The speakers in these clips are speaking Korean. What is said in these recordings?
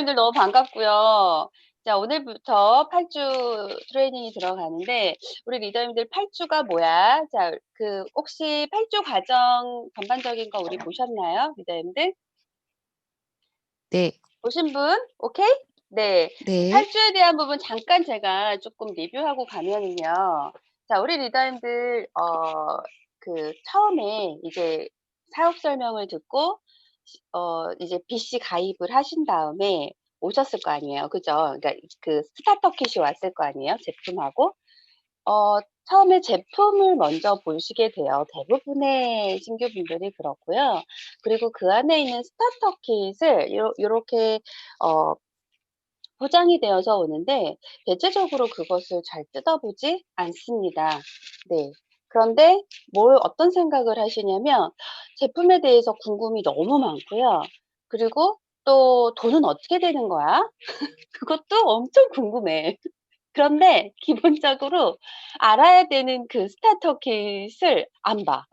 리더님들 너무 반갑고요. 자, 오늘부터 8주 트레이닝이 들어가는데, 우리 리더님들 8주가 뭐야? 자, 혹시 8주 과정 전반적인 거 우리 보셨나요? 리더님들? 네. 보신 분? 오케이? 네. 네. 8주에 대한 부분 잠깐 제가 조금 리뷰하고 가면은요. 자, 우리 리더님들, 처음에 이제 사업 설명을 듣고, 이제 BC 가입을 하신 다음에 오셨을 거 아니에요. 그죠? 그러니까 스타터 킷이 왔을 거 아니에요. 제품하고. 처음에 제품을 먼저 보시게 돼요. 대부분의 신규분들이 그렇고요. 그리고 그 안에 있는 스타터 킷을 요렇게 어 포장이 되어서 오는데 대체적으로 그것을 잘 뜯어보지 않습니다. 네. 그런데 어떤 생각을 하시냐면 제품에 대해서 궁금이 너무 많고요. 그리고 또 '돈은 어떻게 되는 거야?' 그것도 엄청 궁금해. 그런데 기본적으로 알아야 되는 그 스타터 킷을 안 봐.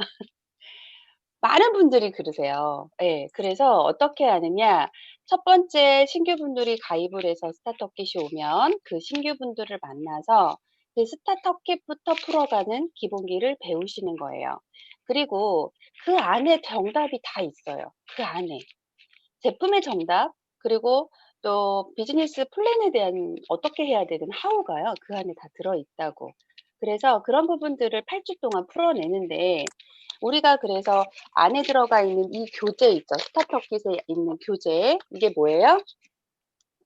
많은 분들이 그러세요. 예. 그래서 어떻게 하느냐. 첫 번째 신규분들이 가입을 해서 스타터 킷이 오면 그 신규분들을 만나서 그 스타터 킷부터 풀어가는 기본기를 배우시는 거예요. 그리고 그 안에 정답이 다 있어요. 그 안에. 제품의 정답, 그리고 또 비즈니스 플랜에 대한 어떻게 해야 되는 하우가요. 그 안에 다 들어있다고. 그래서 그런 부분들을 8주 동안 풀어내는데 우리가 그래서 안에 들어가 있는 이 교재 있죠. 스타터 킷에 있는 교재. 이게 뭐예요?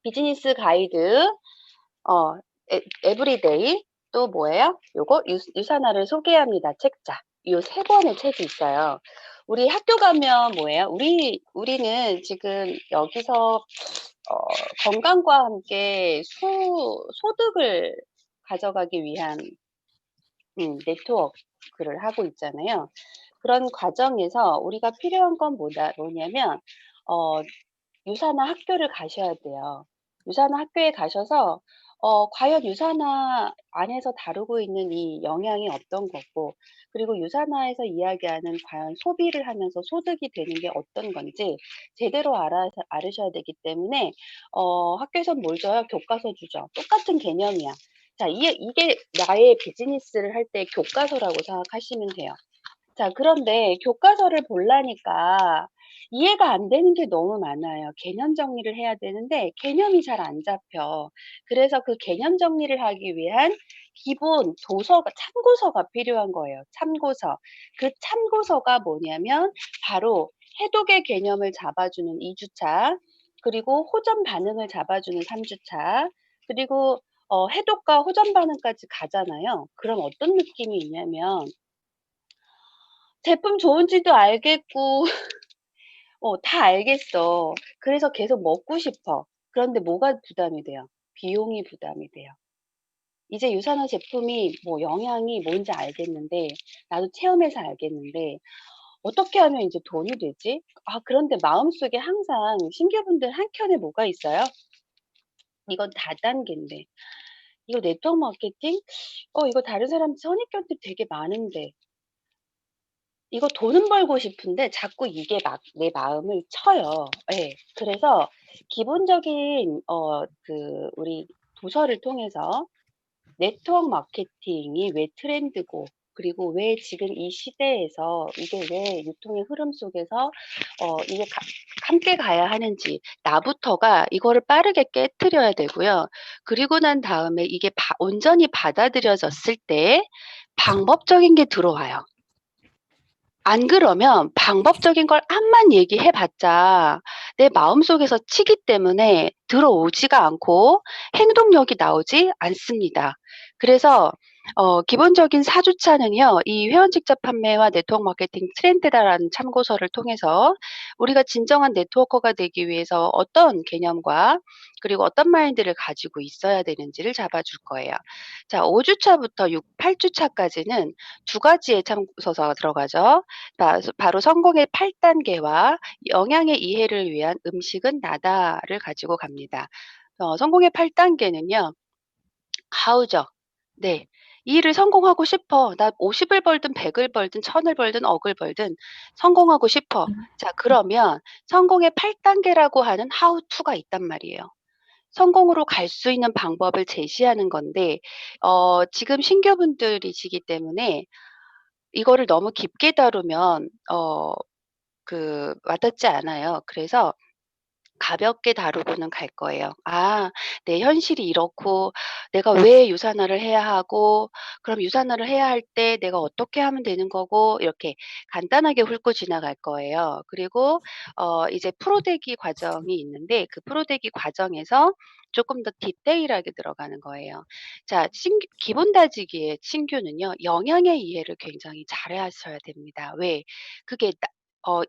비즈니스 가이드, 어, 에브리데이, 또 뭐예요? 요거 유산화를 소개합니다. 책자. 요 세 권의 책이 있어요. 우리 학교 가면 뭐예요? 우리는 지금 여기서 건강과 함께 소득을 가져가기 위한 네트워크를 하고 있잖아요. 그런 과정에서 우리가 필요한 건 뭐냐면 어 유산화 학교를 가셔야 돼요. 유산화 학교에 가셔서 과연 유산화 안에서 다루고 있는 이 영양이 어떤 거고, 그리고 유산화에서 이야기하는 과연 소비를 하면서 소득이 되는 게 어떤 건지 제대로 알으셔야 되기 때문에 학교에선 뭘 줘요? 교과서 주죠. 똑같은 개념이야. 자, 이게 나의 비즈니스를 할 때 교과서라고 생각하시면 돼요. 자, 그런데 교과서를 보려니까 이해가 안 되는 게 너무 많아요. 개념 정리를 해야 되는데 개념이 잘 안 잡혀. 그래서 그 개념 정리를 하기 위한 기본 참고서가 필요한 거예요. 참고서. 그 참고서가 뭐냐면 바로 해독의 개념을 잡아주는 2주차, 그리고 호전 반응을 잡아주는 3주차, 그리고 해독과 호전 반응까지 가잖아요. 그럼 어떤 느낌이 있냐면 제품 좋은지도 알겠고 다 알겠어. 그래서 계속 먹고 싶어. 그런데 뭐가 부담이 돼요? 비용이 부담이 돼요. 이제 유산화 제품이 뭐 영양이 뭔지 알겠는데, 나도 체험해서 알겠는데 어떻게 하면 이제 돈이 되지? 그런데 마음속에 항상 신규분들 한켠에 뭐가 있어요? 이건 다단계인데. 이거 네트워크 마케팅? 이거 다른 사람 선입견들 되게 많은데. 이거 돈은 벌고 싶은데 자꾸 이게 막 내 마음을 쳐요. 예. 그래서 기본적인 우리 도서를 통해서 네트워크 마케팅이 왜 트렌드고, 그리고 왜 지금 이 시대에서 이게 왜 유통의 흐름 속에서 이게 함께 가야 하는지, 나부터가 이거를 빠르게 깨트려야 되고요. 그리고 난 다음에 이게 온전히 받아들여졌을 때 방법적인 게 들어와요. 안 그러면 방법적인 걸 암만 얘기해 봤자 내 마음속에서 치기 때문에 들어오지가 않고 행동력이 나오지 않습니다. 그래서 기본적인 4주차는요. 이 회원 직접 판매와 네트워크 마케팅 트렌드다라는 참고서를 통해서 우리가 진정한 네트워커가 되기 위해서 어떤 개념과 그리고 어떤 마인드를 가지고 있어야 되는지를 잡아줄 거예요. 자, 5주차부터 8주차까지는 두 가지의 참고서가 들어가죠. 바로 성공의 8단계와 영양의 이해를 위한 음식은 나다를 가지고 갑니다. 성공의 8단계는요. 하우죠. 네. 이 일을 성공하고 싶어. 나 50을 벌든 100을 벌든 1000을 벌든 억을 벌든 성공하고 싶어. 자, 그러면 성공의 8단계라고 하는 how to가 있단 말이에요. 성공으로 갈 수 있는 방법을 제시하는 건데 지금 신규분들이시기 때문에 이거를 너무 깊게 다루면 와닿지 않아요. 그래서 가볍게 다루고는 갈 거예요. '아 내 현실이 이렇고 내가 왜 유산화를 해야 하고 그럼 유산화를 해야 할 때 내가 어떻게 하면 되는 거고.' 이렇게 간단하게 훑고 지나갈 거예요. 그리고 이제 프로되기 과정이 있는데 그 프로되기 과정에서 조금 더 디테일하게 들어가는 거예요. 자, 신규 기본 다지기의 신규는요. 영양의 이해를 굉장히 잘하셔야 됩니다. 왜? 그게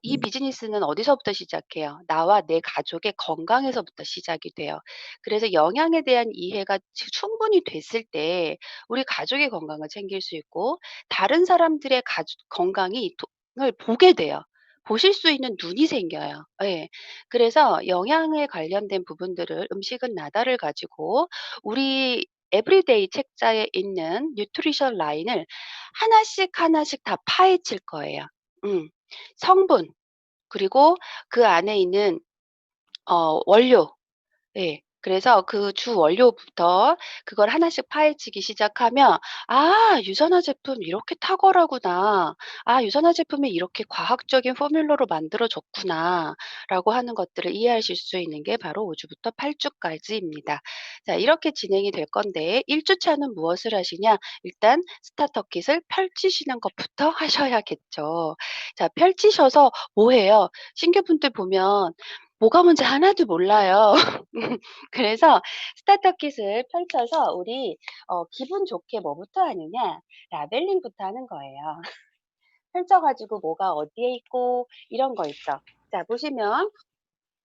이 비즈니스는 어디서부터 시작해요? 나와 내 가족의 건강에서부터 시작이 돼요. 그래서 영양에 대한 이해가 충분히 됐을 때 우리 가족의 건강을 챙길 수 있고 다른 사람들의 건강이 을 보게 돼요. 보실 수 있는 눈이 생겨요. 예. 그래서 영양에 관련된 부분들을 음식은 나다를 가지고 우리 에브리데이 책자에 있는 뉴트리션 라인을 하나씩 하나씩 다 파헤칠 거예요. 음. 성분 그리고 그 안에 있는 원료 예. 그래서 그 주 원료부터 그걸 하나씩 파헤치기 시작하면 '아 유산화 제품 이렇게 탁월하구나. 아 유산화 제품이 이렇게 과학적인 포뮬러로 만들어졌구나.'라고 하는 것들을 이해하실 수 있는 게 바로 5 주부터 8 주까지입니다. 자, 이렇게 진행이 될 건데 1 주차는 무엇을 하시냐? 일단 스타터 킷을 펼치시는 것부터 하셔야겠죠. 자, 펼치셔서 뭐 해요? 신규분들 보면 뭐가 뭔지 하나도 몰라요. 그래서 스타터 킷을 펼쳐서 우리 기분 좋게 뭐부터 하느냐? 라벨링부터 하는 거예요. 펼쳐 가지고 뭐가 어디에 있고 이런 거 있죠. 자, 보시면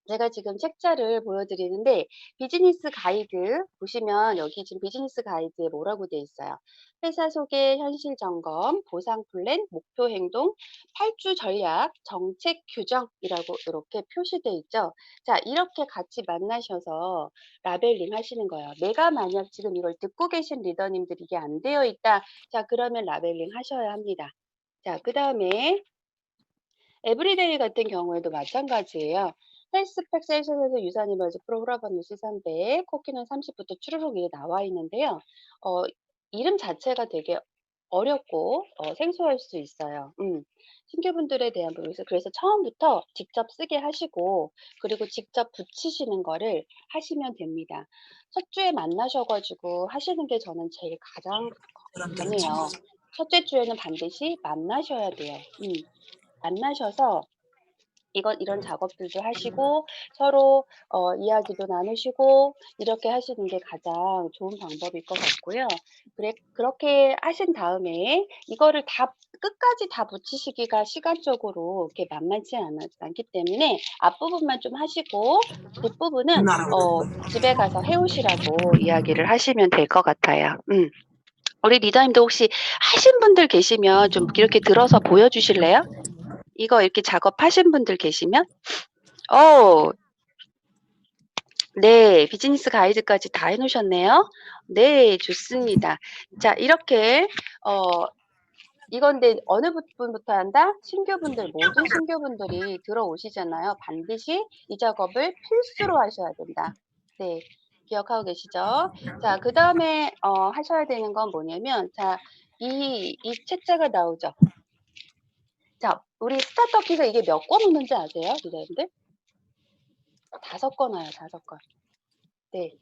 제가 지금 책자를 보여드리는데 비즈니스 가이드 보시면 여기 지금 비즈니스 가이드에 뭐라고 돼 있어요. 회사 소개, 현실 점검, 보상 플랜, 목표 행동, 8주 전략, 정책 규정이라고 이렇게 표시돼 있죠. 자, 이렇게 같이 만나셔서 라벨링 하시는 거예요. 내가 만약 지금 이걸 듣고 계신 리더님들이 이게 안 되어 있다. 자, 그러면 라벨링 하셔야 합니다. 자, 그 다음에 에브리데이 같은 경우에도 마찬가지예요. 헬스팩 세션에서 유산이 멀지 프로 후라바누스 300, 코키는 30부터 추르륵 이게 나와 있는데요. 어, 이름 자체가 되게 어렵고 생소할 수 있어요. 신규분들에 대한 부분에서 그래서 처음부터 직접 쓰게 하시고 그리고 직접 붙이시는 거를 하시면 됩니다. 첫 주에 만나셔가지고 하시는 게 저는 제일 가장 권해요. 첫째 주에는 반드시 만나셔야 돼요. 만나셔서 이런 작업들도 하시고 서로 이야기도 나누시고 이렇게 하시는 게 가장 좋은 방법일 것 같고요. 그렇게 하신 다음에 이거를 다 끝까지 다 붙이시기가 시간적으로 이렇게 만만치 않기 때문에 앞부분만 좀 하시고 뒷부분은 집에 가서 해오시라고 이야기를 하시면 될 것 같아요. 우리 리더님도 혹시 하신 분들 계시면 좀 이렇게 들어서 보여주실래요? 이거 이렇게 작업하신 분들 계시면? 어 네. 비즈니스 가이드까지 다 해 놓으셨네요. 네. 좋습니다. 자, 이렇게 어 이건데 어느 부분부터 한다? 신규분들 모든 신규분들이 들어오시잖아요. 반드시 이 작업을 필수로 하셔야 된다. 네. 기억하고 계시죠? 자, 그다음에 하셔야 되는 건 뭐냐면 자, 이 책자가 나오죠. 자, 우리 스타터 킷에 이게 몇 권 오는지 아세요? 리더님들? 5권 와요, 5권. 네.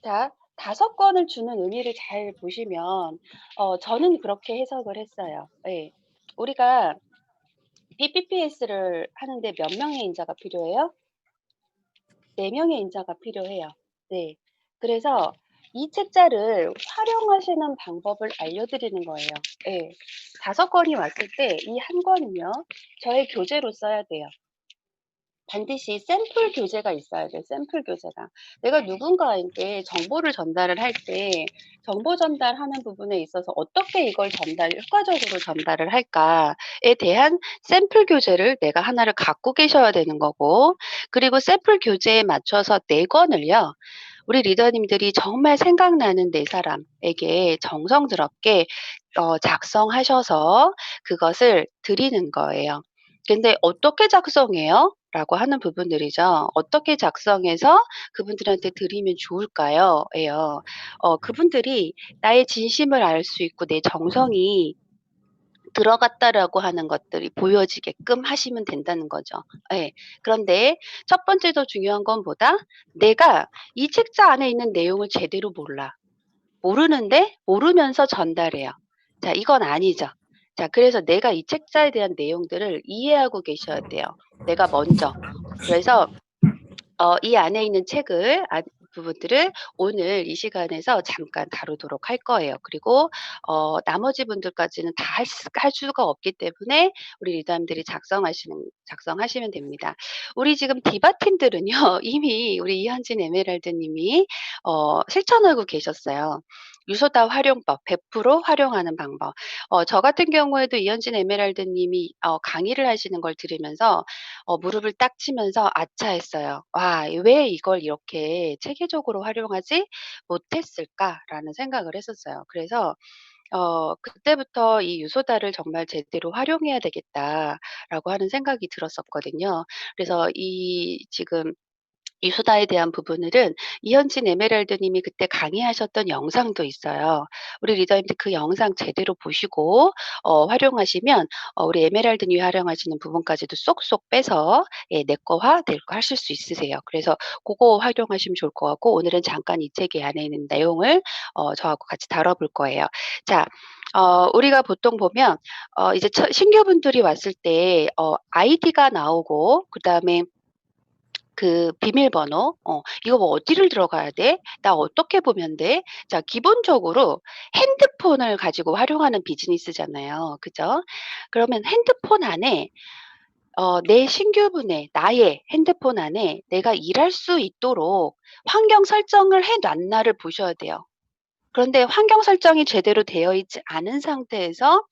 자, 5권을 주는 의미를 잘 보시면 저는 그렇게 해석을 했어요. 예. 우리가 BPPS를 하는데 몇 명의 인자가 필요해요? 4 명의 인자가 필요해요. 네. 그래서 이 책자를 활용하시는 방법을 알려드리는 거예요. 예. 5권이 왔을 때 이 한 권은요, 저의 교재로 써야 돼요. 반드시 샘플 교재가 있어야 돼요. 샘플 교재가. 내가 누군가에게 정보를 전달을 할 때 정보 전달하는 부분에 있어서 어떻게 이걸 효과적으로 전달을 할까에 대한 샘플 교재를 내가 하나를 갖고 계셔야 되는 거고 그리고 샘플 교재에 맞춰서 4 권을요. 우리 리더님들이 정말 생각나는 4 사람에게 정성스럽게 작성하셔서 그것을 드리는 거예요. 근데 "어떻게 작성해요?" 라고 하는 부분들이죠. "어떻게 작성해서 그분들한테 드리면 좋을까요?" 예요. 그분들이 나의 진심을 알 수 있고 내 정성이 들어갔다라고 하는 것들이 보여지게끔 하시면 된다는 거죠. 예. 그런데 첫 번째 더 중요한 건 뭐다? 내가 이 책자 안에 있는 내용을 제대로 몰라. 모르는데 모르면서 전달해요. 자, 이건 아니죠. 자, 그래서 내가 이 책자에 대한 내용들을 이해하고 계셔야 돼요. 내가 먼저. 그래서 이 안에 있는 책을 부분들을 오늘 이 시간에서 잠깐 다루도록 할 거예요. 그리고 나머지 분들까지는 다 할 수가 없기 때문에 우리 리더님들이 작성하시면 됩니다. 우리 지금 디바 팀들은요. 이미 우리 이현진 에메랄드 님이 실천하고 계셨어요. 유소다 활용법, 100% 활용하는 방법. 저 같은 경우에도 이현진 에메랄드 님이 강의를 하시는 걸 들으면서 무릎을 딱 치면서 '아차.' 했어요. '와, 왜 이걸 이렇게 체계적으로 활용하지 못했을까?'라는 생각을 했었어요. 그래서 그때부터 '이 유소다를 정말 제대로 활용해야 되겠다.'라고 하는 생각이 들었었거든요. 그래서 이 지금 이수다에 대한 부분들은 이현진 에메랄드 님이 그때 강의하셨던 영상도 있어요. 우리 리더님들 그 영상 제대로 보시고 활용하시면 우리 에메랄드 님이 활용하시는 부분까지도 쏙쏙 빼서 예, 내 거화 될 거 하실 수 있으세요. 그래서 고거 활용하시면 좋을 것 같고 오늘은 잠깐 이 책의 안에 있는 내용을 저하고 같이 다뤄볼 거예요. 자, 우리가 보통 보면 이제 신규분들이 왔을 때 아이디가 나오고 그다음에 그 비밀번호, "이거 뭐 어디를 들어가야 돼? 나 어떻게 보면 돼?" 자, 기본적으로 핸드폰을 가지고 활용하는 비즈니스잖아요. 그죠? 그러면 핸드폰 안에 내 신규분의 나의 핸드폰 안에 내가 일할 수 있도록 환경 설정을 해 놨나를 보셔야 돼요. 그런데 환경 설정이 제대로 되어 있지 않은 상태에서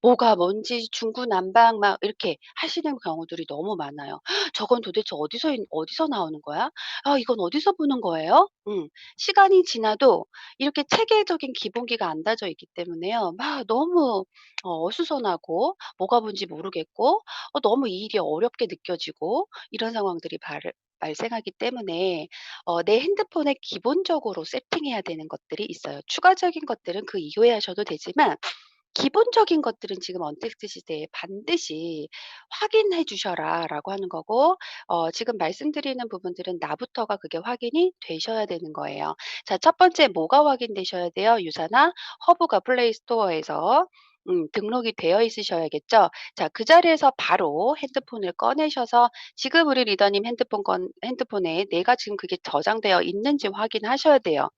뭐가 뭔지 중구난방 막 이렇게 하시는 경우들이 너무 많아요. "저건 도대체 어디서 나오는 거야? 아, 이건 어디서 보는 거예요?" 시간이 지나도 이렇게 체계적인 기본기가 안 다져 있기 때문에요. 막 너무 어수선하고 뭐가 뭔지 모르겠고 너무 이 일이 어렵게 느껴지고 이런 상황들이 발생하기 때문에 내 핸드폰에 기본적으로 세팅해야 되는 것들이 있어요. 추가적인 것들은 그 이후에 하셔도 되지만 기본적인 것들은 지금 언택트 시대에 반드시 확인해 주셔라라고 하는 거고 지금 말씀드리는 부분들은 나부터가 그게 확인이 되셔야 되는 거예요. 자, 첫 번째 뭐가 확인되셔야 돼요? 유사나 허브가 플레이 스토어에서 등록이 되어 있으셔야겠죠. 자, 그 자리에서 바로 핸드폰을 꺼내셔서 지금 우리 리더님 핸드폰에 내가 지금 그게 저장되어 있는지 확인하셔야 돼요.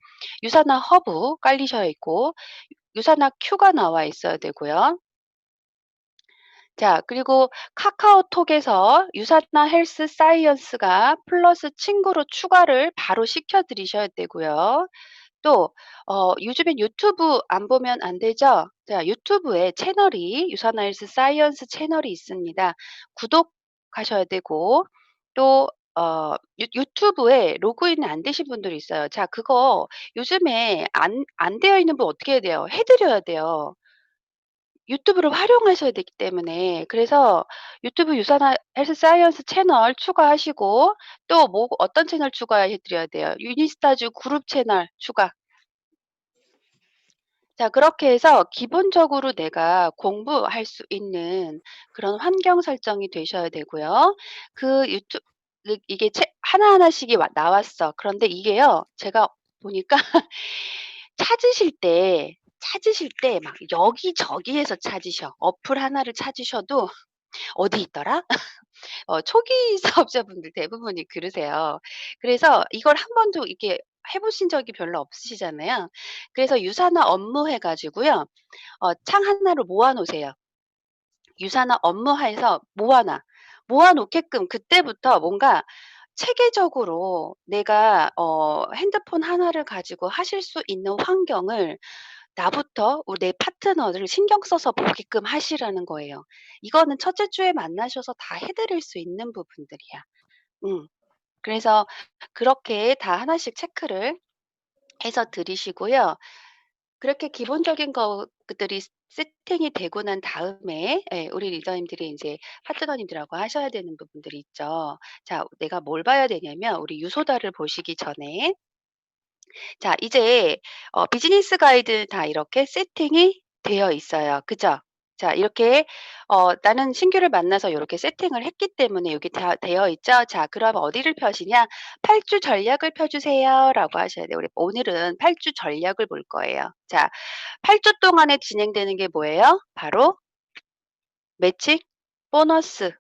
유사나 허브 깔리셔야 있고 유사나 큐가 나와 있어야 되고요. 자, 그리고 카카오톡에서 유사나 헬스 사이언스가 플러스 친구로 추가를 바로 시켜 드리셔야 되고요. 또 요즘엔 유튜브 안 보면 안 되죠? 자, 유튜브에 채널이 유사나 헬스 사이언스 채널이 있습니다. 구독하셔야 되고 또 유튜브에 로그인 안 되신 분들이 있어요. 자, 그거 요즘에 안 되어 있는 분 어떻게 해야 돼요? 해 드려야 돼요. 유튜브를 활용하셔야 되기 때문에. 그래서 유튜브 유산화 헬스 사이언스 채널 추가하시고 또 뭐 어떤 채널 추가해 드려야 돼요? 유니스타주 그룹 채널 추가. 자, 그렇게 해서 기본적으로 내가 공부할 수 있는 그런 환경 설정이 되셔야 되고요. 그 이게 하나하나씩이 나왔어. 그런데 이게요, 제가 보니까 찾으실 때 막 여기저기에서 찾으셔. 어플 하나를 찾으셔도 "어디 있더라?" 초기 사업자분들 대부분이 그러세요. 그래서 이걸 한 번도 이렇게 해 보신 적이 별로 없으시잖아요. 그래서 유사나 업무 해 가지고요. 창 하나로 모아 놓으세요. 유사나 업무해서 모아 놓게끔 그때부터 뭔가 체계적으로 내가 핸드폰 하나를 가지고 하실 수 있는 환경을 나부터 내 파트너를 신경 써서 보게끔 하시라는 거예요. 이거는 첫째 주에 만나셔서 다 해 드릴 수 있는 부분들이야. 음. 그래서 그렇게 다 하나씩 체크를 해서 들이시고요. 그렇게 기본적인 것들이 세팅이 되고 난 다음에 예 우리 리더님들이 인제 파트너님들하고 하셔야 되는 부분들이 있죠. 자 내가 뭘 봐야 되냐면 우리 유소다를 보시기 전에 자 이제 비즈니스 가이드 다 이렇게 세팅이 되어 있어요. 그죠? 자 이렇게 나는 신규를 만나서 요렇게 세팅을 했기 때문에 여기 다 되어 있죠. 자 그럼 어디를 펴시냐? "8주 전략을 펴 주세요."라고 하셔야 돼요. 우리 오늘은 8주 전략을 볼 거예요. 자 8주 동안에 진행되는 게 뭐예요? 바로 매칭, 보너스,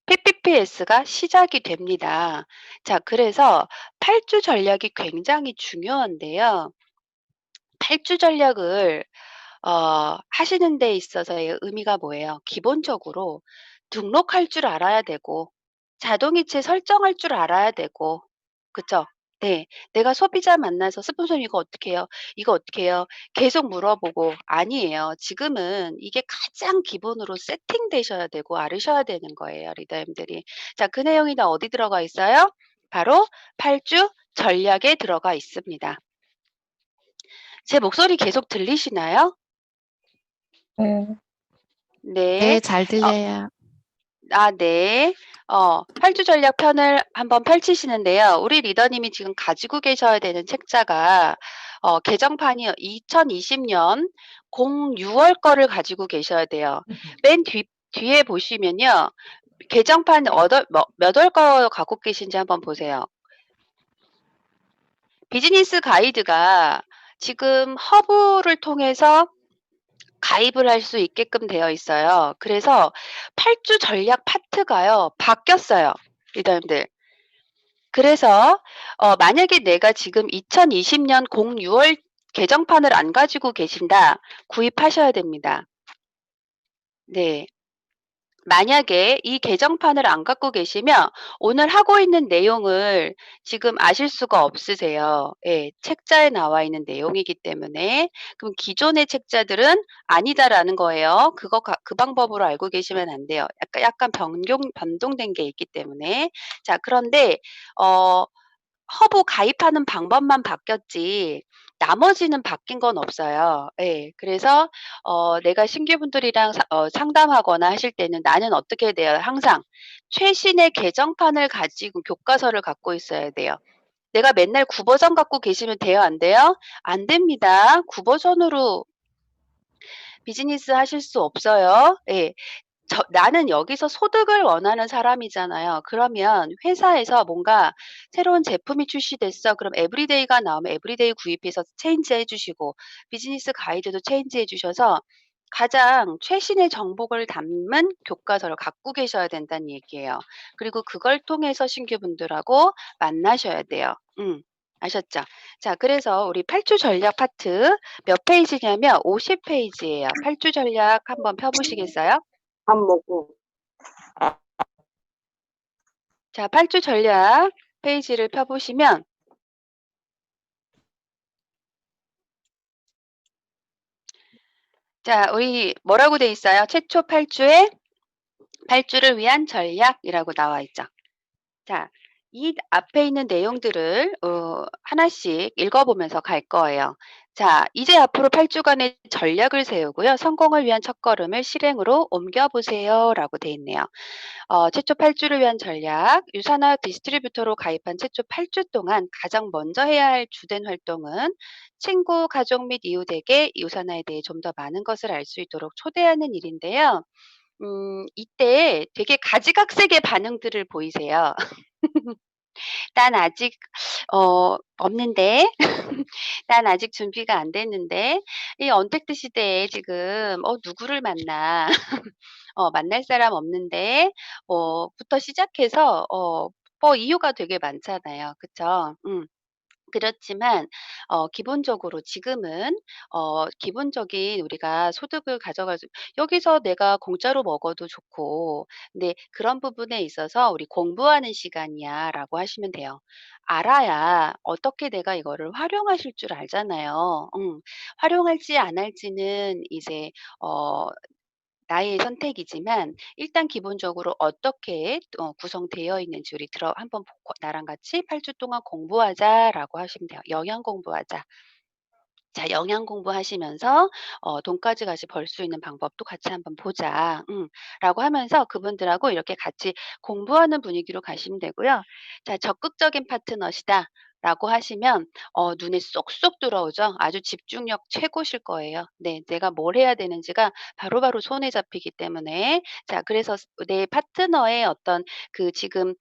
PPPS가 시작이 됩니다. 자 그래서 8주 전략이 굉장히 중요한데요. 8주 전략을 하시는 데 있어서의 의미가 뭐예요? 기본적으로 등록할 줄 알아야 되고 자동이체 설정할 줄 알아야 되고 그쵸? 네. 내가 소비자 만나서 "스폰서님 이거 어떻게 해요? 이거 어떻게 해요?" 계속 물어보고 아니에요. 지금은 이게 가장 기본으로 세팅되셔야 되고 알으셔야 되는 거예요, 리더님들이. 자 그 내용이 다 어디 들어가 있어요? 바로 8주 전략에 들어가 있습니다. 제 목소리 계속 들리시나요? 네. 네. 네, 잘 어 들려요. 네. 8주 전략 편을 한번 펼치시는데요. 우리 리더님이 지금 가지고 계셔야 되는 책자가 개정판이 2020년 6월 거를 가지고 계셔야 돼요. 맨 뒤에 보시면요. 개정판 몇 월 거 갖고 계신지 한번 보세요. 비즈니스 가이드가 지금 허브를 통해서 가입을 할 수 있게끔 되어 있어요. 그래서 8주 전략 파트가요 바뀌었어요, 리더님들. 그래서 만약에 내가 지금 2020년 6월 개정판을 안 가지고 계신다. 구입하셔야 됩니다. 네. 만약에 이 개정판을 안 갖고 계시면 오늘 하고 있는 내용을 지금 아실 수가 없으세요. 예. 책자에 나와 있는 내용이기 때문에. 그럼 기존의 책자들은 아니다라는 거예요. 그 방법으로 알고 계시면 안 돼요. 약간 변동된 게 있기 때문에. 자 그런데 어 허브 가입하는 방법만 바뀌었지 나머지는 바뀐 건 없어요. 예. 그래서 내가 신규분들이랑 상담하거나 하실 때는 나는 어떻게 돼요? 항상 최신의 개정판을 가지고 교과서를 갖고 있어야 돼요. 내가 맨날 구버전 갖고 계시면 돼요? 안 돼요? 안 됩니다. 구버전으로 비즈니스 하실 수 없어요. 예. 나는 여기서 소득을 원하는 사람이잖아요. 그러면 회사에서 뭔가 새로운 제품이 출시됐어. 그럼 에브리데이가 나오면 에브리데이 구입해서 체인지해 주시고 비즈니스 가이드도 체인지해 주셔서 가장 최신의 정보를 담은 교과서를 갖고 계셔야 된다는 얘기예요. 그리고 그걸 통해서 신규분들하고 만나셔야 돼요. 아셨죠? 자 그래서 우리 8주 전략 파트 몇 페이지냐면 50 페이지예요. 8주 전략 한번 펴 보시겠어요? 밥 먹고. 자, 8주 전략 페이지를 펴보시면 자, 우리 뭐라고 돼 있어요? 최초 8주에 8주를 위한 전략이라고 나와 있죠. 자, 이 앞에 있는 내용들을 하나씩 읽어보면서 갈 거예요. 자, 이제 앞으로 8주간의 전략을 세우고요. 성공을 위한 첫걸음을 실행으로 옮겨보세요라고 돼 있네요. 최초 8 주를 위한 전략. 유사나 디스트리뷰터로 가입한 최초 8주 동안 가장 먼저 해야 할 주된 활동은 친구, 가족 및 이웃에게 유사나에 대해 좀 더 많은 것을 알 수 있도록 초대하는 일인데요. 이때 되게 가지각색의 반응들을 보이세요. "난 아직 없는데." "난 아직 준비가 안 됐는데." 이 언택트 시대에 지금 누구를 만나. 만날 사람 없는데 부터 시작해서 이유가 되게 많잖아요. 그쵸? 그렇지만 기본적으로 지금은 기본적인 우리가 소득을 가져갈 수 여기서 내가 공짜로 먹어도 좋고 근데 그런 부분에 있어서 "우리 공부하는 시간이야."라고 하시면 돼요. 알아야 어떻게 내가 이거를 활용하실 줄 알잖아요. 활용할지 안 할지는 이제 어 나의 선택이지만 일단 기본적으로 어떻게 구성되어 있는지 우리 한번 나랑 같이 8주 동안 공부하자라고 하시면 돼요. 영양 공부하자. 자, 영양 공부하시면서 돈까지 같이 벌 수 있는 방법도 같이 한번 보자. 라고 하면서 그분들하고 이렇게 같이 공부하는 분위기로 가시면 되고요. 자, 적극적인 파트너시다. 라고 하시면 눈에 쏙쏙 들어오죠. 아주 집중력 최고실 거예요. 네, 내가 뭘 해야 되는지가 바로바로 손에 잡히기 때문에 자, 그래서 내 파트너의 어떤 그 지금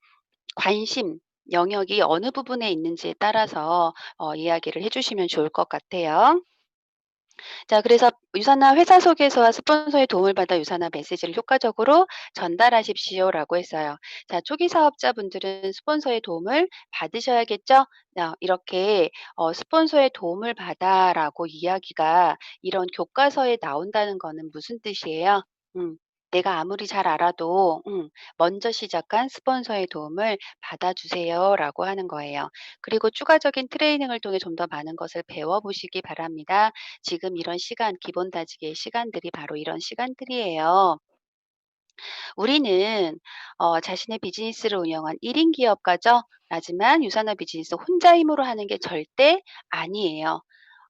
관심 영역이 어느 부분에 있는지에 따라서 이야기를 해주시면 좋을 것 같아요. 자, 그래서 유산화 회사 속에서와 스폰서의 도움을 받아 유산화 메시지를 효과적으로 전달하십시오라고 했어요. 자, 초기 사업자분들은 스폰서의 도움을 받으셔야겠죠? 이렇게 스폰서의 도움을 받아라고 이야기가 이런 교과서에 나온다는 거는 무슨 뜻이에요? 내가 아무리 잘 알아도 먼저 시작한 스폰서의 도움을 받아주세요라고 하는 거예요. 그리고 추가적인 트레이닝을 통해 좀 더 많은 것을 배워보시기 바랍니다. 지금 이런 시간, 기본 다지기의 시간들이 바로 이런 시간들이에요. 우리는 자신의 비즈니스를 운영한 1인 기업가죠. 하지만 유산화 비즈니스 혼자 힘으로 하는 게 절대 아니에요.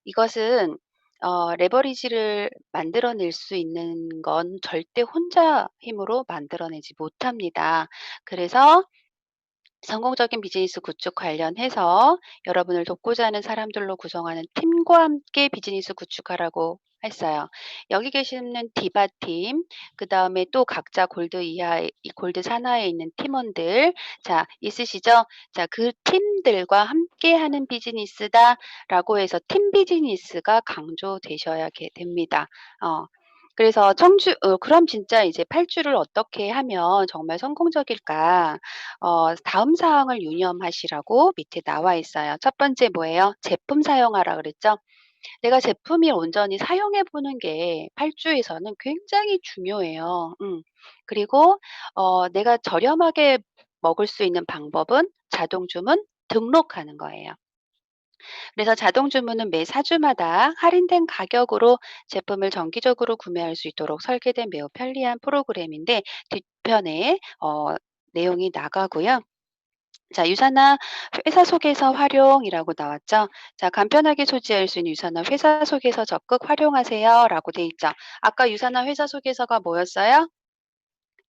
이것은 레버리지를 만들어낼 수 있는 건 절대 혼자 힘으로 만들어내지 못합니다. 그래서 성공적인 비즈니스 구축 관련해서 여러분을 돕고자 하는 사람들로 구성하는 팀과 함께 비즈니스 구축하라고 했어요. 여기 계시는 디바 팀, 그 다음에 또 각자 골드 산하에 있는 팀원들, 자, 있으시죠? 자, 그 팀들과 함께 하는 비즈니스다라고 해서 팀 비즈니스가 강조되셔야 됩니다. 그래서 그럼 진짜 이제 8주를 어떻게 하면 정말 성공적일까? 다음 사항을 유념하시라고 밑에 나와 있어요. 첫 번째 뭐예요? 제품 사용하라 그랬죠? 내가 제품이 온전히 사용해 보는 게 8주에서는 굉장히 중요해요. 그리고 내가 저렴하게 먹을 수 있는 방법은 자동 주문 등록하는 거예요. 그래서 자동 주문은 매 4주마다 할인된 가격으로 제품을 정기적으로 구매할 수 있도록 설계된 매우 편리한 프로그램인데 뒷편에 내용이 나가고요. 자, 유산화 회사 속에서 활용이라고 나왔죠. 자, 간편하게 소지할 수 있는 유산화 회사 속에서 적극 활용하세요라고 돼 있죠. 아까 유산화 회사 속에서가 뭐였어요?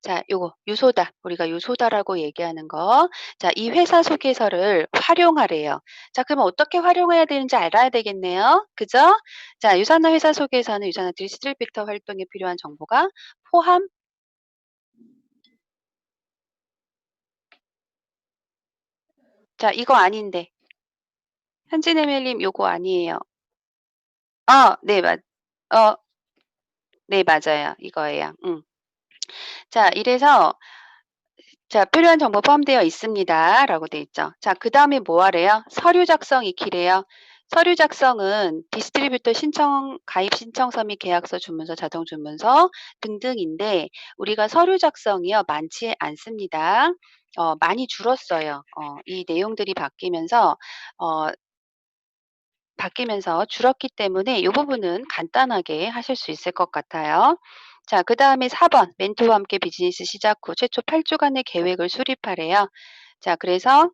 자, 요거 유소다. 우리가 유소다라고 얘기하는 거. 자, 이 회사 속에서를 활용하래요. 자, 그러면 어떻게 활용해야 되는지 알아야 되겠네요. 그죠? 자, 유산화 회사 속에서는 유산화 디스트리뷰터 활동에 필요한 정보가 포함 자, 이거 아닌데. 현진에밀님 요거 아니에요. 네, 어, 네, 맞아요. 이거예요. 자, 이래서 자, 필요한 정보 포함되어 있습니다. 라고 돼 있죠. 자, 그 다음에 뭐 하래요? 서류 작성 익히래요. 서류 작성은 디스트리뷰터 가입 신청서 및 계약서, 주문서, 자동 주문서 등등인데 우리가 서류 작성이요. 많지 않습니다. 많이 줄었어요. 이 내용들이 바뀌면서 줄었기 때문에 이 부분은 간단하게 하실 수 있을 것 같아요. 자, 그 다음에 4번 멘토와 함께 비즈니스 시작 후 최초 8주간의 계획을 수립하래요. 자, 그래서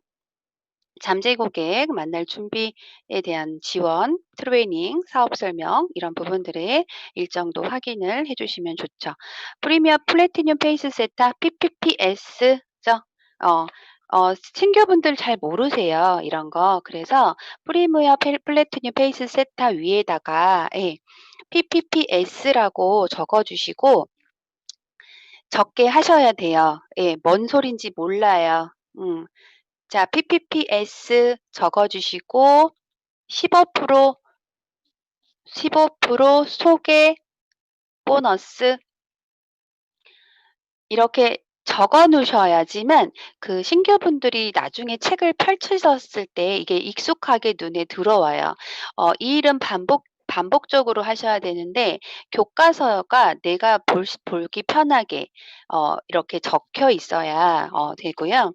잠재 고객 만날 준비에 대한 지원, 트레이닝, 사업 설명 이런 부분들의 일정도 확인을 해주시면 좋죠. 프리미어 플래티늄 페이스 세타 PPPS죠. 신규분들 잘 모르세요. 이런 거. 그래서 프리미어 플래티늄 페이스 세타 위에다가 PPPS라고 적어주시고 적게 하셔야 돼요. 뭔 소린지 몰라요. 자, PPPS 적어주시고 15% 소개 보너스 이렇게 적어 놓으셔야지만 그 신규분들이 나중에 책을 펼치셨을 때 이게 익숙하게 눈에 들어와요. 이 일은 반복적으로 하셔야 되는데 교과서가 내가 보기 편하게 이렇게 적혀 있어야 되고요.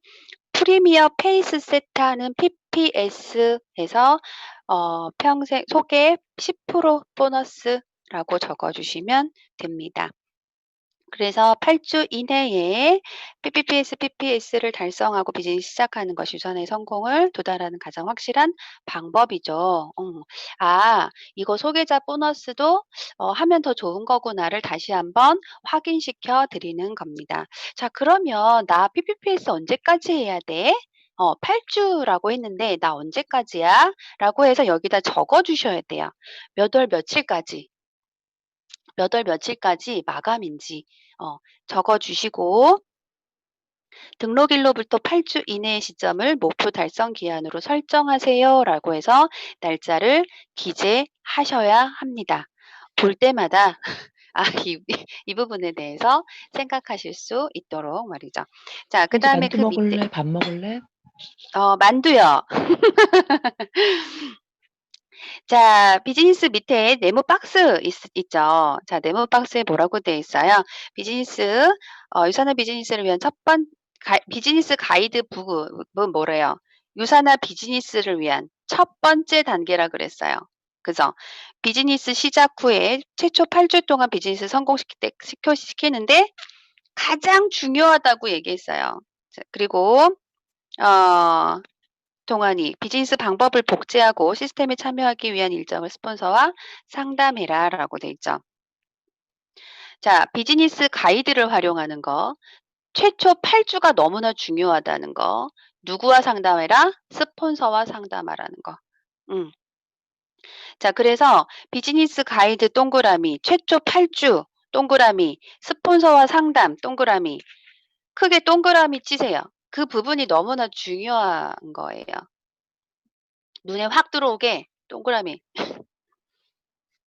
프리미어 페이스 세타는 PPS에서 평생 소개 10% 보너스라고 적어주시면 됩니다. 그래서 8주 이내에 PPPS, PPS를 달성하고 비즈니스 시작하는 것이 유산의 성공을 도달하는 가장 확실한 방법이죠. 이거 소개자 보너스도 하면 더 좋은 거구나를 다시 한번 확인시켜 드리는 겁니다. 자, 그러면 나 PPPS 언제까지 해야 돼? 8주라고 했는데 나 언제까지야? 라고 해서 여기다 적어 주셔야 돼요. 몇 월 며칠까지. 몇 월 며칠까지 마감인지 적어 주시고 등록일로부터 8주 이내의 시점을 목표 달성 기한으로 설정하세요 라고 해서 날짜를 기재하셔야 합니다. 볼 때마다 이 부분에 대해서 생각하실 수 있도록 말이죠. 자, 그 이제 다음에 만두 그 밑에 먹을래? 밥 먹을래? 만두요. 자, 비즈니스 밑에 네모 박스 있죠. 자, 네모 박스에 뭐라고 되어 있어요? 비즈니스, 유산화 비즈니스를 위한 비즈니스 가이드북은 뭐래요? 유산화 비즈니스를 위한 첫 번째 단계라 그랬어요. 그죠? 비즈니스 시작 후에 최초 8주 동안 비즈니스 성공시키는데 가장 중요하다고 얘기했어요. 자, 그리고, 동안이 비즈니스 방법을 복제하고 시스템에 참여하기 위한 일정을 스폰서와 상담해라 라고 돼 있죠. 자, 비즈니스 가이드를 활용하는 거, 최초 8주가 너무나 중요하다는 거, 누구와 상담해라? 스폰서와 상담하라는 거. 자, 그래서 비즈니스 가이드 동그라미, 최초 8주 동그라미, 스폰서와 상담 동그라미, 크게 동그라미 치세요. 그 부분이 너무나 중요한 거예요. 눈에 확 들어오게 동그라미.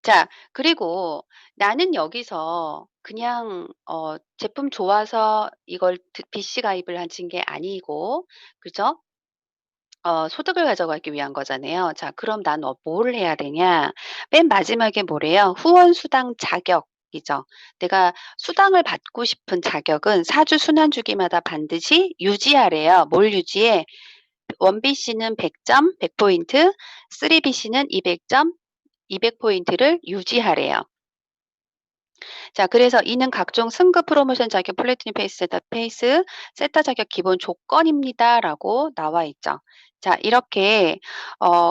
자, 그리고 나는 여기서 그냥 제품 좋아서 이걸 BC 가입을 하신 게 아니고, 그죠? 소득을 가져가기 위한 거잖아요. 자, 그럼 난 뭐를 해야 되냐? 맨 마지막에 뭐래요? 후원 수당 자격이죠. 내가 수당을 받고 싶은 자격은 4주 순환 주기마다 반드시 유지하래요. 뭘 유지해? 1BC는 100점, 100포인트, 3BC는 200점, 200포인트를 유지하래요. 자, 그래서 이는 각종 승급 프로모션 자격 플래티넘 페이스, 세타 자격 기본 조건입니다라고 나와 있죠. 자, 이렇게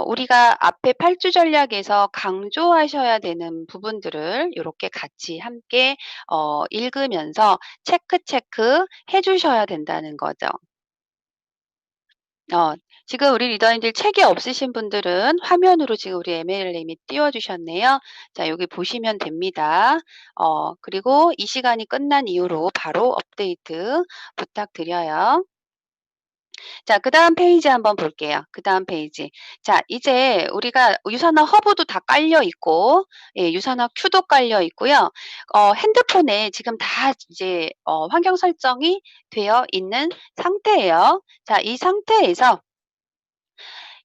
우리가 앞에 8주 전략에서 강조하셔야 되는 부분들을 이렇게 같이 함께 읽으면서 체크 해주셔야 된다는 거죠. 지금 우리 리더님들 책이 없으신 분들은 화면으로 지금 우리 ML님이 띄워주셨네요. 자, 여기 보시면 됩니다. 그리고 이 시간이 끝난 이후로 바로 업데이트 부탁드려요. 자, 그 다음 페이지 한번 볼게요. 그 다음 페이지. 자, 이제 우리가 유산화 허브도 다 깔려 있고, 예, 유산화 큐도 깔려 있고요. 핸드폰에 지금 다 이제 환경 설정이 되어 있는 상태예요. 자, 이 상태에서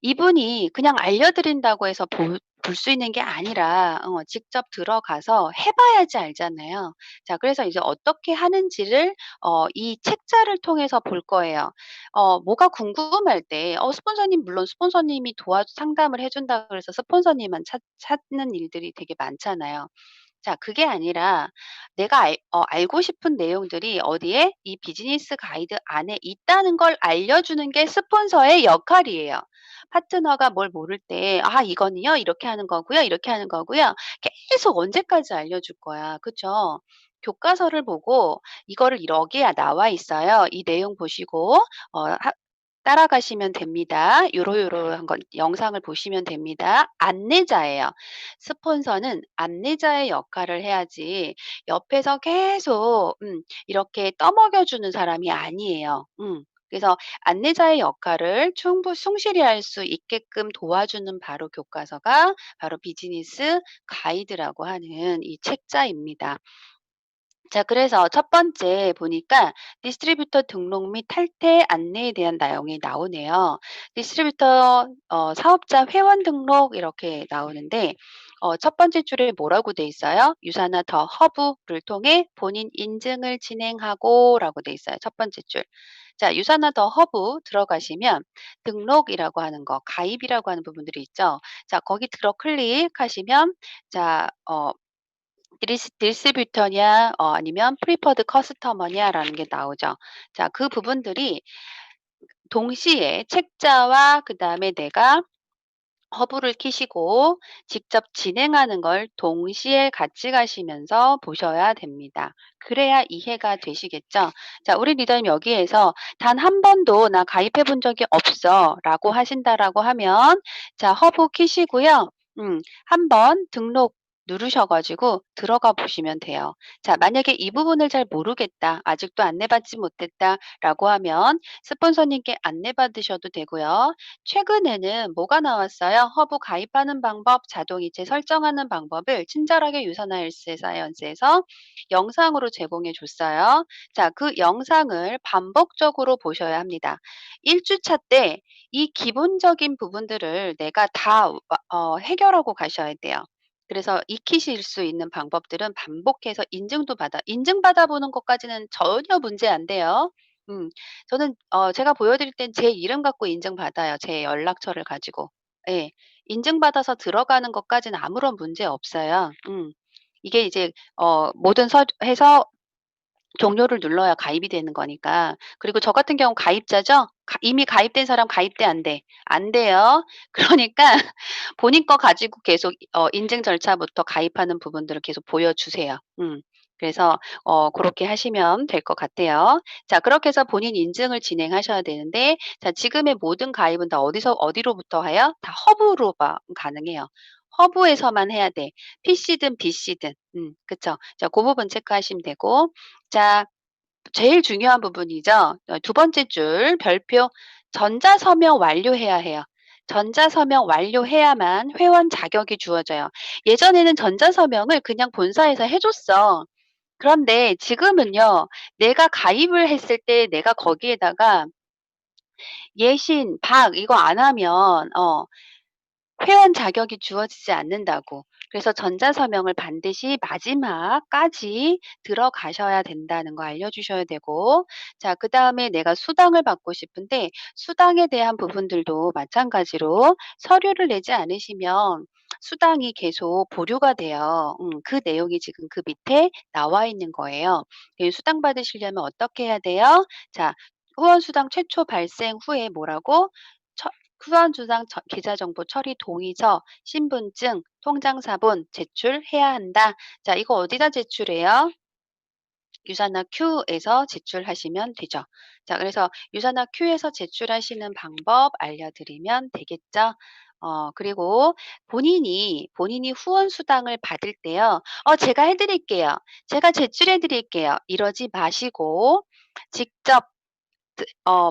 이분이 그냥 알려드린다고 해서 볼 수 있는 게 아니라 직접 들어가서 해 봐야지 알잖아요. 자, 그래서 이제 어떻게 하는지를 이 책자를 통해서 볼 거예요. 뭐가 궁금할 때 스폰서님 물론 스폰서님이 상담을 해 준다 그래서 스폰서님만 찾는 일들이 되게 많잖아요. 자, 그게 아니라 내가 알고 싶은 내용들이 어디에 이 비즈니스 가이드 안에 있다는 걸 알려주는 게 스폰서의 역할이에요. 파트너가 뭘 모를 때, 이거는요, 이렇게 하는 거고요, 이렇게 하는 거고요. 계속 언제까지 알려줄 거야. 그쵸? 교과서를 보고 이거를 여기에 나와 있어요. 이 내용 보시고 따라가시면 됩니다. 요러요러한 건 영상을 보시면 됩니다. 안내자예요. 스폰서는 안내자의 역할을 해야지 옆에서 계속 이렇게 떠먹여 주는 사람이 아니에요. 그래서 안내자의 역할을 충실히 할 수 있게끔 도와주는 바로 교과서가 바로 비즈니스 가이드라고 하는 이 책자입니다. 자, 그래서 첫 번째 보니까 디스트리뷰터 등록 및 탈퇴 안내에 대한 내용이 나오네요. 디스트리뷰터 사업자 회원 등록 이렇게 나오는데 첫 번째 줄에 뭐라고 돼 있어요? 유산화 더 허브를 통해 본인 인증을 진행하고 라고 돼 있어요. 첫 번째 줄. 자, 유산화 더 허브 들어가시면 등록이라고 하는 거, 가입이라고 하는 부분들이 있죠. 자, 거기 클릭하시면 자, 디스트리뷰터냐 아니면 프리퍼드 커스터머냐라는 게 나오죠. 자, 그 부분들이 동시에 책자와 그다음에 내가 허브를 키시고 직접 진행하는 걸 동시에 같이 가시면서 보셔야 됩니다. 그래야 이해가 되시겠죠? 자, 우리 리더님 여기에서 단 한 번도 나 가입해 본 적이 없어 라고 하신다라고 하면 자, 허브 키시고요. 한번 등록 누르셔가지고 들어가 보시면 돼요. 자, 만약에 이 부분을 잘 모르겠다, 아직도 안내받지 못했다 라고 하면 스폰서님께 안내받으셔도 되고요. 최근에는 뭐가 나왔어요? 허브 가입하는 방법, 자동이체 설정하는 방법을 친절하게 유선화 헬스 사이언스에서 영상으로 제공해 줬어요. 자, 그 영상을 반복적으로 보셔야 합니다. 1주차 때 이 기본적인 부분들을 내가 다 해결하고 가셔야 돼요. 그래서 익히실 수 있는 방법들은 반복해서 인증받아 보는 것까지는 전혀 문제 안 돼요. 음. 저는 제가 보여드릴 땐 제 이름 갖고 인증받아요. 제 연락처를 가지고. 예. 인증받아서 들어가는 것까지는 아무런 문제 없어요. 이게 이제 모든 해서 종료를 눌러야 가입이 되는 거니까. 그리고 저 같은 경우 가입자죠? 이미 가입된 사람 가입돼 안 돼? 안 돼요. 그러니까 본인 거 가지고 계속 인증 절차부터 가입하는 부분들을 계속 보여주세요. 그래서 고렇게 하시면 될 것 같아요. 자, 그렇게 해서 본인 인증을 진행하셔야 되는데 자, 지금의 모든 가입은 다 어디로부터 해요? 다 허브로 가능해요. 허브에서만 해야 돼. PC든 BC든. 그쵸. 자, 그 부분 체크하시면 되고 자, 제일 중요한 부분이죠. 두 번째 줄 별표 전자서명 완료해야 해요. 전자서명 완료해야만 회원 자격이 주어져요. 예전에는 전자서명을 그냥 본사에서 해 줬어. 그런데 지금은요. 내가 가입을 했을 때 내가 거기에다가 예신, 박 이거 안 하면 회원 자격이 주어지지 않는다고. 그래서 전자서명을 반드시 마지막까지 들어가셔야 된다는 거 알려주셔야 되고 자, 그다음에 내가 수당을 받고 싶은데 수당에 대한 부분들도 마찬가지로 서류를 내지 않으시면 수당이 계속 보류가 돼요. 그 내용이 지금 그 밑에 나와 있는 거예요. 수당 받으시려면 어떻게 해야 돼요? 자, 후원수당 최초 발생 후에 뭐라고? 후원수당 계좌정보 처리 동의서, 신분증, 통장사본 제출해야 한다. 자, 이거 어디다 제출해요? 유산화 Q에서 제출하시면 되죠. 자, 그래서 유산화 Q에서 제출하시는 방법 알려드리면 되겠죠. 그리고 본인이 후원 수당을 받을 때요. 제가 해드릴게요. 제가 제출해 드릴게요. 이러지 마시고 직접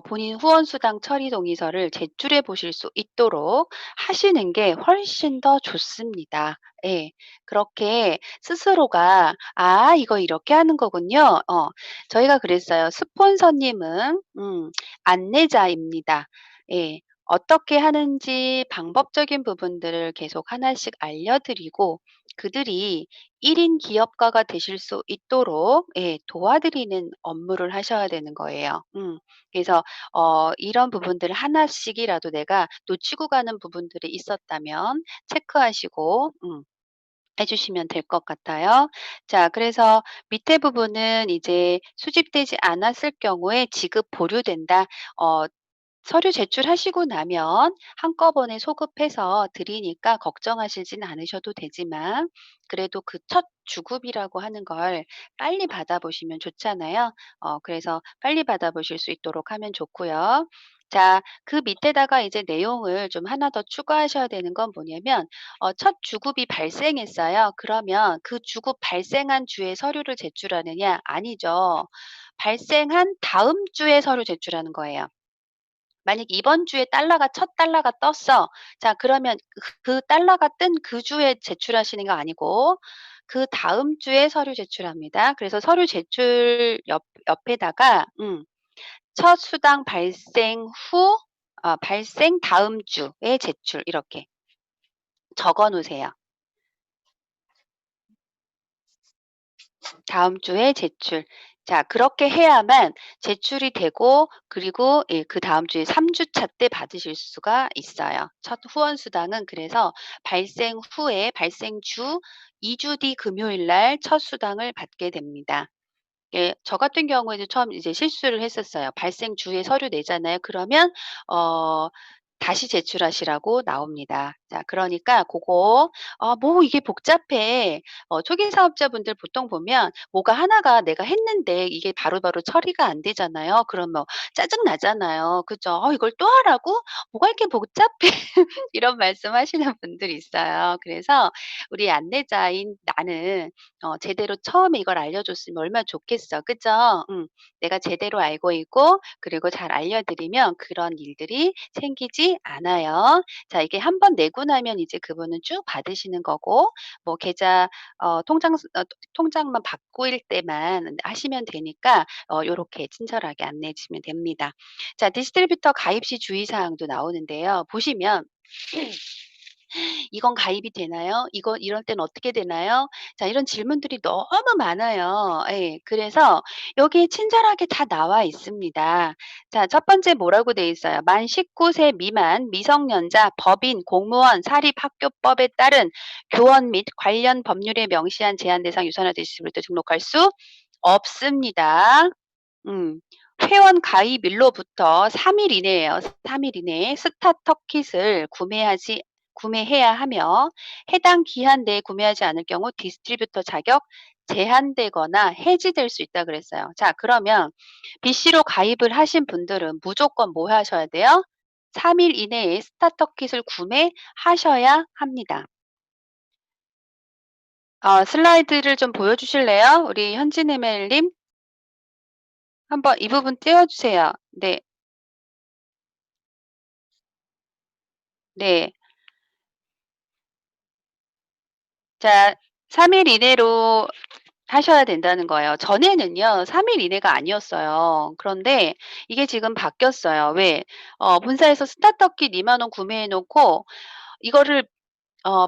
본인 후원수당 처리 동의서를 제출해 보실 수 있도록 하시는 게 훨씬 더 좋습니다. 예. 그렇게 스스로가 '아 이거 이렇게 하는 거군요.' 저희가 그랬어요. 스폰서님은 안내자입니다. 예. 어떻게 하는지 방법적인 부분들을 계속 하나씩 알려드리고 그들이 1인 기업가가 되실 수 있도록 예 도와드리는 업무를 하셔야 되는 거예요. 그래서 이런 부분들을 하나씩이라도 내가 놓치고 가는 부분들이 있었다면 체크하시고 해 주시면 될 것 같아요. 자, 그래서 밑에 부분은 이제 수집되지 않았을 경우에 지급 보류된다. 어 서류 제출하시고 나면 한꺼번에 소급해서 드리니까 걱정하시진 않으셔도 되지만 그래도 그 첫 주급이라고 하는 걸 빨리 받아보시면 좋잖아요. 그래서 빨리 받아보실 수 있도록 하면 좋고요. 자, 그 밑에다가 이제 내용을 좀 하나 더 추가하셔야 되는 건 뭐냐면 첫 주급이 발생했어요. 그러면 그 주급 발생한 주에 서류를 제출하느냐? 아니죠. 발생한 다음 주에 서류 제출하는 거예요. 만약 이번 주에 첫 달러가 떴어. 자, 그러면 그 달러가 뜬 그 주에 제출하시는 거 아니고 그다음 주에 서류 제출합니다. 그래서 서류 제출 옆에다가 첫 수당 발생 후 발생 다음 주에 제출 이렇게 적어 놓으세요. 다음 주에 제출. 자, 그렇게 해야만 제출이 되고 그리고 예 그다음 주에 3주차 때 받으실 수가 있어요. 첫 후원 수당은 그래서 발생 후에 발생 주 2주 뒤 금요일 날 첫 수당을 받게 됩니다. 예, 저 같은 경우에도 처음 이제 실수를 했었어요. 발생 주에 서류 내잖아요. 그러면 어 다시 제출하시라고 나옵니다. 자, 그러니까 고거 뭐 이게 복잡해. 초기 사업자분들 보통 보면 뭐가 하나가 내가 했는데 이게 바로바로 처리가 안 되잖아요. 그럼 뭐 짜증 나잖아요. 그죠? 이걸 또 하라고? 뭐가 이렇게 복잡해? 이런 말씀하시는 분들이 있어요. 그래서 우리 안내자인 나는 제대로 처음에 이걸 알려줬으면 얼마나 좋겠어. 그죠? 내가 제대로 알고 있고 그리고 잘 알려드리면 그런 일들이 생기지 않아요. 자, 이게 한 번 내고 나면 이제 그분은 쭉 받으시는 거고 뭐 계좌 통장만 바꾸일 때만 하시면 되니까 요렇게 친절하게 안내해 주시면 됩니다. 자, 디스트리뷰터 가입 시 주의 사항도 나오는데요. 보시면 이건 가입이 되나요? 이거 이럴 땐 어떻게 되나요? 자, 이런 질문들이 너무 많아요. 예. 그래서 여기에 친절하게 다 나와 있습니다. 자, 첫 번째 뭐라고 돼 있어요? 만 19세 미만 미성년자 법인 공무원 사립학교법에 따른 교원 및 관련 법률에 명시한 제한 대상 유선화 디스트리뷰터 등록할 수 없습니다. 음. 회원 가입일로부터 3일 이내에요. 3일 이내에 스타터킷을 구매해야 하며 해당 기한 내에 구매하지 않을 경우 디스트리뷰터 자격 제한되거나 해지될 수 있다 그랬어요. 자, 그러면 BC로 가입을 하신 분들은 무조건 뭐 하셔야 돼요? 3일 이내에 스타터킷을 구매하셔야 합니다. 슬라이드를 좀 보여주실래요? 우리 현진 ML님 한번 이 부분 띄워주세요. 네. 네. 자, 3일 이내로 하셔야 된다는 거예요. 전에는요, 3일 이내가 아니었어요. 그런데 이게 지금 바뀌었어요. 왜? 본사에서 스타터킷 2만 원 구매해 놓고 이거를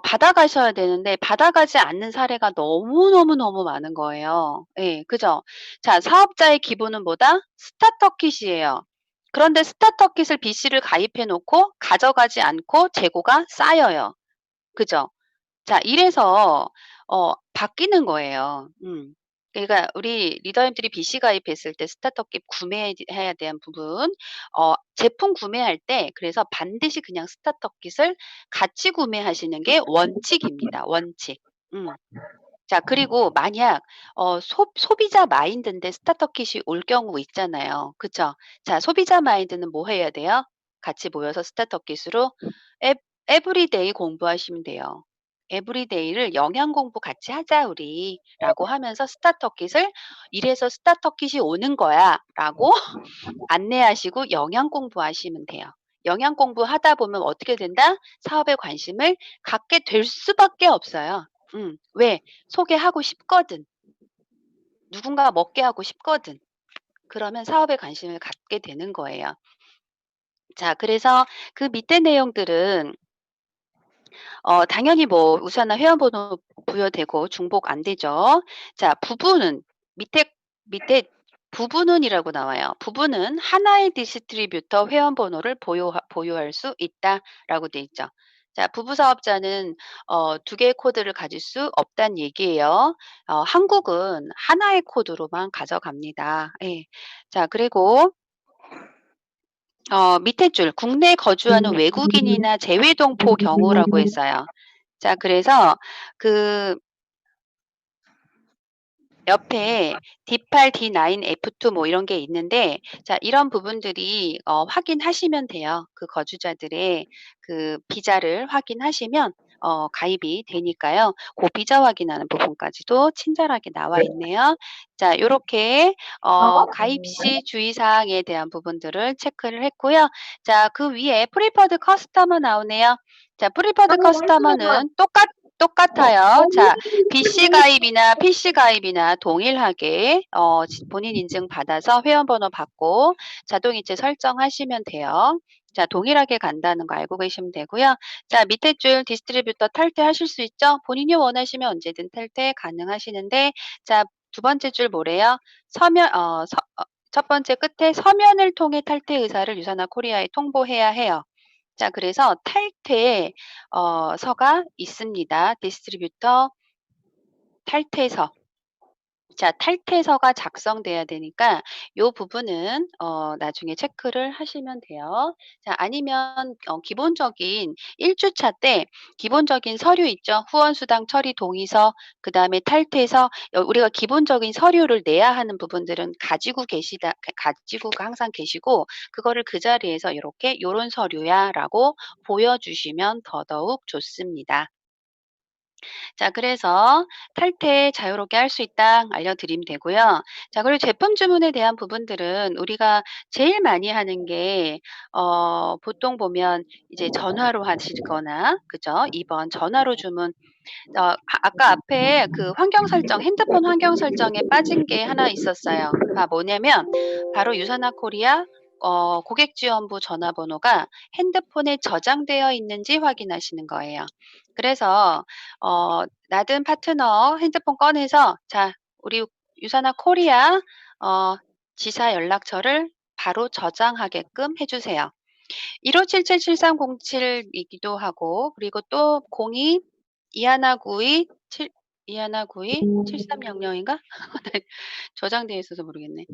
받아가셔야 되는데 받아가지 않는 사례가 너무너무너무 많은 거예요. 예, 그죠? 자, 사업자의 기본은 뭐다? 스타터킷이에요. 그런데 스타터킷을 BC를 가입해 놓고 가져가지 않고 재고가 쌓여요. 그죠? 자, 이래서 바뀌는 거예요. 그러니까 우리 리더님들이 BC 가입했을 때 스타터킷 구매해야 되는 부분, 제품 구매할 때 그래서 반드시 그냥 스타터킷을 같이 구매하시는 게 원칙입니다. 원칙. 자, 그리고 만약 소비자 마인드인데 스타터킷이 올 경우 있잖아요. 그쵸? 자, 소비자 마인드는 뭐 해야 돼요? 같이 모여서 스타터킷으로 에 에브리데이 공부하시면 돼요. 에브리데이를 영양 공부 같이 하자 우리라고 하면서 스타터킷을 "이래서 스타터킷이 오는 거야."라고 안내하시고 영양 공부하시면 돼요. 영양 공부하다 보면 어떻게 된다? 사업에 관심을 갖게 될 수밖에 없어요. 왜? 소개하고 싶거든. 누군가 먹게 하고 싶거든. 그러면 사업에 관심을 갖게 되는 거예요. 자, 그래서 그 밑에 내용들은 당연히 뭐 우선은 회원번호 부여되고 중복 안 되죠. 자, 부부는 밑에 부부는이라고 나와요. 부부는 하나의 디스트리뷰터 회원번호를 보유할 수 있다라고 돼 있죠. 자, 부부 사업자는 2개의 코드를 가질 수 없다는 얘기예요. 한국은 하나의 코드로만 가져갑니다. 예. 자, 그리고 밑에 줄 국내 거주하는 외국인이나 재외동포 경우라고 했어요. 자, 그래서 그 옆에 D8, D9, F2 뭐 이런 게 있는데 자, 이런 부분들이 확인하시면 돼요. 그 거주자들의 그 비자를 확인하시면 가입이 되니까요. 그 비자 확인하는 부분까지도 친절하게 나와 있네요. 자, 요렇게 가입 시 주의사항에 대한 부분들을 체크를 했고요. 자, 그 위에 프리퍼드 커스터머 나오네요. 자, 프리퍼드 커스터머는 똑같아요. 자, BC 가입이나 PC 가입이나 동일하게 본인 인증 받아서 회원번호 받고 자동이체 설정하시면 돼요. 자, 동일하게 간다는 거 알고 계시면 되고요. 자, 밑에 줄 디스트리뷰터 탈퇴하실 수 있죠? 본인이 원하시면 언제든 탈퇴 가능하시는데 자, 두 번째 줄 뭐래요? 첫 번째 끝에 서면을 통해 탈퇴 의사를 유산화 코리아에 통보해야 해요. 자, 그래서 탈퇴 서가 있습니다. 디스트리뷰터 탈퇴서. 자, 탈퇴서가 작성돼야 되니까 요 부분은 나중에 체크를 하시면 돼요. 자, 아니면 기본적인 1주차 때 기본적인 서류 있죠. 후원수당 처리 동의서, 그다음에 탈퇴서, 우리가 기본적인 서류를 내야 하는 부분들은 가지고 항상 계시고, 그거를 그 자리에서 이렇게 요런 서류야라고 보여주시면 더더욱 좋습니다. 자, 그래서 탈퇴 자유롭게 할 수 있다 알려드리면 되고요. 자, 그리고 제품 주문에 대한 부분들은 우리가 제일 많이 하는 게 보통 보면 이제 전화로 하시거나, 그죠? 2번 전화로 주문. 아까 앞에 그 환경 설정, 핸드폰 환경 설정에 빠진 게 하나 있었어요. 뭐냐면 바로 유사나 코리아 고객지원부 전화번호가 핸드폰에 저장되어 있는지 확인하시는 거예요. 그래서 나든 파트너 핸드폰 꺼내서, 자, 우리 유사나 코리아 지사 연락처를 바로 저장하게끔 해주세요. 1577-7307이기도 하고, 그리고 또 02 2192 7 2192 7300인가? 저장되어 있어서 모르겠네.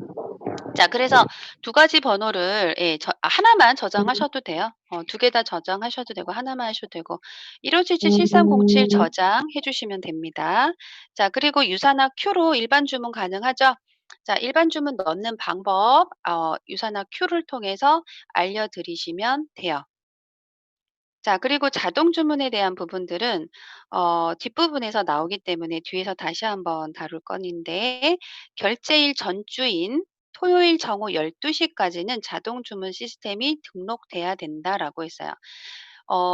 자, 그래서 두 가지 번호를 하나만 저장하셔도 돼요. 두 개 다 저장하셔도 되고 하나만 하셔도 되고 1577-7307 저장해 주시면 됩니다. 자, 그리고 유사나 Q로 일반 주문 가능하죠? 자, 일반 주문 넣는 방법 유사나 Q를 통해서 알려드리시면 돼요. 자, 그리고 자동 주문에 대한 부분들은 뒷부분에서 나오기 때문에 뒤에서 다시 한번 다룰 건인데, 결제일 전주인 토요일 정오 12시까지는 자동 주문 시스템이 등록돼야 된다라고 했어요.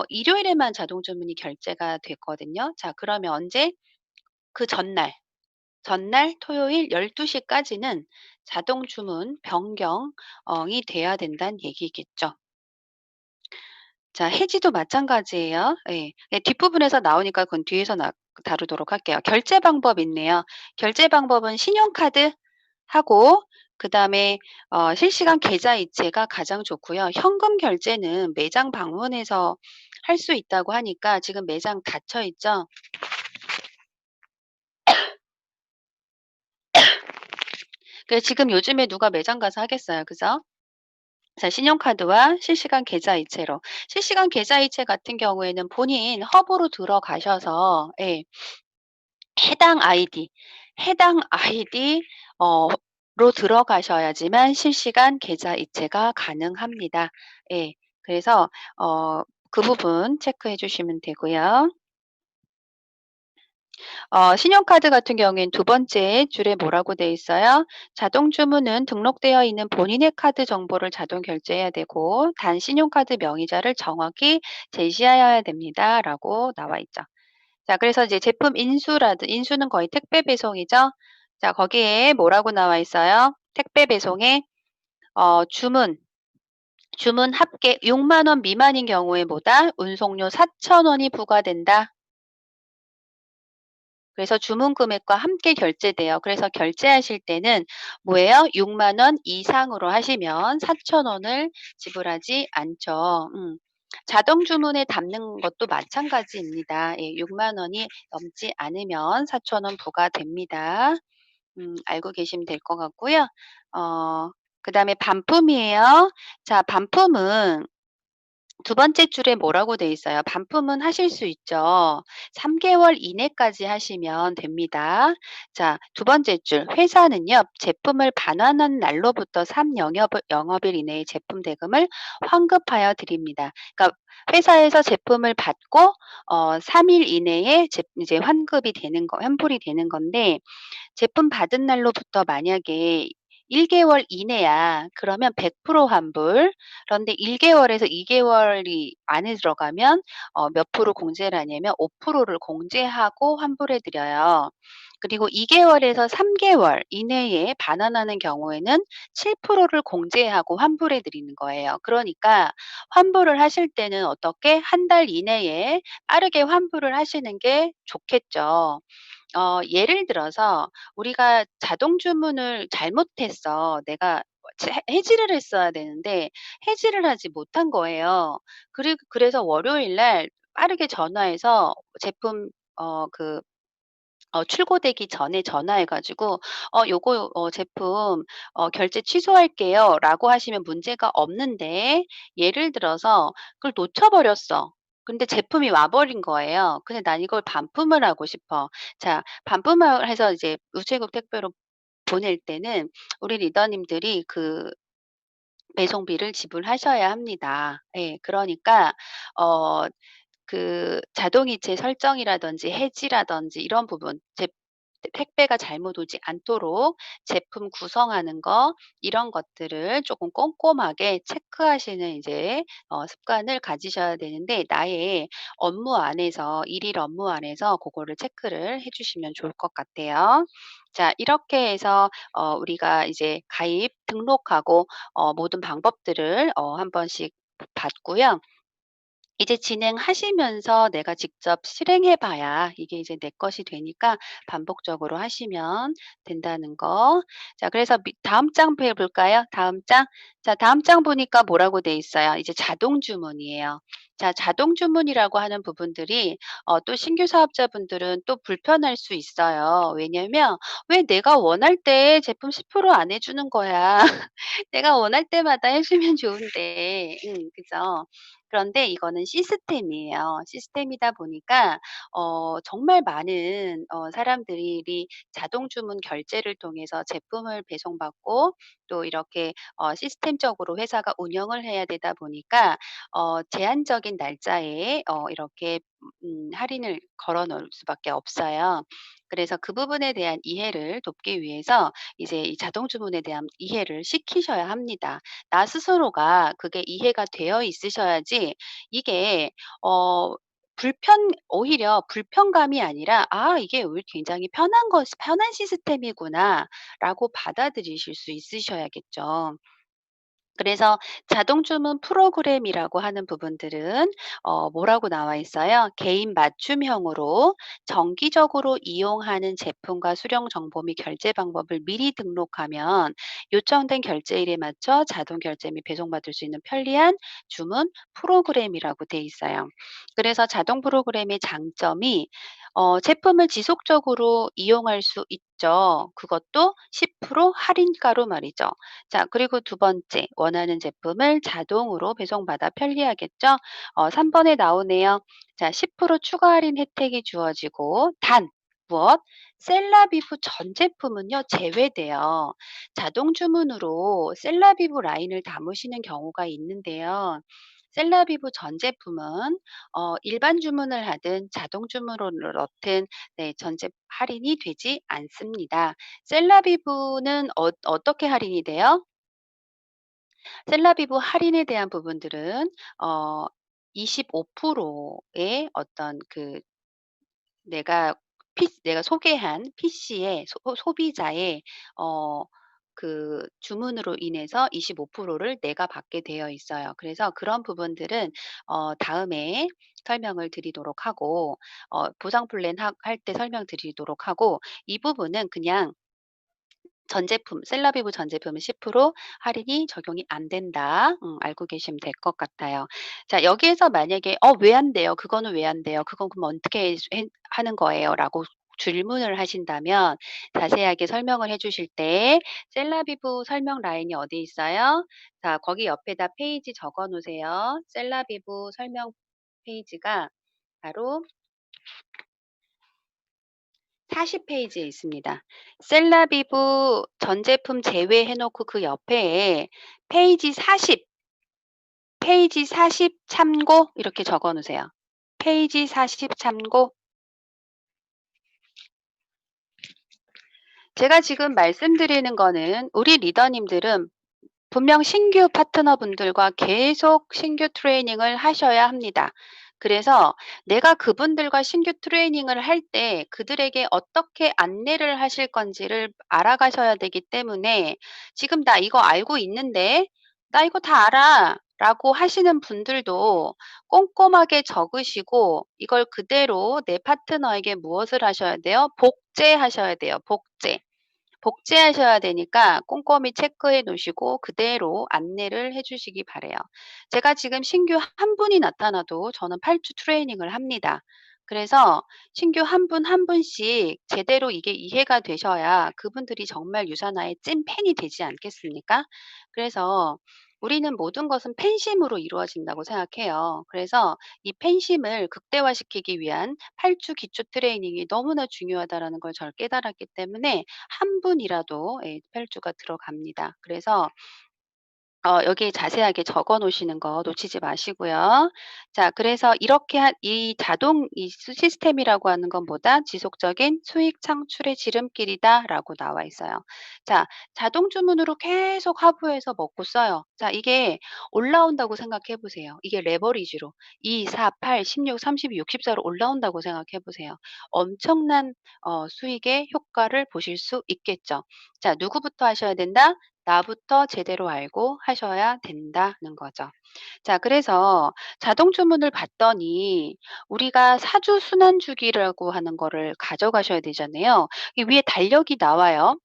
일요일에만 자동 주문이 결제가 됐거든요. 자, 그러면 언제? 그 전날 토요일 12시까지는 자동 주문 변경이 돼야 된다는 얘기겠죠. 자, 해지도 마찬가지예요. 예. 네, 뒷부분에서 나오니까 그건 뒤에서 다루도록 할게요. 결제 방법 있네요. 결제 방법은 신용카드하고, 그다음에 실시간 계좌 이체가 가장 좋고요. 현금 결제는 매장 방문해서 할 수 있다고 하니까 지금 매장 닫혀 있죠. 그래서 지금 요즘에 누가 매장 가서 하겠어요. 그죠? 자, 신용카드와 실시간 계좌 이체로. 실시간 계좌 이체 같은 경우에는 본인 허브로 들어가셔서, 예, 해당 아이디 로 들어가셔야지만 실시간 계좌 이체가 가능합니다. 예. 그래서 그 부분 체크해 주시면 되고요. 신용카드 같은 경우엔 두 번째 줄에 뭐라고 돼 있어요? 자동 주문은 등록되어 있는 본인의 카드 정보를 자동 결제해야 되고 단 신용카드 명의자를 정확히 제시하여야 됩니다라고 나와 있죠. 자, 그래서 이제 제품 인수는 거의 택배 배송이죠. 자, 거기에 뭐라고 나와 있어요? 택배 배송에 주문 합계 6만 원 미만인 경우에 뭐다? 운송료 4,000원이 부과된다. 그래서 주문 금액과 함께 결제돼요. 그래서 결제하실 때는 뭐예요? 6만 원 이상으로 하시면 4,000원을 지불하지 않죠. 자동 주문에 담는 것도 마찬가지입니다. 예, 6만 원이 넘지 않으면 4,000원 부과됩니다. 알고 계시면 될 것 같고요. 그다음에 반품이에요. 자, 반품은 두 번째 줄에 뭐라고 돼 있어요? 반품은 하실 수 있죠. 3개월 이내까지 하시면 됩니다. 자, 두 번째 줄 회사는요. 제품을 반환한 날로부터 3영업일 이내에 제품 대금을 환급하여 드립니다. 그러니까 회사에서 제품을 받고 3일 이내에 이제 환불이 되는 건데, 제품 받은 날로부터 만약에 1개월 이내야 그러면 100% 환불. 그런데 1개월에서 2개월이 안에 들어가면 몇 프로 공제를 하냐면 5%를 공제하고 환불해 드려요. 그리고 2개월에서 3개월 이내에 반환하는 경우에는 7%를 공제하고 환불해 드리는 거예요. 그러니까 환불을 하실 때는 어떻게 한 달 이내에 빠르게 환불을 하시는 게 좋겠죠. 예를 들어서 우리가 자동 주문을 잘못했어. 내가 해지를 했어야 되는데 해지를 하지 못한 거예요. 그래서 월요일 날 빠르게 전화해서 제품 그 출고되기 전에 전화해 가지고 요거 제품 결제 취소할게요."라고 하시면 문제가 없는데, 예를 들어서 그걸 놓쳐 버렸어. 근데 제품이 와 버린 거예요. 근데 난 이걸 반품을 하고 싶어. 자, 반품을 해서 이제 우체국 택배로 보낼 때는 우리 리더님들이 그 배송비를 지불하셔야 합니다. 예. 그러니까 어 자동이체 설정이라든지 해지라든지 이런 부분, 택배가 잘못 오지 않도록 제품 구성하는 거, 이런 것들을 조금 꼼꼼하게 체크하시는 이제 습관을 가지셔야 되는데, 나의 업무 안에서, 일일 업무 안에서 고거를 체크를 해 주시면 좋을 것 같아요. 자, 이렇게 해서 우리가 이제 가입, 등록하고 모든 방법들을 한 번씩 봤고요. 이제 진행하시면서 내가 직접 실행해 봐야 이게 이제 내 것이 되니까 반복적으로 하시면 된다는 거. 자, 그래서 다음 장 볼까요? 다음 장. 자, 다음 장 보니까 뭐라고 돼 있어요? 이제 자동 주문이에요. 자, 자동 주문이라고 하는 부분들이 또 신규 사업자분들은 또 불편할 수 있어요. 왜냐면 '왜 내가 원할 때 제품 10%안 해 주는 거야. 내가 원할 때마다 해 주면 좋은데.' 그죠? 그런데 이거는 시스템이에요. 시스템이다 보니까 정말 많은 사람들이 자동 주문 결제를 통해서 제품을 배송받고, 또 이렇게 시스템적으로 회사가 운영을 해야 되다 보니까 제한적인 날짜에 이렇게 할인을 걸어 놓을 수밖에 없어요. 그래서 그 부분에 대한 이해를 돕기 위해서 이제 이 자동 주문에 대한 이해를 시키셔야 합니다. 나 스스로가 그게 이해가 되어 있으셔야지 이게 어 오히려 불편감이 아니라 '아, 이게 왜 굉장히 편한 시스템이구나.'라고 받아들이실 수 있으셔야겠죠. 그래서 자동 주문 프로그램이라고 하는 부분들은 뭐라고 나와 있어요? 개인 맞춤형으로 정기적으로 이용하는 제품과 수령 정보 및 결제 방법을 미리 등록하면 요청된 결제일에 맞춰 자동 결제 및 배송받을 수 있는 편리한 주문 프로그램이라고 돼 있어요. 그래서 자동 프로그램의 장점이 제품을 지속적으로 이용할 수 있죠. 그것도 10% 할인가로 말이죠. 자, 그리고 두 번째, 원하는 제품을 자동으로 배송받아 편리하겠죠? 3 번에 나오네요. 자, 10% 추가 할인 혜택이 주어지고, 단 무엇? 셀라비브 전 제품은요, 제외돼요. 자동 주문으로 셀라비브 라인을 담으시는 경우가 있는데요. 셀라비브 전 제품은 일반 주문을 하든 자동 주문을 넣든, 네, 전제 할인이 되지 않습니다. 셀라비브는 어떻게 할인이 돼요? 셀라비브 할인에 대한 부분들은 어 25%의 어떤 내가 내가 소개한 PC의 소비자의 어 주문으로 인해서 25%를 내가 받게 되어 있어요. 그래서 그런 부분들은 다음에 설명을 드리도록 하고, 보상 플랜 할 때 설명드리도록 하고, 이 부분은 그냥 전 제품, 셀러비브 전 제품은 10% 할인이 적용이 안 된다. 알고 계시면 될 것 같아요. 자, 여기에서 만약에 왜 안 돼요? 그거는 왜 안 돼요? 그건 그럼 어떻게 하는 거예요?"라고 질문을 하신다면, 자세하게 설명을 해 주실 때 셀라비브 설명 라인이 어디 있어요? 자, 거기 옆에다 페이지 적어 놓으세요. 셀라비브 설명 페이지가 바로 40 페이지에 있습니다. 셀라비브 전 제품 제외해 놓고 그 옆에 페이지 40, 페이지 40 참고 이렇게 적어 놓으세요. 페이지 40 참고. 제가 지금 말씀드리는 거는, 우리 리더님들은 분명 신규 파트너분들과 계속 신규 트레이닝을 하셔야 합니다. 그래서 내가 그분들과 신규 트레이닝을 할 때 그들에게 어떻게 안내를 하실 건지를 알아가셔야 되기 때문에, 지금 "나 이거 알고 있는데. 나 이거 다 알아." 라고 하시는 분들도 꼼꼼하게 적으시고, 이걸 그대로 내 파트너에게 무엇을 하셔야 돼요? 복제하셔야 돼요, 복제. 복제하셔야 되니까 꼼꼼히 체크해 놓으시고 그대로 안내를 해 주시기 바라요. 제가 지금 신규 한 분이 나타나도 저는 8주 트레이닝을 합니다. 그래서 신규 한 분 한 분씩 제대로 이게 이해가 되셔야 그분들이 정말 유산화의 찐 팬이 되지 않겠습니까? 그래서 우리는 모든 것은 팬심으로 이루어진다고 생각해요. 그래서 이 팬심을 극대화시키기 위한 8주 기초 트레이닝이 너무나 중요하다라는 걸 절 깨달았기 때문에 한 분이라도 8주가 들어갑니다. 그래서 여기 자세하게 적어 놓으시는 거 놓치지 마시고요. 자, 그래서 이렇게 이 자동 이 시스템이라고 하는 건 뭐다? 지속적인 수익 창출의 지름길이다라고 나와 있어요. 자, 자동 주문으로 계속 하부에서 먹고 써요. 자, 이게 올라온다고 생각해 보세요. 이게 레버리지로 2, 4, 8, 16, 32, 64로 올라온다고 생각해 보세요. 엄청난 수익의 효과를 보실 수 있겠죠. 자, 누구부터 하셔야 된다? 나부터 제대로 알고 하셔야 된다는 거죠. 자, 그래서 자동 주문을 받더니 우리가 사주 순환 주기라고 하는 거를 가져가셔야 되잖아요. 이 위에 달력이 나와요.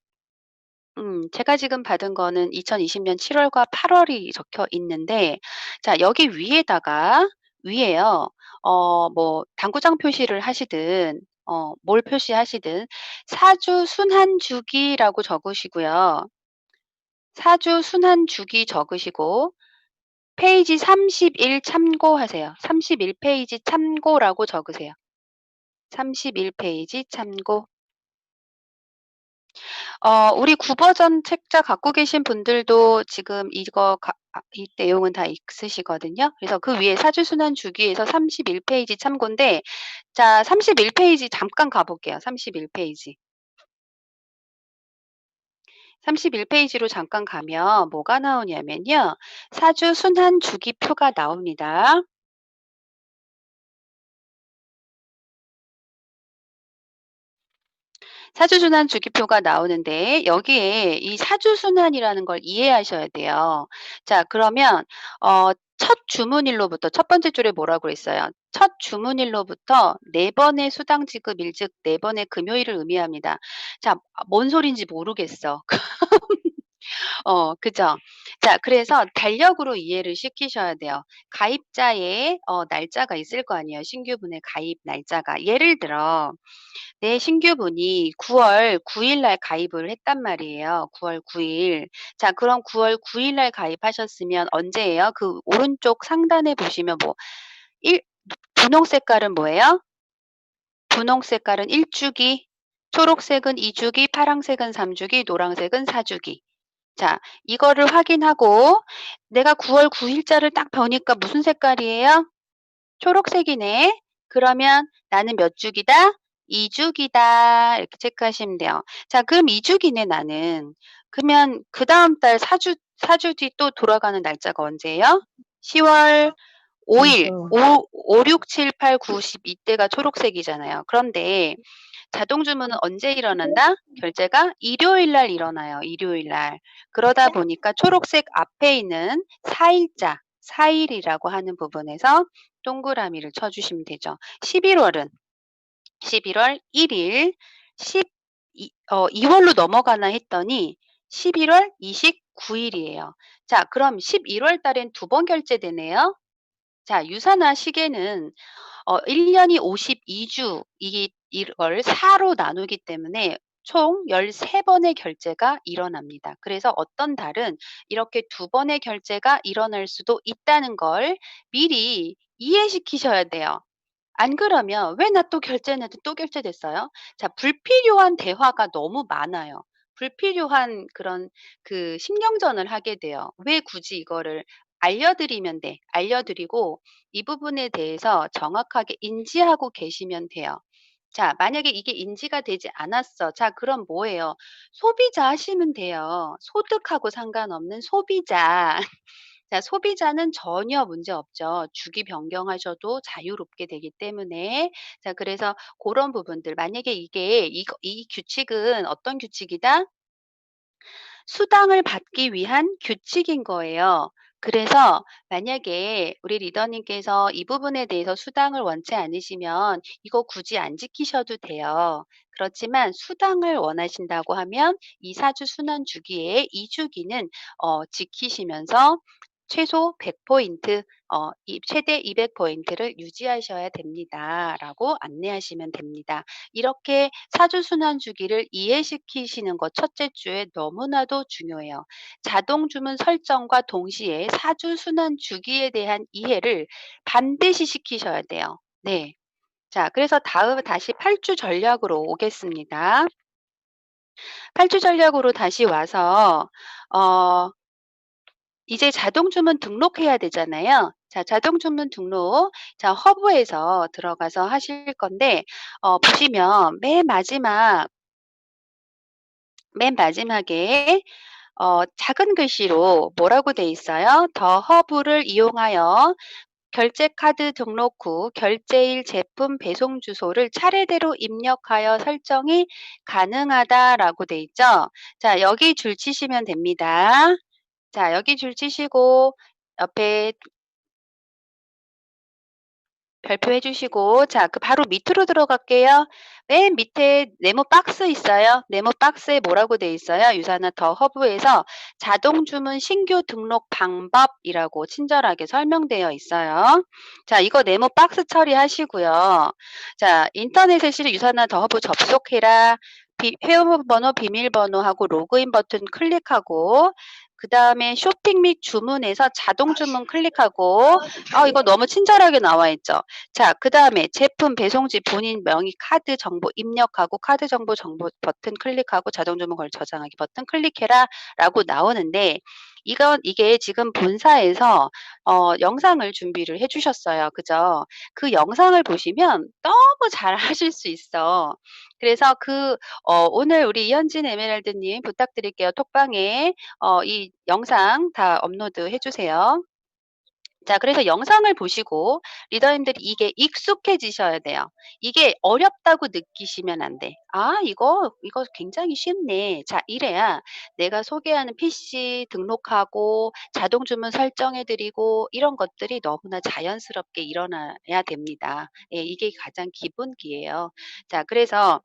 제가 지금 받은 거는 2020년 7월과 8월이 적혀 있는데, 자, 여기 위에다가, 위에요, 뭐, 당구장 표시를 하시든, 뭘 표시하시든, 사주 순환 주기라고 적으시고요. 사주 순환 주기 적으시고 페이지 31 참고하세요. 31 페이지 참고라고 적으세요. 31 페이지 참고. 우리 구버전 책자 갖고 계신 분들도 지금 이 내용은 다 있으시거든요. 그래서 그 위에 사주 순환 주기에서 31 페이지 참고인데, 자, 31 페이지 잠깐 가볼게요. 31 페이지. 31 페이지로 잠깐 가면 뭐가 나오냐면요. 사주 순환 주기표가 나옵니다. 사주순환 주기표가 나오는데 여기에 이 사주순환이라는 걸 이해하셔야 돼요. 자, 그러면 첫 주문일로부터 첫 번째 줄에 뭐라고 그랬어요? 첫 주문일로부터 4번의 수당 지급일, 즉 4번의 금요일을 의미합니다. 자, 뭔 소린지 모르겠어. 그죠? 자, 그래서 달력으로 이해를 시키셔야 돼요. 가입자의 날짜가 있을 거 아니에요. 신규분의 가입 날짜가. 예를 들어 내 신규분이 9월 9일 날 가입을 했단 말이에요. 9월 9일. 자, 그럼 9월 9일 날 가입하셨으면 언제예요? 그 오른쪽 상단에 보시면 뭐 분홍 색깔은 뭐예요? 분홍 색깔은 1주기, 초록색은 2주기, 파랑색은 3주기, 노란색은 4주기. 자, 이거를 확인하고 내가 9월 9일자를 딱 보니까 무슨 색깔이에요? 초록색이네. 그러면 나는 몇 주기다? 2주기다. 이렇게 체크하시면 돼요. 자, 그럼 2주기네, 나는. 그러면 그 다음 달 4주 뒤 또 돌아가는 날짜가 언제예요? 10월 5일. 5, 6, 7, 8, 9, 10 이때가 초록색이잖아요. 그런데 자동 주문은 언제 일어난다? 결제가 일요일 날 일어나요. 일요일 날. 그러다 보니까 초록색 앞에 있는 4일자, 4일이라고 하는 부분에서 동그라미를 쳐주시면 되죠. 11월은 11월 1일, 2월로 넘어가나 했더니 11월 29일이에요. 자, 그럼 11월 달엔 2번 결제되네요. 자, 유산화 시계는 1년이 52주 이걸 4로 나누기 때문에 총 13번의 결제가 일어납니다. 그래서 어떤 달은 이렇게 2번의 결제가 일어날 수도 있다는 걸 미리 이해시키셔야 돼요. 안 그러면 '왜 나 또 결제했는데 또 결제됐어요?' 자, 불필요한 대화가 너무 많아요. 불필요한 그런 신경전을 하게 돼요. 왜 굳이 이거를 알려드리면 돼. 알려드리고 이 부분에 대해서 정확하게 인지하고 계시면 돼요. 자, 만약에 이게 인지가 되지 않았어. 자, 그럼 뭐예요? 소비자 하시면 돼요. 소득하고 상관없는 소비자. 자, 소비자는 전혀 문제 없죠. 주기 변경하셔도 자유롭게 되기 때문에. 자, 그래서 그런 부분들 만약에 이 규칙은 어떤 규칙이다? 수당을 받기 위한 규칙인 거예요. 그래서 만약에 우리 리더님께서 이 부분에 대해서 수당을 원치 않으시면 이거 굳이 안 지키셔도 돼요. 그렇지만 수당을 원하신다고 하면 이 사주 순환 주기에 이 주기는 지키시면서 최소 100포인트, 최대 200포인트를 유지하셔야 됩니다라고 안내하시면 됩니다. 이렇게 사주순환 주기를 이해시키시는 것 첫째 주에 너무나도 중요해요. 자동 주문 설정과 동시에 사주순환 주기에 대한 이해를 반드시 시키셔야 돼요. 네. 자, 그래서 다시 8주 전략으로 오겠습니다. 8주 전략으로 다시 와서 이제 자동 주문 등록해야 되잖아요. 자, 자동 주문 등록. 자, 허브에서 들어가서 하실 건데 보시면 맨 마지막에 작은 글씨로 뭐라고 돼 있어요? 더 허브를 이용하여 결제 카드 등록 후 결제일 제품 배송 주소를 차례대로 입력하여 설정이 가능하다라고 돼 있죠. 자, 여기 줄 치시면 됩니다. 자, 여기 줄 치시고 옆에 별표해 주시고, 자, 그 바로 밑으로 들어갈게요. 맨 밑에 네모 박스 있어요. 네모 박스에 뭐라고 돼 있어요? 유사나 더 허브에서 자동 주문 신규 등록 방법이라고 친절하게 설명되어 있어요. 자, 이거 네모 박스 처리하시고요. 자, 인터넷에 실은 유사나 더 허브 접속해라. 회원번호, 비밀번호하고 로그인 버튼 클릭하고, 그 다음에 쇼핑 및 주문에서 자동 주문 클릭하고, 이거 너무 친절하게 나와 있죠. 자, 그 다음에 제품 배송지 본인 명의 카드 정보 입력하고 카드 정보 버튼 클릭하고 자동 주문 걸 저장하기 버튼 클릭해라 라고 나오는데 이게 지금 본사에서 영상을 준비를 해 주셨어요. 그죠? 그 영상을 보시면 너무 잘 하실 수 있어. 그래서 오늘 우리 이현진 에메랄드님 부탁드릴게요. 톡방에 이 영상 다 업로드 해 주세요. 자, 그래서 영상을 보시고 리더님들이 이게 익숙해지셔야 돼요. 이게 어렵다고 느끼시면 안 돼. 아, 이거 굉장히 쉽네. 자, 이래야 내가 소개하는 PC 등록하고 자동 주문 설정해 드리고 이런 것들이 너무나 자연스럽게 일어나야 됩니다. 예, 이게 가장 기본기예요. 자, 그래서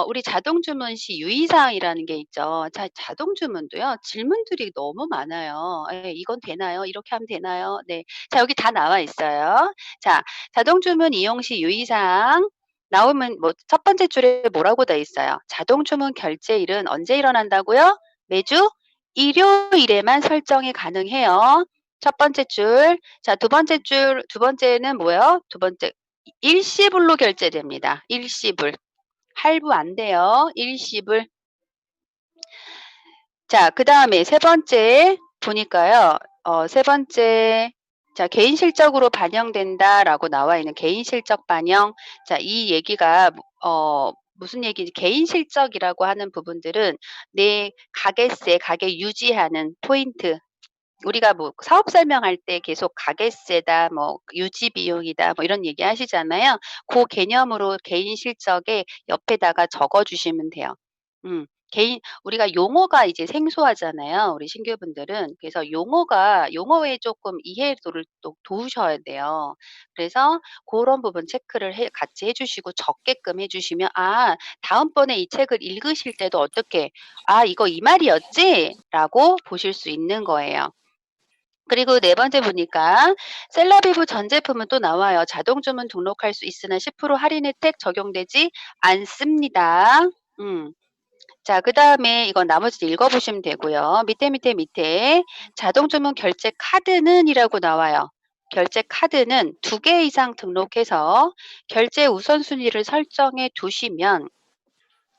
우리 자동 주문 시 유의사항이라는 게 있죠. 자, 자동 주문도요. 질문들이 너무 많아요. 예, 이건 되나요? 이렇게 하면 되나요? 네. 자, 여기 다 나와 있어요. 자, 자동 주문 이용 시 유의사항 나오면 첫 번째 줄에 뭐라고 돼 있어요? 자동 주문 결제일은 언제 일어난다고요? 매주 일요일에만 설정이 가능해요. 첫 번째 줄. 자, 두 번째는 뭐예요? 두 번째 일시불로 결제됩니다. 일시불. 할부 안 돼요. 일시불. 자, 그다음에 세 번째 보니까요. 세 번째 자, 개인 실적으로 반영된다라고 나와 있는 개인 실적 반영. 자, 이 얘기가 무슨 얘기인지 개인 실적이라고 하는 부분들은 내 가게 유지하는 포인트. 우리가 사업 설명할 때 계속 가게세다, 유지 비용이다, 이런 얘기 하시잖아요. 그 개념으로 개인 실적에 옆에다가 적어 주시면 돼요. 우리가 용어가 이제 생소하잖아요. 우리 신규분들은. 그래서 용어에 조금 이해도를 또 도우셔야 돼요. 그래서 그런 부분 체크를 같이 해주시고 적게끔 해주시면, 다음번에 이 책을 읽으실 때도 어떻게, 이거 이 말이었지? 라고 보실 수 있는 거예요. 그리고 네 번째 보니까 셀러비브 전 제품은 또 나와요. 자동 주문 등록할 수 있으나 10% 할인 혜택 적용되지 않습니다. 자, 그다음에 이건 나머지 읽어보시면 되고요. 밑에 자동 주문 결제 카드는 이라고 나와요. 결제 카드는 2개 이상 등록해서 결제 우선순위를 설정해 두시면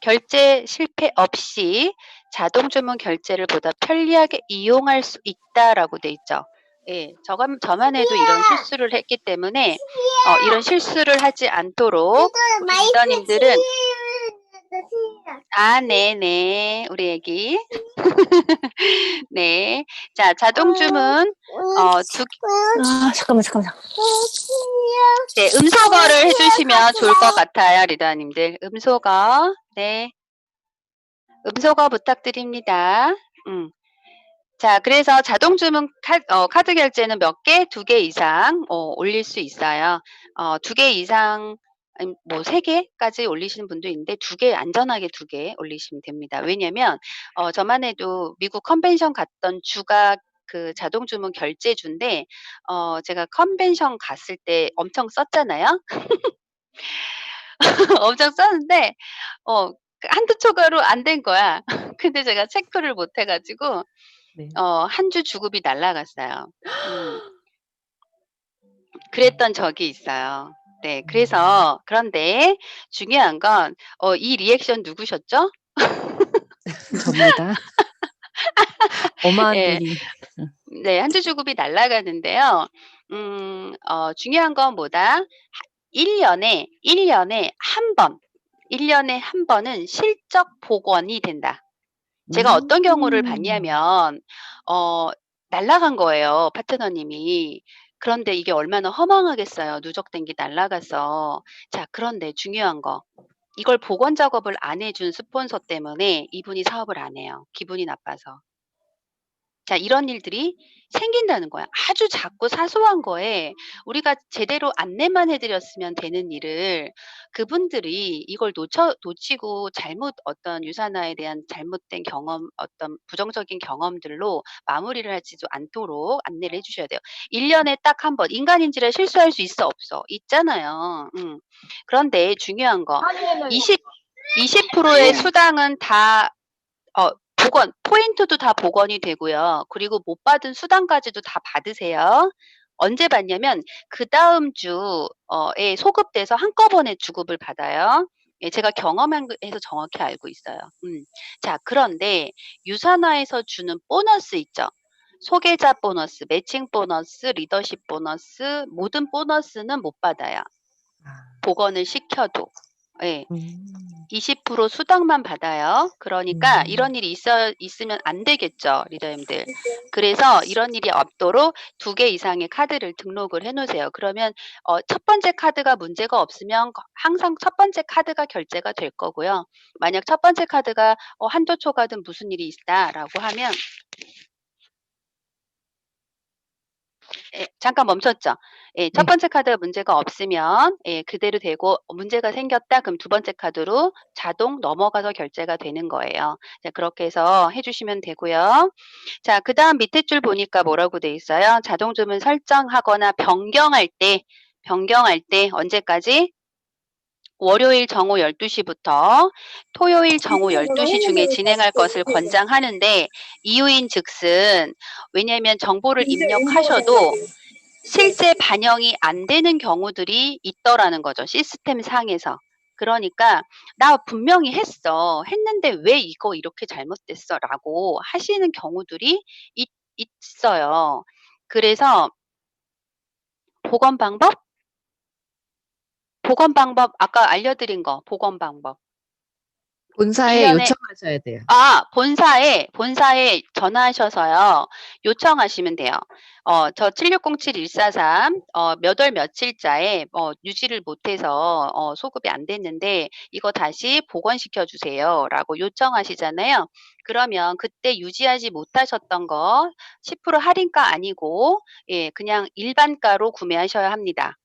결제 실패 없이 자동 주문 결제를 보다 편리하게 이용할 수 있다라고 돼 있죠. 예, 저만 해도 이런 실수를 했기 때문에 이런 실수를 하지 않도록 우리 리더님들은 네네, 우리 애기. 네, 자, 자동 주문 잠깐만. 네, 음소거를 해주시면 좋을 것 같아요, 리더님들. 음소거, 네, 음소거 부탁드립니다. 자, 그래서 자동 주문 카드 결제는 몇 개? 2개 이상 올릴 수 있어요. 2개 이상, 아니 3개까지 올리시는 분도 있는데 안전하게 2개 올리시면 됩니다. 왜냐면 저만 해도 미국 컨벤션 갔던 주가 그 자동 주문 결제주인데 제가 컨벤션 갔을 때 엄청 썼잖아요. 엄청 썼는데 한두 초과로 안 된 거야. 근데 제가 체크를 못 해 가지고 네. 한 주 주급이 날아갔어요. 그랬던 적이 있어요. 네. 그래서 그런데 중요한 건 이 리액션 누구셨죠? 접니다. 어마한 예. 돈이. 네. 한 주 주급이 날아가는데요. 중요한 건 뭐다? 1 년에 1 년에 한 번은 실적 복원이 된다. 제가 어떤 경우를 봤냐면 날아간 거예요, 파트너님이. 그런데 이게 얼마나 허망하겠어요, 누적된 게 날아가서. 자, 그런데 중요한 거. 이걸 복원 작업을 안 해준 스폰서 때문에 이분이 사업을 안 해요, 기분이 나빠서. 자, 이런 일들이 생긴다는 거야. 아주 작고 사소한 거에 우리가 제대로 안내만 해 드렸으면 되는 일을 그분들이 이걸 놓치고 잘못 어떤 유산화에 대한 잘못된 경험, 어떤 부정적인 경험들로 마무리를 하지도 않도록 안내를 해 주셔야 돼요. 1 년에 딱 한 번. 인간인지라 실수할 수 있어 없어? 있잖아요. 그런데 중요한 거 20%의 수당은 다 복원, 포인트도 다 복원이 되고요. 그리고 못 받은 수당까지도 다 받으세요. 언제 받냐면 그다음 주에 소급돼서 한꺼번에 주급을 받아요. 예, 제가 경험한 해서 정확히 알고 있어요. 자, 그런데 유산화에서 주는 보너스 있죠. 소개자 보너스, 매칭 보너스, 리더십 보너스, 모든 보너스는 못 받아요. 복원을 시켜도. 예. 20% 수당만 받아요. 그러니까 이런 일이 있으면 안 되겠죠, 리더님들. 그래서 이런 일이 없도록 2개 이상의 카드를 등록을 해 놓으세요. 그러면 첫 번째 카드가 문제가 없으면 항상 첫 번째 카드가 결제가 될 거고요. 만약 첫 번째 카드가 한도 초과든 무슨 일이 있다라고 하면 예, 잠깐 멈췄죠. 예, 첫 네. 번째 카드가 문제가 없으면 예, 그대로 되고 문제가 생겼다 그럼 두 번째 카드로 자동 넘어가서 결제가 되는 거예요. 자, 그렇게 해서 해 주시면 되고요. 자, 그다음 밑에 줄 보니까 뭐라고 돼 있어요? 자동 주문 설정하거나 변경할 때 언제까지? 월요일 정오 12시부터 토요일 정오 12시 중에 진행할 것을 권장하는데 이유인즉슨 왜냐하면 정보를 입력하셔도 실제 반영이 안 되는 경우들이 있더라는 거죠, 시스템 상에서. 그러니까 "나 분명히 했는데 왜 이거 이렇게 잘못됐어?"라고 하시는 경우들이 있어요. 그래서 복원 방법? 복원 방법 아까 알려드린 거 복원 방법. 1 본사에 년에 요청하셔야 돼요. 본사에 전화하셔서요. 요청하시면 돼요. 저 7607-143 몇 월 며칠자에 유지를 못해서 소급이 안 됐는데 "이거 다시 복원시켜 주세요."라고 요청하시잖아요. 그러면 그때 유지하지 못하셨던 거 10% 할인가 아니고 예, 그냥 일반가로 구매하셔야 합니다.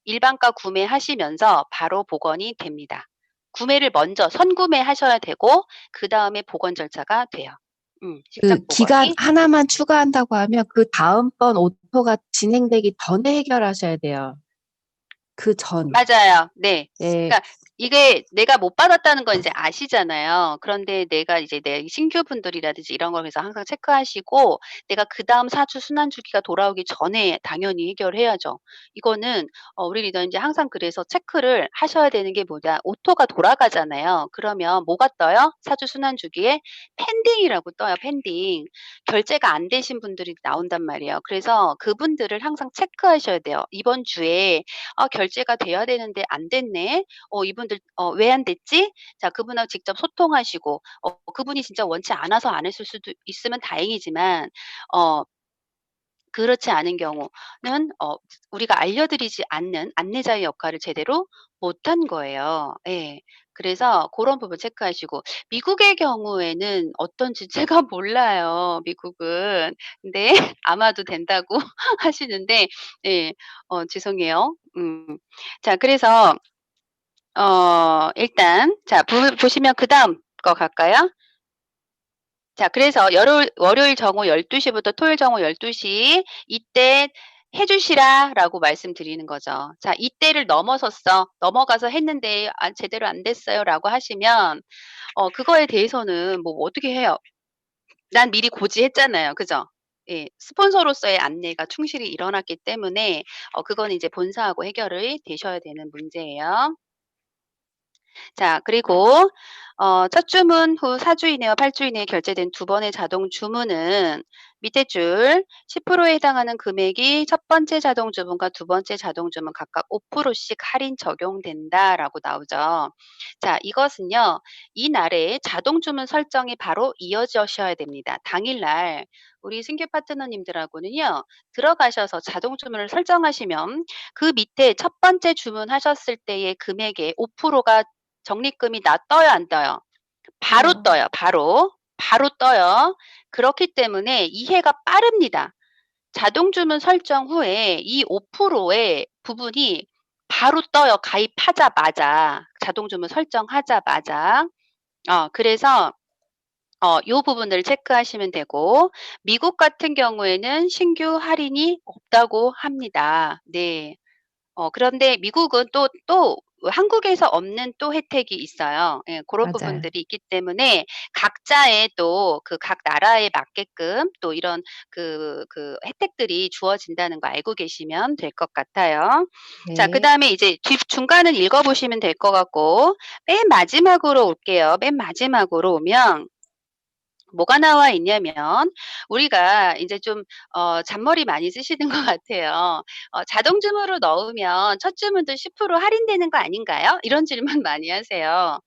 일반가 구매하시면서 바로 복원이 됩니다. 구매를 먼저 선구매하셔야 되고 그다음에 복원 절차가 돼요. 실적 그 기간 복원이. 하나만 추가한다고 하면 그 다음번 오토가 진행되기 전에 해결하셔야 돼요. 그 전. 맞아요. 네. 예. 그러니까 이게 내가 못 받았다는 건 이제 아시잖아요. 그런데 내가 이제 내 신규분들이라든지 이런 걸 그래서 항상 체크하시고 내가 그다음 사주 순환 주기가 돌아오기 전에 당연히 해결해야죠. 이거는 우리 리더님들이 항상 그래서 체크를 하셔야 되는 게 뭐냐. 오토가 돌아가잖아요. 그러면 뭐가 떠요? 사주 순환 주기에 펜딩이라고 떠요, 펜딩. 결제가 안 되신 분들이 나온단 말이에요. 그래서 그분들을 항상 체크하셔야 돼요. 이번 주에 결제가 돼야 되는데 안 됐네. 이분들 왜 안 됐지? 자, 그분하고 직접 소통하시고 그분이 진짜 원치 않아서 안 했을 수도 있으면 다행이지만 그렇지 않은 경우는 우리가 알려드리지 않는 안내자의 역할을 제대로 못한 거예요. 예. 그래서 그런 부분 체크하시고 미국의 경우에는 어떤지 제가 몰라요, 미국은. 근데 아마도 된다고 하시는데 예. 죄송해요. 자, 그래서 일단 자 보시면 그다음 거 갈까요? 자, 그래서 월요일 정오 12시부터 토요일 정오 12시 이때 해 주시라라고 말씀드리는 거죠. 자, 이때를 넘어가서 했는데 제대로 안 됐어요라고 하시면 그거에 대해서는 뭐 어떻게 해요? 난 미리 고지했잖아요. 그죠? 예. 스폰서로서의 안내가 충실히 일어났기 때문에 그건 이제 본사하고 해결이 되셔야 되는 문제예요. 자, 그리고 첫 주문 후 4주 이내와 8주 이내에 결제된 두 번의 자동 주문은 밑에 줄 10%에 해당하는 금액이 첫 번째 자동 주문과 두 번째 자동 주문 각각 5%씩 할인 적용된다라고 나오죠. 자, 이것은요. 이날에 자동 주문 설정이 바로 이어지셔야 됩니다. 당일날 우리 신규 파트너님들하고는요. 들어가셔서 자동 주문을 설정하시면 그 밑에 첫 번째 주문하셨을 때의 금액의 5%가 적립금이 떠요, 안 떠요? 바로 떠요. 바로 떠요. 그렇기 때문에 이해가 빠릅니다. 자동 주문 설정 후에 이 5%의 부분이 바로 떠요. 가입하자마자. 자동 주문 설정하자마자. 그래서 요 부분을 체크하시면 되고 미국 같은 경우에는 신규 할인이 없다고 합니다. 네. 그런데 미국은 또 한국에서 없는 또 혜택이 있어요. 예, 고런 맞아요. 부분들이 있기 때문에 각자의 또 그 각 나라에 맞게끔 또 이런 그 혜택들이 주어진다는 거 알고 계시면 될 것 같아요. 자, 네. 그다음에 이제 중간은 읽어 보시면 될 것 같고 맨 마지막으로 올게요. 맨 마지막으로 오면 뭐가 나와 있냐면 우리가 이제 좀 잔머리 많이 쓰시는 것 같아요. "자동 주문으로 넣으면 첫 주문도 10% 할인되는 거 아닌가요?" 이런 질문 많이 하세요.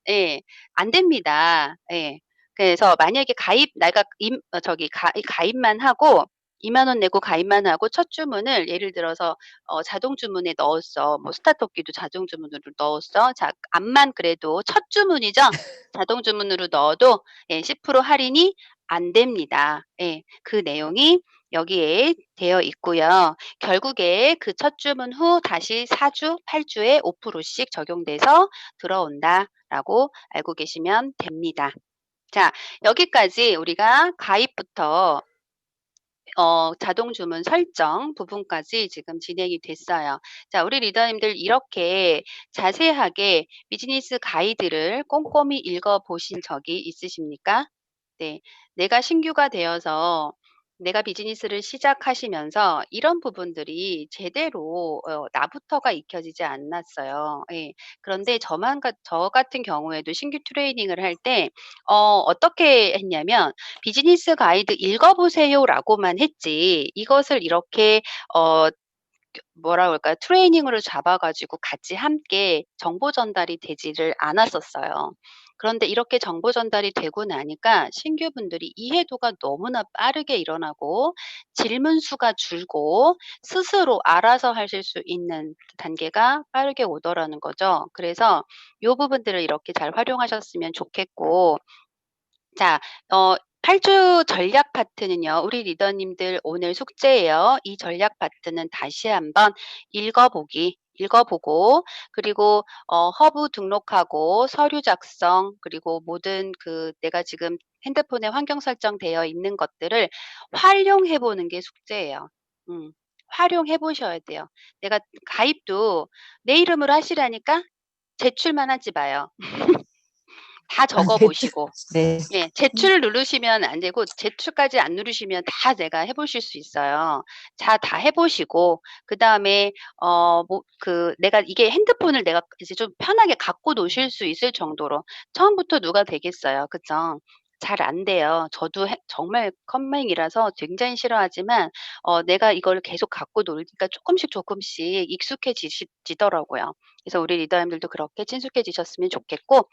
예. 안 됩니다. 예. 그래서 만약에 내가 가입만 하고 20,000원 내고 가입만 하고 첫 주문을 예를 들어서 자동 주문에 넣었어. 뭐 스타터키도 자동 주문으로 넣었어. 자, 암만 그래도 첫 주문이죠. 자동 주문으로 넣어도 10% 할인이 안 됩니다. 예. 그 내용이 여기에 되어 있고요. 결국에 그 첫 주문 후 다시 4 주, 8 주에 5%씩 적용돼서 들어온다라고 알고 계시면 됩니다. 자, 여기까지 우리가 가입부터 자동 주문 설정 부분까지 지금 진행이 됐어요. 자, 우리 리더님들 이렇게 자세하게 비즈니스 가이드를 꼼꼼히 읽어 보신 적이 있으십니까? 네. 내가 신규가 되어서 내가 비즈니스를 시작하시면서 이런 부분들이 제대로 나부터가 익혀지지 않았어요. 예. 그런데 저 같은 경우에도 신규 트레이닝을 할 때 어떻게 했냐면 "비즈니스 가이드 읽어 보세요."라고만 했지 이것을 이렇게 어 뭐라 그럴까요? 트레이닝으로 잡아 가지고 같이 함께 정보 전달이 되지를 않았었어요. 그런데 이렇게 정보 전달이 되고 나니까 신규분들이 이해도가 너무나 빠르게 일어나고 질문 수가 줄고 스스로 알아서 하실 수 있는 단계가 빠르게 오더라는 거죠. 그래서 요 부분들을 이렇게 잘 활용하셨으면 좋겠고 자, 8주 전략 파트는요. 우리 리더님들 오늘 숙제예요. 이 전략 파트는 다시 한번 읽어보고 그리고 허브 등록하고 서류 작성 그리고 모든 내가 지금 핸드폰에 환경 설정되어 있는 것들을 활용해 보는 게 숙제예요. 음. 활용해 보셔야 돼요. 내가 가입도 내 이름으로 하시라니까 제출만 하지 마요. 다 아 적어 대충 보시고 네. 예. 제출을 누르시면 안 되고 제출까지 안 누르시면 다 내가 해 보실 수 있어요. 자, 다 해 보시고 그다음에 내가 이게 핸드폰을 내가 이제 좀 편하게 갖고 노실 수 있을 정도로 처음부터 누가 되겠어요. 그죠? 잘 안 돼요. 저도 정말 컴맹이라서 굉장히 싫어하지만 내가 이걸 계속 갖고 놀니까 조금씩 익숙해지더라고요. 그래서 우리 리더님들도 그렇게 친숙해지셨으면 좋겠고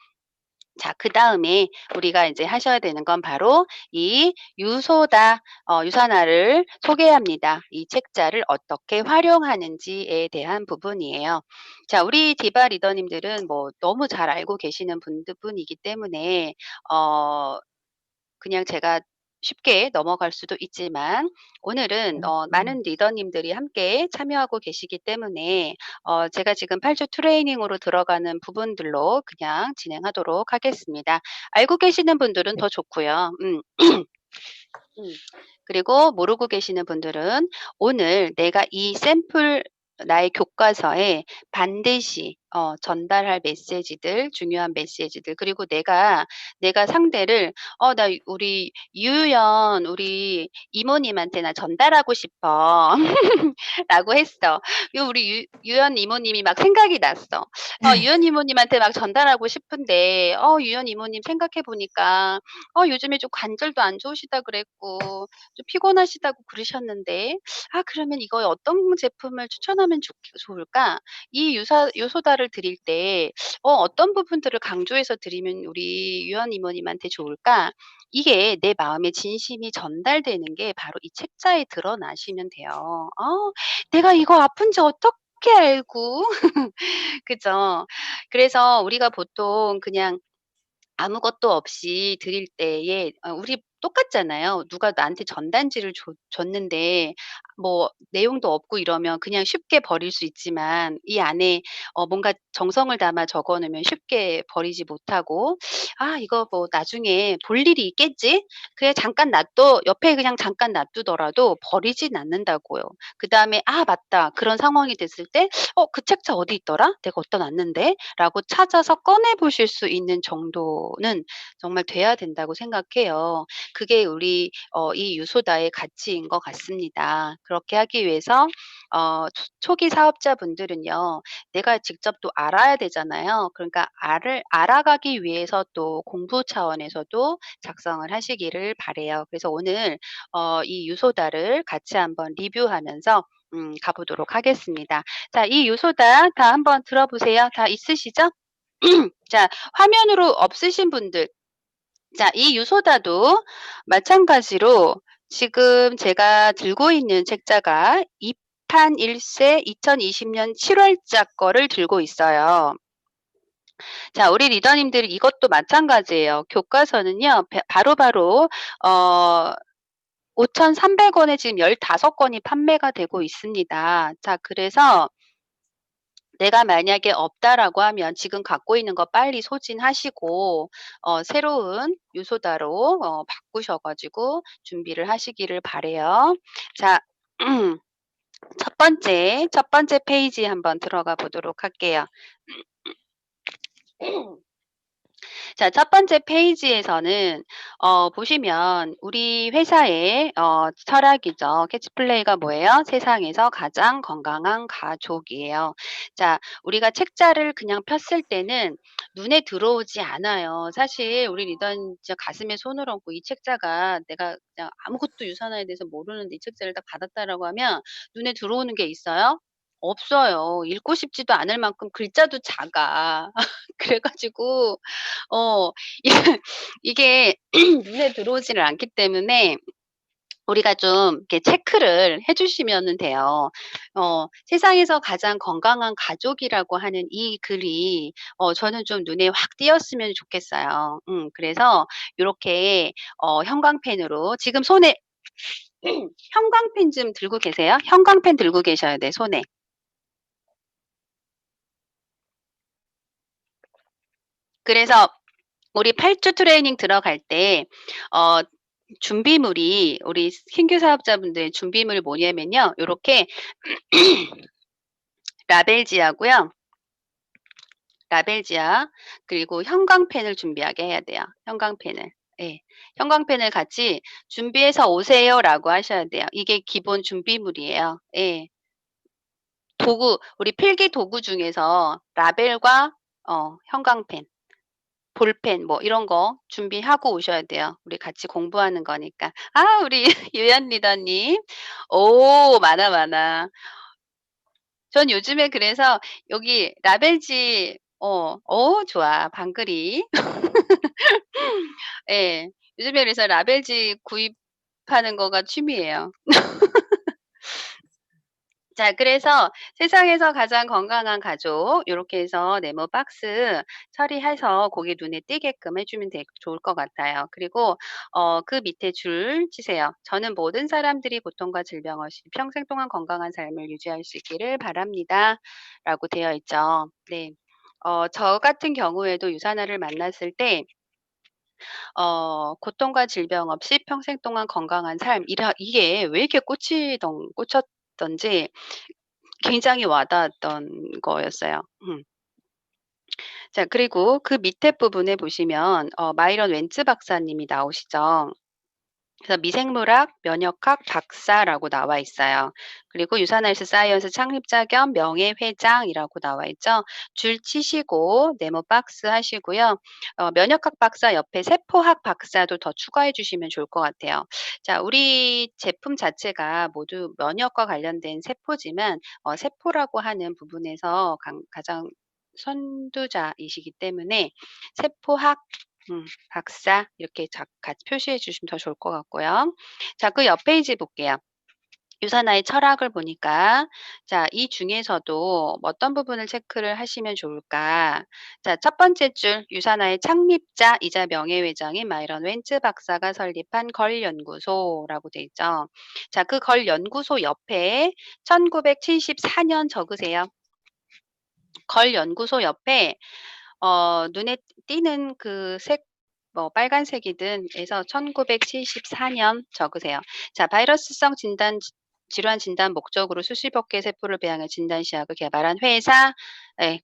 자, 그다음에 우리가 이제 하셔야 되는 건 바로 이 유선화를 소개합니다. 이 책자를 어떻게 활용하는지에 대한 부분이에요. 자, 우리 디바 리더님들은 뭐 너무 잘 알고 계시는 분이기 때문에 어 그냥 제가 쉽게 넘어갈 수도 있지만 오늘은 많은 리더님들이 함께 참여하고 계시기 때문에 제가 지금 8주 트레이닝으로 들어가는 부분들로 그냥 진행하도록 하겠습니다. 알고 계시는 분들은 더 좋고요. 그리고 모르고 계시는 분들은 오늘 내가 이 샘플 나의 교과서에 반드시 전달할 메시지들, 중요한 메시지들, 그리고 내가 상대를 나 우리 유연 우리 이모님한테 나 전달하고 싶어 라고 했어. 우리 유연 이모님이 막 생각이 났어. 유연 이모님한테 막 전달하고 싶은데 유연 이모님 생각해 보니까 요즘에 좀 관절도 안 좋으시다 그랬고 좀 피곤하시다고 그러셨는데 그러면 이거 어떤 제품을 추천하면 좋을까? 이 요소다를 드릴 때 어떤 부분들을 강조해서 드리면 우리 유연 이모님한테 좋을까? 이게 내 마음의 진심이 전달되는 게 바로 이 책자에 드러나시면 돼요. 내가 이거 아픈지 어떻게 알고. 그죠? 그래서 우리가 보통 그냥 아무것도 없이 드릴 때에 우리 똑같잖아요. 누가 나한테 전단지를 줬는데 뭐 내용도 없고 이러면 그냥 쉽게 버릴 수 있지만 이 안에 뭔가 정성을 담아 적어 놓으면 쉽게 버리지 못하고 '아 이거 뭐 나중에 볼 일이 있겠지?' 그냥 잠깐 옆에 그냥 잠깐 놔두더라도 버리진 않는다고요. 그다음에 '아 맞다.' 그런 상황이 됐을 때 그 책자 어디 있더라? 내가 어디다 놨는데?' 라고 찾아서 꺼내 보실 수 있는 정도는 정말 돼야 된다고 생각해요. 그게 우리 이 유소다의 가치인 것 같습니다. 그렇게 하기 위해서 초기 사업자분들은요. 내가 직접 또 알아야 되잖아요. 그러니까 알아가기 위해서 또 공부 차원에서도 작성을 하시기를 바라요. 그래서 오늘 이 유소다를 같이 한번 리뷰하면서 가보도록 하겠습니다. 자, 이 요소다 다 한번 들어보세요. 다 있으시죠? 자, 화면으로 없으신 분들. 자, 이 유소다도 마찬가지로 지금 제가 들고 있는 책자가 2판 1세 2020년 7월자 거를 들고 있어요. 자, 우리 리더님들 이것도 마찬가지예요. 교과서는요. 바로바로 5,300원에 지금 15권이 판매가 되고 있습니다. 자, 그래서 내가 만약에 없다라고 하면 지금 갖고 있는 거 빨리 소진하시고 새로운 유소다로 바꾸셔 가지고 준비를 하시기를 바라요. 자, 첫 번째 페이지 한번 들어가 보도록 할게요. 자, 첫 번째 페이지에서는 보시면 우리 회사의 철학이죠. 캐치플레이가 뭐예요? 세상에서 가장 건강한 가족이에요. 자, 우리가 책자를 그냥 폈을 때는 눈에 들어오지 않아요. 사실 우리 리더는 진짜 가슴에 손을 얹고 이 책자가 내가 그냥 아무것도 유산화에 대해서 모르는데 이 책자를 딱 받았다라고 하면 눈에 들어오는 게 있어요? 없어요. 읽고 싶지도 않을 만큼 글자도 작아. 그래 가지고 어 이게 눈에 들어오지를 않기 때문에 우리가 좀 이렇게 체크를 해 주시면은 돼요. 세상에서 가장 건강한 가족이라고 하는 이 글이 저는 좀 눈에 확 띄었으면 좋겠어요. 그래서 요렇게 형광펜으로 지금 손에 형광펜 좀 들고 계세요? 형광펜 들고 계셔야 돼, 손에. 그래서 우리 8주 트레이닝 들어갈 때 준비물이 우리 신규 사업자분들의 준비물이 뭐냐면요. 요렇게 라벨지하고요. 라벨지아 그리고 형광펜을 준비하게 해야 돼요. 형광펜을. 예. 형광펜을 같이 준비해서 오세요라고 하셔야 돼요. 이게 기본 준비물이에요. 예. 도구 우리 필기 도구 중에서 라벨과 형광펜 볼펜 뭐 이런 거 준비하고 오셔야 돼요. 우리 같이 공부하는 거니까. 우리 유연 리더님. 오 많아, 많아. 전 요즘에 그래서 여기 라벨지 좋아. 방글이. 예. 요즘에 그래서 라벨지 구입하는 거가 취미예요. 자, 그래서 세상에서 가장 건강한 가족 요렇게 해서 네모 박스 처리해서 거기 눈에 띄게끔 해 주면 좋을 것 같아요. 그리고 그 밑에 줄 치세요. "저는 모든 사람들이 고통과 질병 없이 평생 동안 건강한 삶을 유지할 수 있기를 바랍니다."라고 되어 있죠. 네. 저 같은 경우에도 유산화를 만났을 때 고통과 질병 없이 평생 동안 건강한 삶 이게 왜 이렇게 꽂혔던지 굉장히 와 닿았던 거였어요. 음. 자, 그리고 그 밑에 부분에 보시면 마이런 웬츠 박사님이 나오시죠. 그래서 미생물학 면역학 박사라고 나와 있어요. 그리고 유산헬스 사이언스 창립자 겸 명예회장이라고 나와 있죠. 줄 치시고 네모 박스 하시고요. 면역학 박사 옆에 세포학 박사도 더 추가해 주시면 좋을 것 같아요. 자, 우리 제품 자체가 모두 면역과 관련된 세포지만 세포라고 하는 부분에서 가장 선두자이시기 때문에 세포학 박사 이렇게 같이 표시해 주시면 더 좋을 것 같고요. 자, 그 옆 페이지 볼게요. 유산화의 철학을 보니까 자, 이 중에서도 어떤 부분을 체크를 하시면 좋을까? 자, 첫 번째 줄 유산화의 창립자이자 명예회장인 마이런 웬츠 박사가 설립한 걸 연구소라고 돼 있죠. 자, 그 걸 연구소 옆에 1974년 적으세요. 걸 연구소 옆에 눈에 띄는 그 색 빨간색이든 해서 1974년 적으세요. 자, 바이러스성 질환 진단 목적으로 수십억 개의 세포를 배양해 진단 시약을 개발한 회사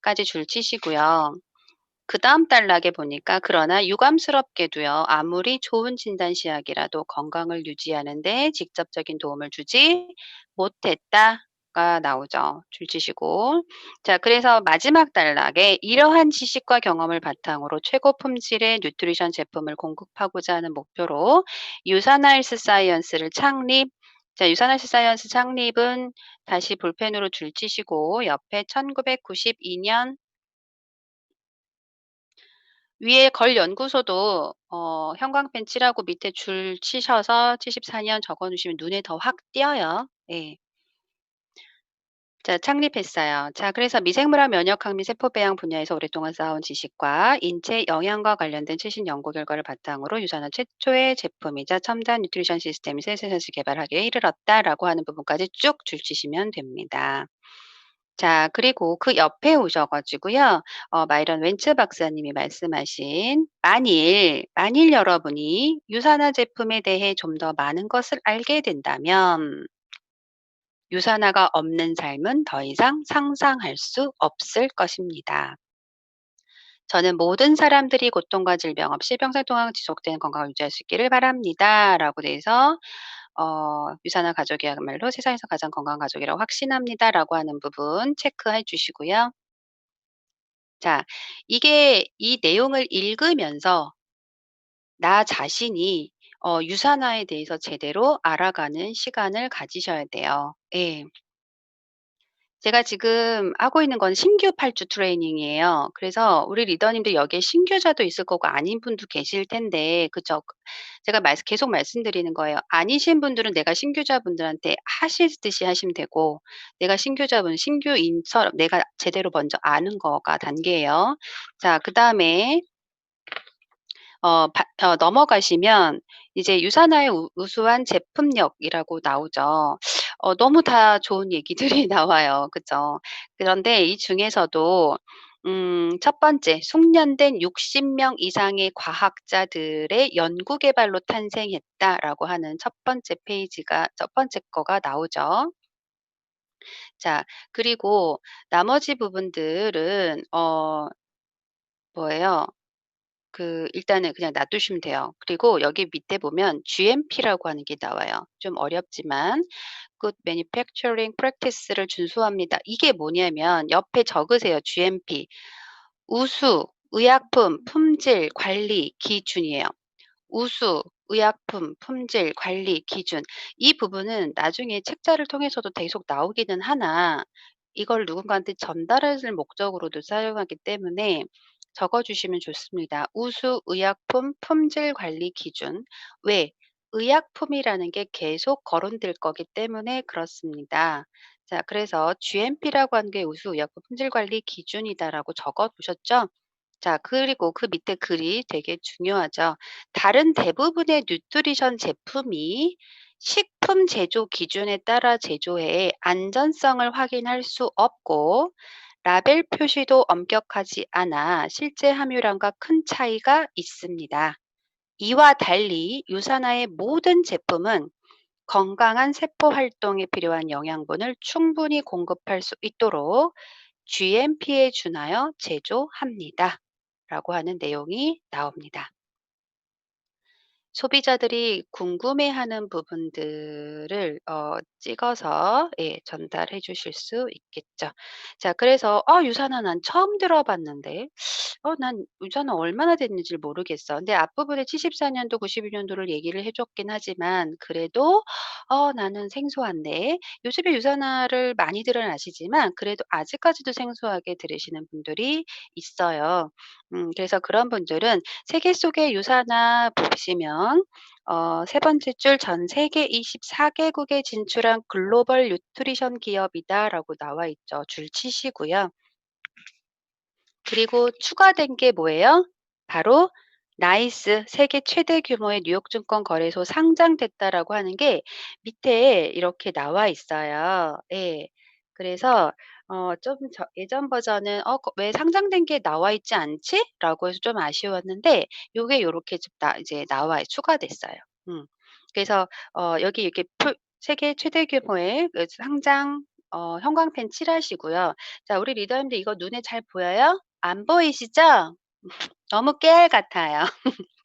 까지 줄 치시고요. 그다음 단락에 보니까 그러나 유감스럽게도요. 아무리 좋은 진단 시약이라도 건강을 유지하는 데 직접적인 도움을 주지 못했다가 나오죠. 줄 치시고. 자, 그래서 마지막 단락에 이러한 지식과 경험을 바탕으로 최고 품질의 뉴트리션 제품을 공급하고자 하는 목표로 유산헬스 사이언스를 창립. 자, 유산헬스 사이언스 창립은 다시 볼펜으로 줄 치시고 옆에 1992년 위에 걸 연구소도 형광펜 칠하고 밑에 줄 치셔서 74년 적어 놓으시면 눈에 더 확 띄어요. 예. 자, 창립했어요. 자, 그래서 미생물학 면역학 및 세포 배양 분야에서 오랫동안 쌓아온 지식과 인체 영양과 관련된 최신 연구 결과를 바탕으로 유산화 최초의 제품이자 첨단 뉴트리션 시스템이 세세에서 개발하기에 이르렀다라고 하는 부분까지 쭉 줄 치시면 됩니다. 자, 그리고 그 옆에 오셔 가지고요. 마이런 웬츠 박사님이 말씀하신 만일 여러분이 유산화 제품에 대해 좀 더 많은 것을 알게 된다면 유산화가 없는 삶은 더 이상 상상할 수 없을 것입니다. 저는 모든 사람들이 고통과 질병 없이 평생 동안 지속되는 건강을 유지할 수 있기를 바랍니다.'라고 돼서 "유산화 가족이야말로 세상에서 가장 건강한 가족이라고 확신합니다."라고 하는 부분 체크해 주시고요. 자, 이 내용을 읽으면서 나 자신이 유산화에 대해서 제대로 알아가는 시간을 가지셔야 돼요. 예. 제가 지금 하고 있는 건 신규 8주 트레이닝이에요. 그래서 우리 리더님들 여기에 신규자도 있을 거고 아닌 분도 계실 텐데 그죠? 제가 계속 말씀드리는 거예요. 아니신 분들은 내가 신규자분들한테 하시듯이 하시면 되고 내가 신규인처럼 내가 제대로 먼저 아는 거가 단계예요. 자, 그다음에 넘어가시면 이제 유산화의 우수한 제품력이라고 나오죠. 너무 다 좋은 얘기들이 나와요. 그죠? 그런데 이 중에서도 첫 번째 숙련된 60명 이상의 과학자들의 연구 개발로 탄생했다라고 하는 첫 번째 거가 나오죠. 자, 그리고 나머지 부분들은 뭐예요? 일단은 그냥 놔두시면 돼요. 그리고 여기 밑에 보면 GMP라고 하는 게 나와요. 좀 어렵지만 Good Manufacturing Practice를 준수합니다. 이게 뭐냐면 옆에 적으세요. GMP. 우수, 의약품, 품질, 관리, 기준이에요. 우수, 의약품, 품질, 관리, 기준. 이 부분은 나중에 책자를 통해서도 계속 나오기는 하나 이걸 누군가한테 전달할 목적으로도 사용하기 때문에 적어 주시면 좋습니다. 우수, 의약품, 품질, 관리, 기준. 왜? 의약품이라는 게 계속 거론될 거기 때문에 그렇습니다. 자, 그래서 GMP라고 하는 게 우수의약품 품질관리 기준이다라고 적어 두셨죠? 자, 그리고 그 밑에 글이 되게 중요하죠. 다른 대부분의 뉴트리션 제품이 식품 제조 기준에 따라 제조해 안전성을 확인할 수 없고 라벨 표시도 엄격하지 않아 실제 함유량과 큰 차이가 있습니다. 이와 달리 유산화의 모든 제품은 건강한 세포 활동에 필요한 영양분을 충분히 공급할 수 있도록 GMP에 준하여 제조합니다. 라고 하는 내용이 나옵니다. 소비자들이 궁금해하는 부분들을 찍어서 전달해 주실 수 있겠죠. 자, 그래서 유산화 난 처음 들어봤는데 난 유산화 얼마나 됐는지를 모르겠어. 근데 앞부분에 74년도, 91년도를 얘기를 해 줬긴 하지만 그래도 나는 생소한데 요즘에 유산화를 많이들은 아시지만 그래도 아직까지도 생소하게 들으시는 분들이 있어요. 그래서 그런 분들은 세계 속의 유산화 보시면 세 번째 줄 전 세계 24 개국에 진출한 글로벌 뉴트리션 기업이다라고 나와 있죠. 줄 치시고요. 그리고 추가된 게 뭐예요? 바로 나이스 세계 최대 규모의 뉴욕 증권 거래소 상장됐다라고 하는 게 밑에 이렇게 나와 있어요. 예. 그래서 좀 예전 버전은 왜 상장된 게 나와 있지 않지?"라고 해서 좀 아쉬웠는데 요게 요렇게 좀 이제 나와 추가됐어요. 음. 그래서 여기 이렇게 세계 최대 규모의 그 상장 형광펜 칠하시고요. 자, 우리 리더님들 이거 눈에 잘 보여요? 안 보이시죠? 너무 깨알 같아요.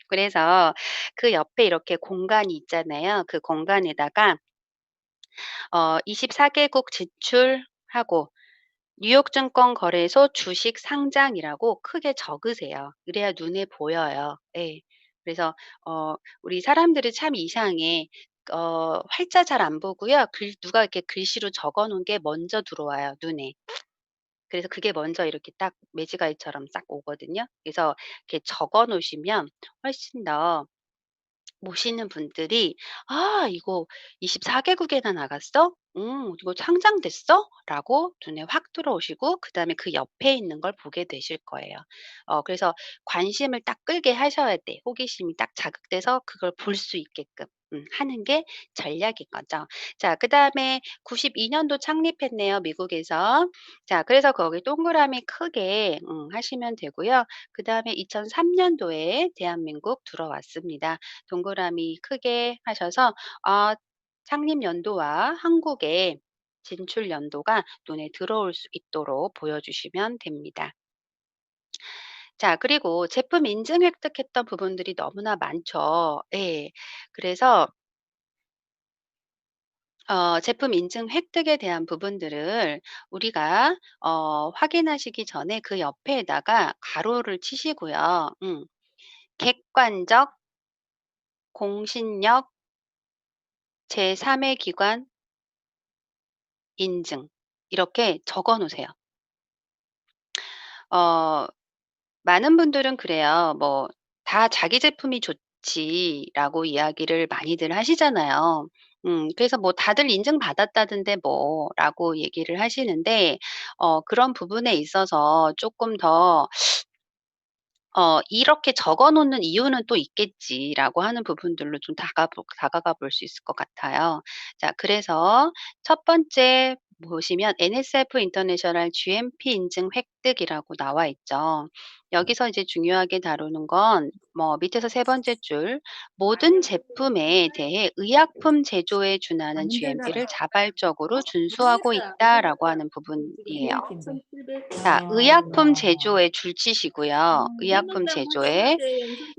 그래서 그 옆에 이렇게 공간이 있잖아요. 그 공간에다가 24 개국 진출하고 뉴욕 증권 거래소 주식 상장이라고 크게 적으세요. 그래야 눈에 보여요. 예. 그래서 우리 사람들이 참 이상해. 활자 잘 안 보고요. 누가 이렇게 글씨로 적어 놓은 게 먼저 들어와요, 눈에. 그래서 그게 먼저 이렇게 딱 매지가이처럼 딱 오거든요. 그래서 이렇게 적어 놓으시면 훨씬 더 모시는 분들이 '아 이거 24 개국에나 나갔어? 이거 상장됐어?' 라고 눈에 확 들어오시고 그다음에 그 옆에 있는 걸 보게 되실 거예요. 그래서 관심을 딱 끌게 하셔야 돼. 호기심이 딱 자극돼서 그걸 볼 수 있게끔 하는 게 전략인 거죠. 자, 그다음에 92 년도 창립했네요, 미국에서. 자, 그래서 거기 동그라미 크게 하시면 되고요. 그다음에 2003 년도에 대한민국 들어왔습니다. 동그라미 크게 하셔서 창립 연도와 한국의 진출 연도가 눈에 들어올 수 있도록 보여주시면 됩니다. 자, 그리고 제품 인증 획득했던 부분들이 너무나 많죠. 예. 그래서 제품 인증 획득에 대한 부분들을 우리가 확인하시기 전에 그 옆에다가 가로를 치시고요. 객관적, 공신력, 제3의 기관 인증 이렇게 적어 놓으세요. 어 많은 분들은 그래요. 뭐 "다 자기 제품이 좋지."라고 이야기를 많이들 하시잖아요. 그래서 뭐 "다들 인증받았다던데 뭐."라고 얘기를 하시는데 그런 부분에 있어서 쪼끔 더 '이렇게 적어 놓는 이유는 또 있겠지.'라고 하는 부분들로 좀 다가가 볼 수 있을 것 같아요. 자, 그래서 첫 번째 보시면 NSF 인터내셔널 GMP 인증 획득이라고 나와 있죠. 여기서 이제 중요하게 다루는 건 뭐 밑에서 세 번째 줄 "모든 제품에 대해 의약품 제조에 준하는 GMP를 자발적으로 준수하고 있다."라고 하는 부분이에요. 자, 의약품 제조에 줄 치시고요. 의약품 제조에.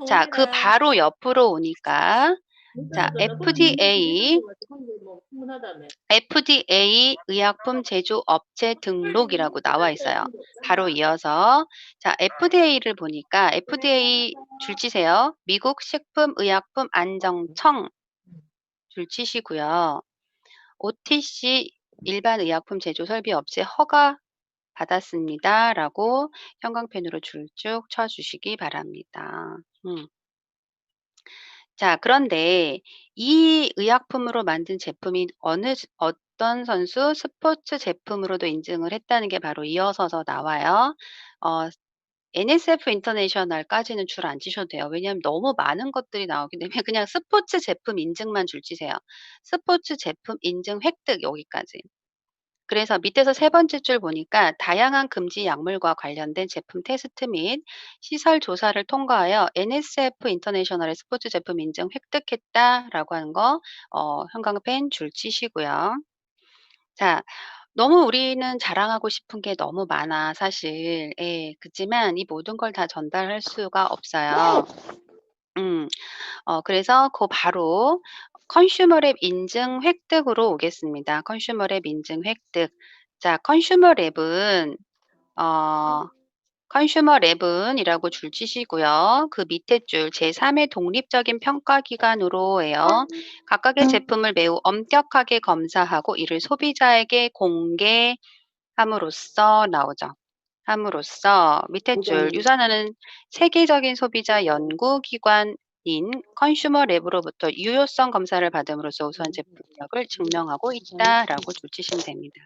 자, 그 바로 옆으로 오니까 자, FDA 의약품 제조 업체 등록이라고 나와 있어요. 바로 이어서 자, FDA를 보니까 FDA 줄 치세요. 미국 식품의약품 안정청 줄 치시고요. OTC 일반 의약품 제조 설비 업체 허가 받았습니다라고 형광펜으로 줄 쭉 쳐 주시기 바랍니다. 자, 그런데 이 의약품으로 만든 제품이 어떤 선수 스포츠 제품으로도 인증을 했다는 게 바로 이어서서 나와요. NSF 인터내셔널까지는 줄 안 치셔도 돼요. 왜냐하면 너무 많은 것들이 나오기 때문에 그냥 스포츠 제품 인증만 줄 치세요. 스포츠 제품 인증 획득 여기까지. 그래서 밑에서 세 번째 줄 보니까 다양한 금지 약물과 관련된 제품 테스트 및 시설 조사를 통과하여 NSF 인터내셔널의 스포츠 제품 인증 획득했다라고 하는 거 형광펜 줄 치시고요. 자, 너무 우리는 자랑하고 싶은 게 너무 많아 사실. 예. 그치만 이 모든 걸 다 전달할 수가 없어요. 음. 그래서 바로 컨슈머랩 인증 획득으로 오겠습니다. 컨슈머랩 인증 획득. 자, 컨슈머랩은이라고 줄 치시고요. 그 밑에 줄 제3의 독립적인 평가기관으로예요. 각각의 제품을 매우 엄격하게 검사하고 이를 소비자에게 공개함으로써 나오죠. 함으로써 밑에 줄 유산하는 세계적인 소비자 연구기관인 컨슈머랩으로부터 유효성 검사를 받음으로써 우수한 제품력을 증명하고 있다라고 줄 치시면 됩니다.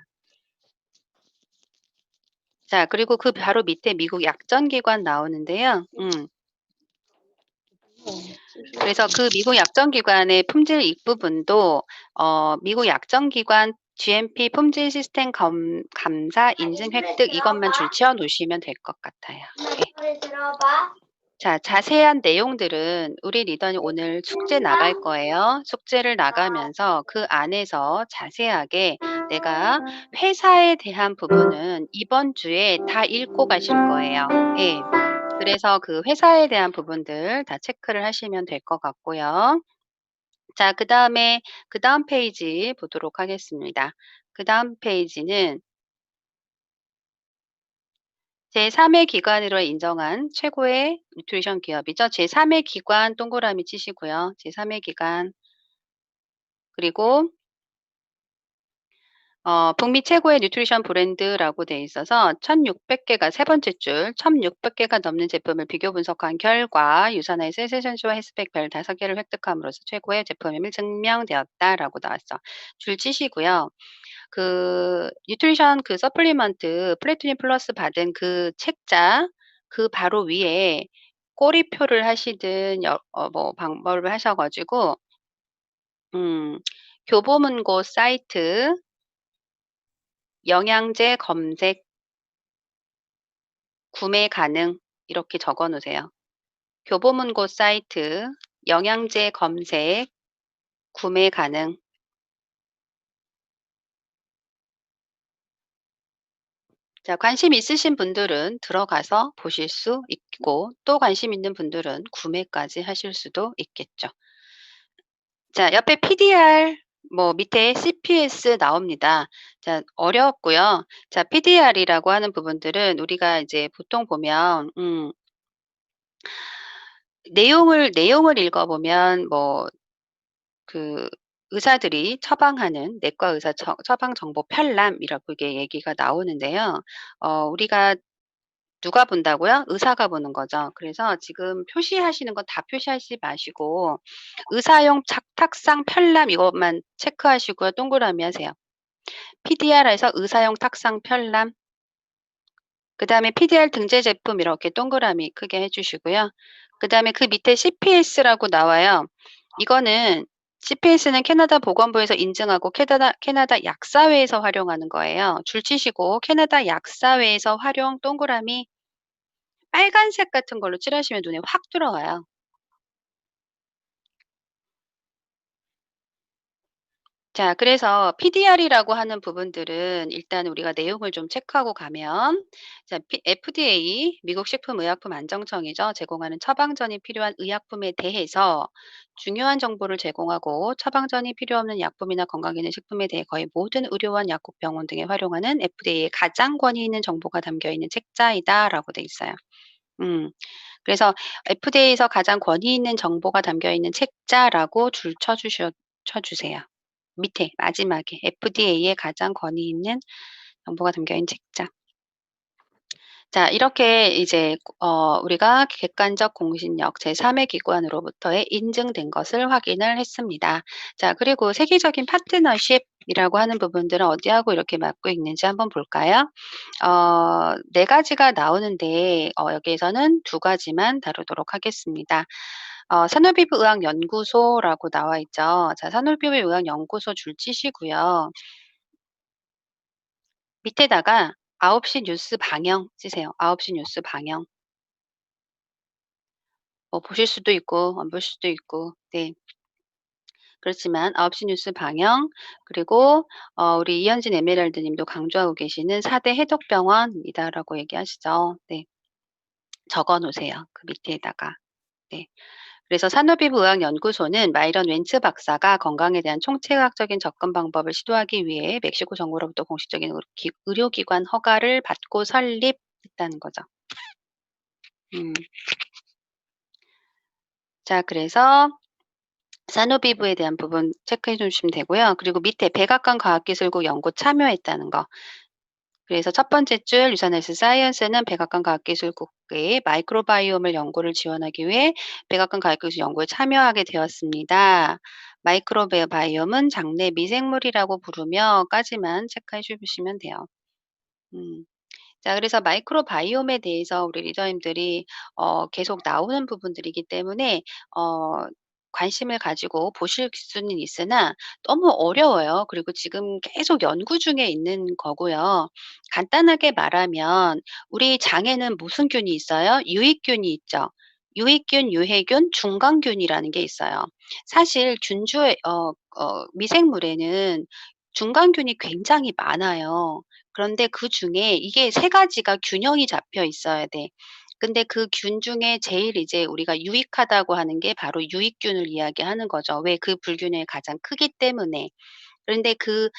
자, 그리고 그 바로 밑에 미국 약전기관 나오는데요. 그래서 그 미국 약전기관의 품질 입부분도 미국 약전기관 GMP 품질 시스템 감사 인증 획득 이것만 줄 치어 놓으시면 될 것 같아요. 네. 자, 자세한 내용들은 우리 리더님 오늘 숙제 나갈 거예요. 숙제를 나가면서 그 안에서 자세하게 내가 회사에 대한 부분은 이번 주에 다 읽고 가실 거예요. 예. 그래서 그 회사에 대한 부분들 다 체크를 하시면 될 것 같고요. 자, 그다음 페이지 보도록 하겠습니다. 그다음 페이지는 제3의 기관으로 인정한 최고의 뉴트리션 기업이죠. 제3의 기관 동그라미 치시고요. 제3의 기관. 그리고 북미 최고의 뉴트리션 브랜드라고 돼 있어서 1,600개가 세 번째 줄 1,600개가 넘는 제품을 비교 분석한 결과 유산화의 세센쇼와 헬스팩 별 5개를 획득함으로써 최고의 제품임을 증명되었다라고 나왔어. 줄 치시고요. 그 뉴트리션 그 서플리먼트 플래티늄 플러스 받은 그 책자 그 바로 위에 꼬리표를 하시든 뭐 방법을 하셔 가지고 교보문고 사이트 영양제 검색 구매 가능 이렇게 적어 놓으세요. 교보문고 사이트 영양제 검색 구매 가능. 자, 관심 있으신 분들은 들어가서 보실 수 있고 또 관심 있는 분들은 구매까지 하실 수도 있겠죠. 자, 옆에 PDR 뭐 밑에 CPS 나옵니다. 자, 어렵고요. 자, PDR이라고 하는 부분들은 우리가 이제 보통 보면 내용을 읽어보면 뭐 그 의사들이 처방하는 내과 의사 처방 정보 편람이라고 이게 얘기가 나오는데요. 우리가 누가 본다고요? 의사가 보는 거죠. 그래서 지금 표시하시는 건 다 표시하지 마시고 의사용 탁상 편람 이것만 체크하시고요. 동그라미 하세요. PDR에서 의사용 탁상 편람. 그다음에 PDR 등재 제품 이렇게 동그라미 크게 해 주시고요. 그다음에 그 밑에 CPS라고 나와요. 이거는 CPS는 캐나다 보건부에서 인증하고 캐나다 약사회에서 활용하는 거예요. 줄 치시고 캐나다 약사회에서 활용 동그라미 빨간색 같은 걸로 칠하시면 눈에 확 들어와요. 자, 그래서 PDR이라고 하는 부분들은 일단 우리가 내용을 좀 체크하고 가면 자, FDA 미국 식품의약품안정청이죠. 제공하는 처방전이 필요한 의약품에 대해서 중요한 정보를 제공하고 처방전이 필요 없는 약품이나 건강기능 식품에 대해 거의 모든 의료원, 약국, 병원 등에 활용하는 FDA의 가장 권위 있는 정보가 담겨 있는 책자이다라고 돼 있어요. 그래서 FDA에서 가장 권위 있는 정보가 담겨 있는 책자라고 줄 쳐주세요. 밑에 마지막에 FDA에 가장 권위 있는 정보가 담겨 있는 책자. 자, 이렇게 이제 우리가 객관적 공신력 제3의 기관으로부터의 인증된 것을 확인을 했습니다. 자, 그리고 세계적인 파트너십이라고 하는 부분들은 어디하고 이렇게 맞고 있는지 한번 볼까요? 4가지가 나오는데 여기에서는 2가지만 다루도록 하겠습니다. 산후비부의학연구소라고 나와 있죠. 자, 산후비부의학연구소 줄 치시고요. 밑에다가 9시 뉴스 방영 치세요. 9시 뉴스 방영. 보실 수도 있고 안 볼 수도 있고 네. 그렇지만 9시 뉴스 방영 그리고 우리 이현진 에메랄드 님도 강조하고 계시는 4대 해독병원이다라고 얘기하시죠. 네. 적어 놓으세요. 그 밑에다가. 네. 그래서 산후비부의학연구소는 마이런 웬츠 박사가 건강에 대한 총체학적인 접근 방법을 시도하기 위해 멕시코 정부로부터 공식적인 의료기관 허가를 받고 설립했다는 거죠. 자, 그래서 산후비부에 대한 부분 체크해 주시면 되고요. 그리고 밑에 백악관 과학기술국 연구 참여했다는 거. 그래서 첫 번째 줄 유산 헬스 사이언스는 백악관 과학기술국의 마이크로바이옴을 연구를 지원하기 위해 백악관 과학기술 연구에 참여하게 되었습니다. 마이크로바이옴은 장내 미생물이라고 부르며까지만 체크해 주시면 돼요. 자, 그래서 마이크로바이옴에 대해서 우리 리더님들이 계속 나오는 부분들이기 때문에 관심을 가지고 보실 수는 있으나 너무 어려워요. 그리고 지금 계속 연구 중에 있는 거고요. 간단하게 말하면 우리 장에는 무슨 균이 있어요? 유익균이 있죠. 유익균, 유해균, 중간균이라는 게 있어요. 사실 균주의 미생물에는 중간균이 굉장히 많아요. 그런데 그중에 이게 3가지가 균형이 잡혀 있어야 돼. 근데 그 균 중에 제일 이제 우리가 유익하다고 하는 게 바로 유익균을 이야기하는 거죠. 왜? 그 불균형이 가장 크기 때문에. 그런데 그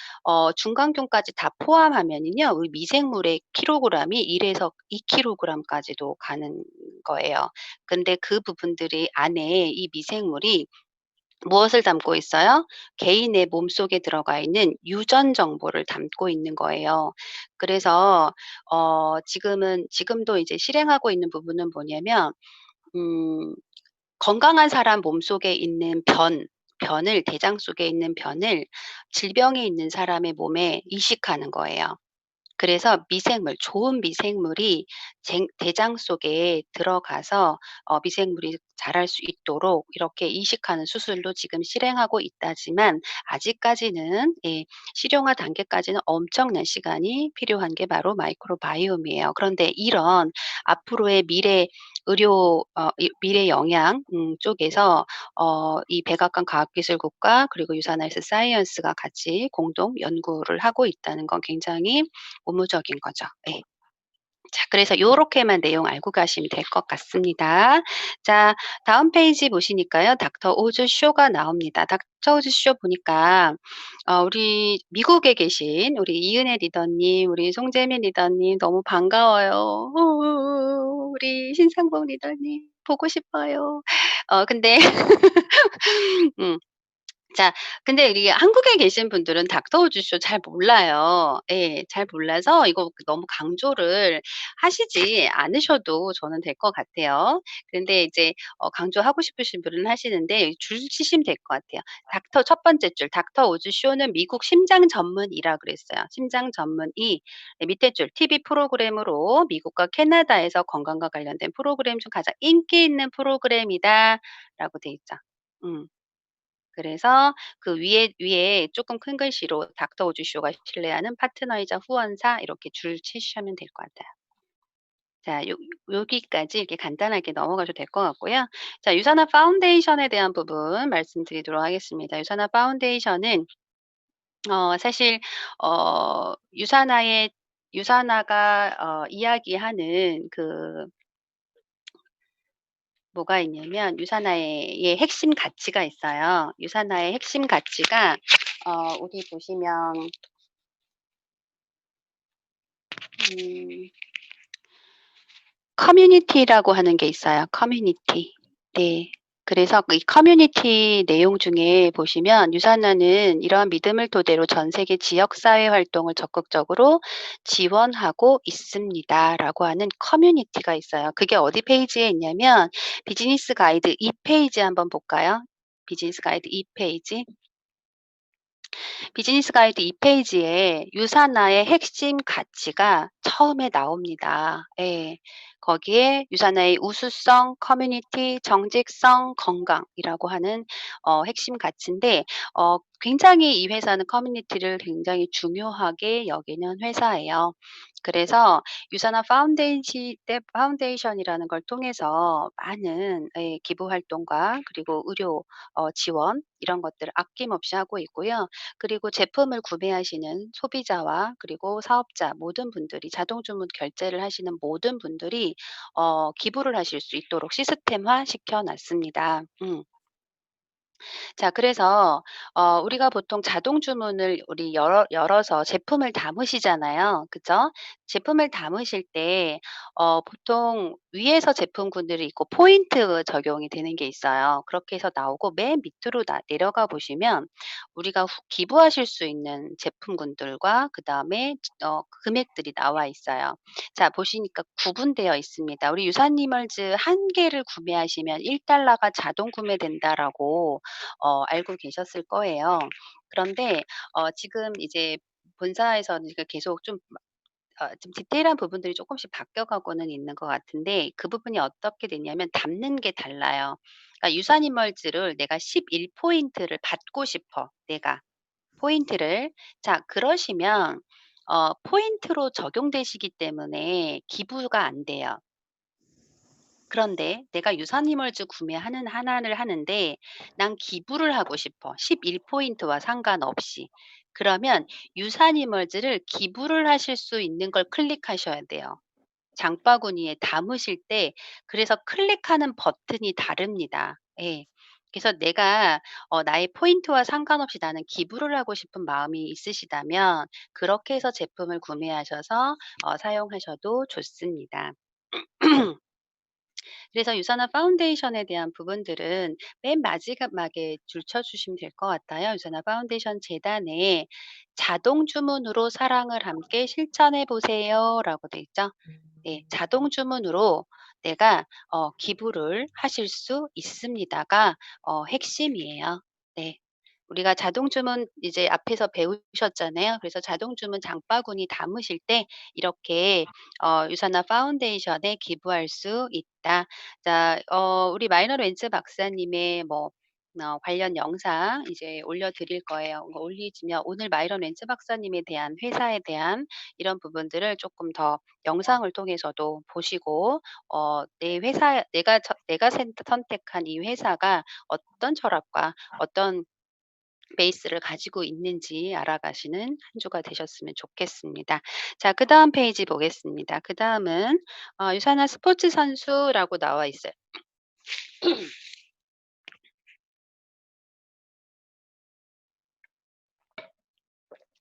중간균까지 다 포함하면은요. 우리 미생물의 킬로그램이 1 에서 2 킬로그램까지도 가는 거예요. 근데 그 부분들이 안에 이 미생물이 무엇을 담고 있어요? 개인의 몸속에 들어가 있는 유전 정보를 담고 있는 거예요. 그래서 지금도 이제 실행하고 있는 부분은 뭐냐면 음 건강한 사람 몸속에 있는 변을 대장 속에 있는 변을 질병이 있는 사람의 몸에 이식하는 거예요. 그래서 좋은 미생물이 대장 속에 들어가서 미생물이 자랄 수 있도록 이렇게 이식하는 수술도 지금 실행하고 있다지만 아직까지는 실용화 단계까지는 엄청난 시간이 필요한 게 바로 마이크로바이옴이에요. 그런데 이런 앞으로의 미래 영양 쪽에서 이 백악관 과학기술국과 그리고 유산헬스 사이언스가 같이 공동 연구를 하고 있다는 건 굉장히 고무적인 거죠. 예. 자, 그래서 요렇게만 내용 알고 가시면 될 것 같습니다. 자, 다음 페이지 보시니까요. 닥터 오즈 쇼가 나옵니다. 닥터 오즈 쇼 보니까 우리 미국에 계신 우리 이은혜 리더님, 우리 송재민 리더님 너무 반가워요. 우리 신상복 리더님 보고 싶어요. 근데 음. 자, 근데 이게 한국에 계신 분들은 닥터 우즈 쇼 잘 몰라요. 예. 잘 몰라서 이거 너무 강조를 하시지 않으셔도 저는 될 것 같아요. 근데 이제 강조하고 싶으신 분은 하시는데 줄 치시면 될 것 같아요. 첫 번째 줄 닥터 우즈 쇼는 미국 심장 전문의라 그랬어요. 심장 전문의. 네, 밑에 줄 TV 프로그램으로 미국과 캐나다에서 건강과 관련된 프로그램 중 가장 인기 있는 프로그램이다라고 돼 있죠. 음. 그래서 그 위에 조금 큰 글씨로 닥터 오즈 쇼가 신뢰하는 파트너이자 후원사 이렇게 줄 치시면 될 것 같아요. 자, 여기까지 이렇게 간단하게 넘어가셔도 될 것 같고요. 자, 유산화 파운데이션에 대한 부분 말씀드리도록 하겠습니다. 유산화 파운데이션은 사실 유산화가 이야기하는 그 뭐가 있냐면 유산화의 핵심 가치가 있어요. 유산화의 핵심 가치가 어디 보시면 커뮤니티라고 하는 게 있어요. 커뮤니티. 네. 그래서 이 커뮤니티 내용 중에 보시면 유산나는 이러한 믿음을 토대로 전 세계 지역사회 활동을 적극적으로 지원하고 있습니다라고 하는 커뮤니티가 있어요. 그게 어디 페이지에 있냐면 비즈니스 가이드 2페이지 한번 볼까요? 비즈니스 가이드 2페이지. 비즈니스 가이드 2페이지에 유산나의 핵심 가치가 처음에 나옵니다. 예. 거기에 유산나의 우수성, 커뮤니티, 정직성, 건강이라고 하는 핵심 가치인데 굉장히 이 회사는 커뮤니티를 굉장히 중요하게 여기는 회사예요. 그래서 유산나 파운데이션이라는 걸 통해서 많은 기부 활동과 그리고 의료 지원 이런 것들을 아낌없이 하고 있고요. 그리고 제품을 구매하시는 소비자와 그리고 사업자 모든 분들이 자동 주문 결제를 하시는 모든 분들이 기부를 하실 수 있도록 시스템화 시켜 놨습니다. 자, 그래서 우리가 보통 자동 주문을 우리 열어서 제품을 담으시잖아요. 그죠? 제품을 담으실 때 보통 위에서 제품군들이 있고 포인트 적용이 되는 게 있어요. 그렇게 해서 나오고 맨 밑으로 내려가 보시면 우리가 기부하실 수 있는 제품군들과 그다음에 금액들이 나와 있어요. 자, 보시니까 구분되어 있습니다. 우리 유산니멀즈 한 개를 구매하시면 1달러가 자동 구매된다라고 알고 계셨을 거예요. 그런데 지금 이제 본사에서는 그 계속 좀 디테일한 부분들이 조금씩 바뀌어가고는 있는 것 같은데 그 부분이 어떻게 되냐면 담는 게 달라요. 그러니까 유산이멀즈를 내가 11 포인트를 받고 싶어, 내가 포인트를. 자, 그러시면 포인트로 적용되시기 때문에 기부가 안 돼요. 그런데 내가 유산이멀즈 구매하는 하나를 하는데 난 기부를 하고 싶어. 11 포인트와 상관없이. 그러면 유산이멀즈를 기부를 하실 수 있는 걸 클릭하셔야 돼요. 장바구니에 담으실 때 그래서 클릭하는 버튼이 다릅니다. 예. 그래서 내가 나의 포인트와 상관없이 나는 기부를 하고 싶은 마음이 있으시다면 그렇게 해서 제품을 구매하셔서 사용하셔도 좋습니다. 그래서 유산화 파운데이션에 대한 부분들은 맨 마지막에 줄쳐 주시면 될 것 같아요. 유산화 파운데이션 재단에 자동 주문으로 사랑을 함께 실천해 보세요라고 돼 있죠. 네, 자동 주문으로 내가 기부를 하실 수 있습니다가 핵심이에요. 네. 우리가 자동 주문 이제 앞에서 배우셨잖아요. 그래서 자동 주문 장바구니 담으실 때 이렇게 유산화 파운데이션에 기부할 수 있다. 자, 우리 마이너 렌즈 박사님의 뭐 관련 영상 이제 올려드릴 거예요. 올리시면 오늘 마이런 렌즈 박사님에 대한 회사에 대한 이런 부분들을 조금 더 영상을 통해서도 보시고 내 회사 내가 선택한 이 회사가 어떤 철학과 어떤 베이스를 가지고 있는지 알아가시는 한 주가 되셨으면 좋겠습니다. 자, 그다음 페이지 보겠습니다. 그다음은 유산한 스포츠 선수라고 나와 있어요.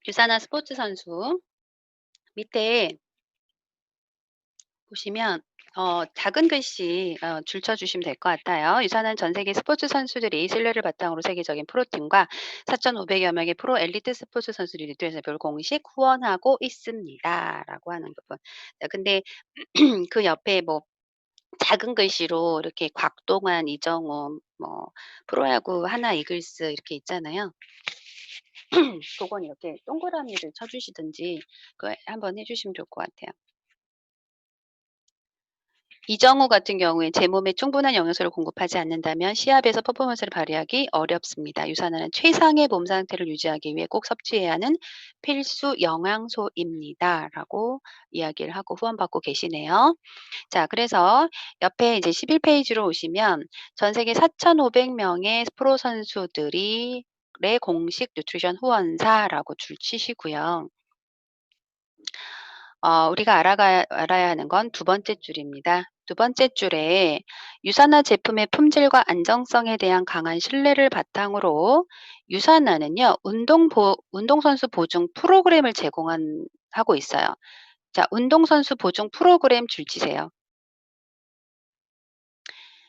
유산한 스포츠 선수 밑에 보시면 작은 글씨 줄쳐 주시면 될 것 같아요. 유산은 전 세계 스포츠 선수들이 신뢰를 바탕으로 세계적인 프로팀과 4,500여 명의 프로 엘리트 스포츠 선수들이 리트에서 별 공식 후원하고 있습니다라고 하는 부분. 근데 그 옆에 뭐 작은 글씨로 이렇게 곽동환, 이정우, 뭐 프로야구 하나 이글스 이렇게 있잖아요. 그건 이렇게 동그라미를 쳐 주시든지 그 한번 해 주시면 좋을 것 같아요. 이정우 같은 경우에 제 몸에 충분한 영양소를 공급하지 않는다면 시합에서 퍼포먼스를 발휘하기 어렵습니다. 유산화는 최상의 몸 상태를 유지하기 위해 꼭 섭취해야 하는 필수 영양소입니다. 라고 이야기를 하고 후원받고 계시네요. 자, 그래서 옆에 이제 11페이지로 오시면 전 세계 4,500명의 프로 선수들이 의 공식 뉴트리션 후원사라고 줄 치시고요. 우리가 알아야 하는 건 두 번째 줄입니다. 두 번째 줄에 유산화 제품의 품질과 안정성에 대한 강한 신뢰를 바탕으로 유산화는요, 운동선수 보증 프로그램을 하고 있어요. 자, 운동선수 보증 프로그램 줄 치세요.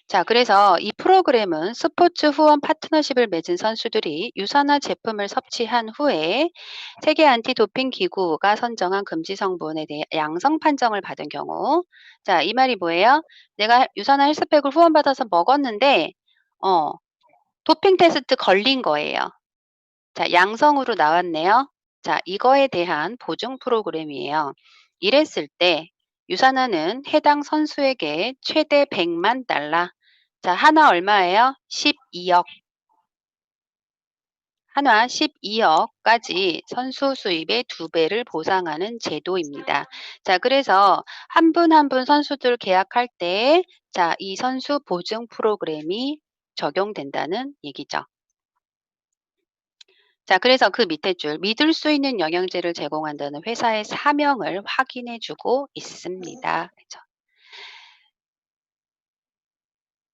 자, 그래서 이 프로그램은 스포츠 후원 파트너십을 맺은 선수들이 유산화 제품을 섭취한 후에 세계 안티도핑 기구가 선정한 금지 성분에 대해 양성 판정을 받은 경우, 자, 이 말이 뭐예요? 내가 유산화 헬스팩을 후원받아서 먹었는데, 어, 도핑 테스트 걸린 거예요. 자, 양성으로 나왔네요. 자, 이거에 대한 보증 프로그램이에요. 이랬을 때 유산화는 해당 선수에게 최대 100만 달러. 자, 한화 얼마예요? 12억. 한화 12억까지 선수 수입의 2배를 보상하는 제도입니다. 자, 그래서 한 분 한 분 선수들 계약할 때, 자, 이 선수 보증 프로그램이 적용된다는 얘기죠. 자, 그래서 그 밑에 줄 믿을 수 있는 영양제를 제공한다는 회사의 사명을 확인해 주고 있습니다. 그죠?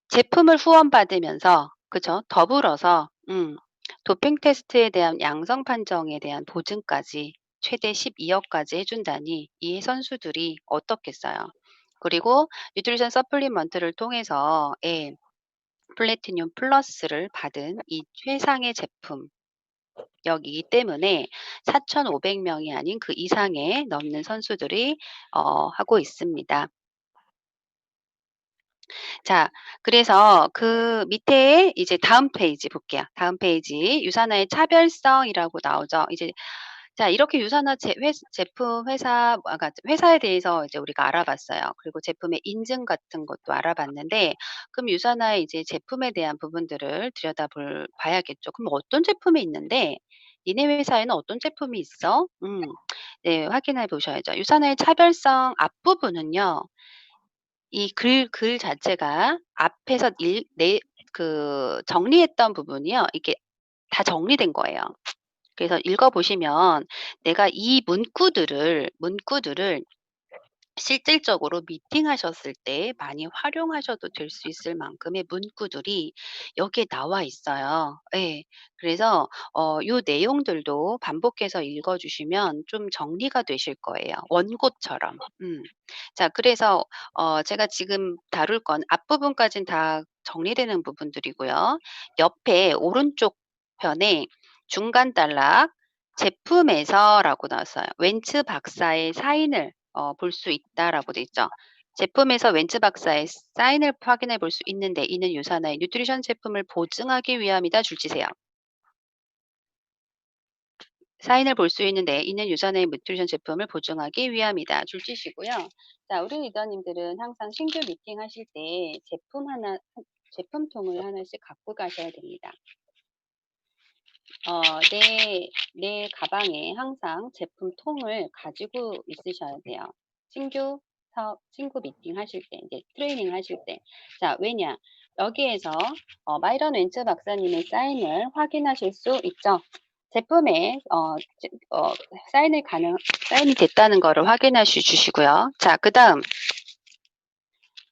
제품을 후원받으면서 그죠? 더불어서 도핑 테스트에 대한 양성 판정에 대한 보증까지 최대 12억까지 해준다니 이 선수들이 어떻겠어요? 그리고 뉴트리션 서플리먼트를 통해서 플래티늄 플러스를 받은 이 최상의 제품 여기이기 때문에 4,500명이 아닌 그 이상에 넘는 선수들이 하고 있습니다. 자, 그래서 그 밑에 이제 다음 페이지 볼게요. 다음 페이지 유산화의 차별성이라고 나오죠. 이제 자, 이렇게 유산화 제품 그러니까 회사에 대해서 이제 우리가 알아봤어요. 그리고 제품의 인증 같은 것도 알아봤는데, 그럼 유산화의 이제 제품에 대한 부분들을 봐야겠죠. 그럼 어떤 제품이 있는데, 니네 회사에는 어떤 제품이 있어? 네, 확인해 보셔야죠. 유산화의 차별성 앞부분은요, 이 글 자체가 앞에서 정리했던 부분이요. 이게 다 정리된 거예요. 그래서 읽어보시면 내가 이 문구들을 실질적으로 미팅하셨을 때 많이 활용하셔도 될 수 있을 만큼의 문구들이 여기에 나와 있어요. 예. 그래서 요 내용들도 반복해서 읽어 주시면 좀 정리가 되실 거예요, 원고처럼. 자, 그래서 제가 지금 다룰 건 앞부분까진 다 정리되는 부분들이고요. 옆에 오른쪽 편에 중간 단락 제품에서라고 나왔어요. 웬츠 박사의 사인을 볼 수 있다라고 돼 있죠. 제품에서 웬츠 박사의 사인을 확인해 볼 수 있는데 이는 유산화의 뉴트리션 제품을 보증하기 위함이다. 줄지세요. 사인을 볼 수 있는데 이는 유산화의 뉴트리션 제품을 보증하기 위함이다. 줄지시고요. 자, 우리 리더님들은 항상 신규 미팅 하실 때 제품통을 하나씩 갖고 가셔야 됩니다. 내 가방에 항상 제품통을 가지고 있으셔야 돼요. 친구 미팅 하실 때, 이제 트레이닝 하실 때. 자, 왜냐? 여기에서 마이런 웬츠 박사님의 사인을 확인하실 수 있죠. 제품에 사인이 됐다는 거를 확인해 주시고요. 자, 그 다음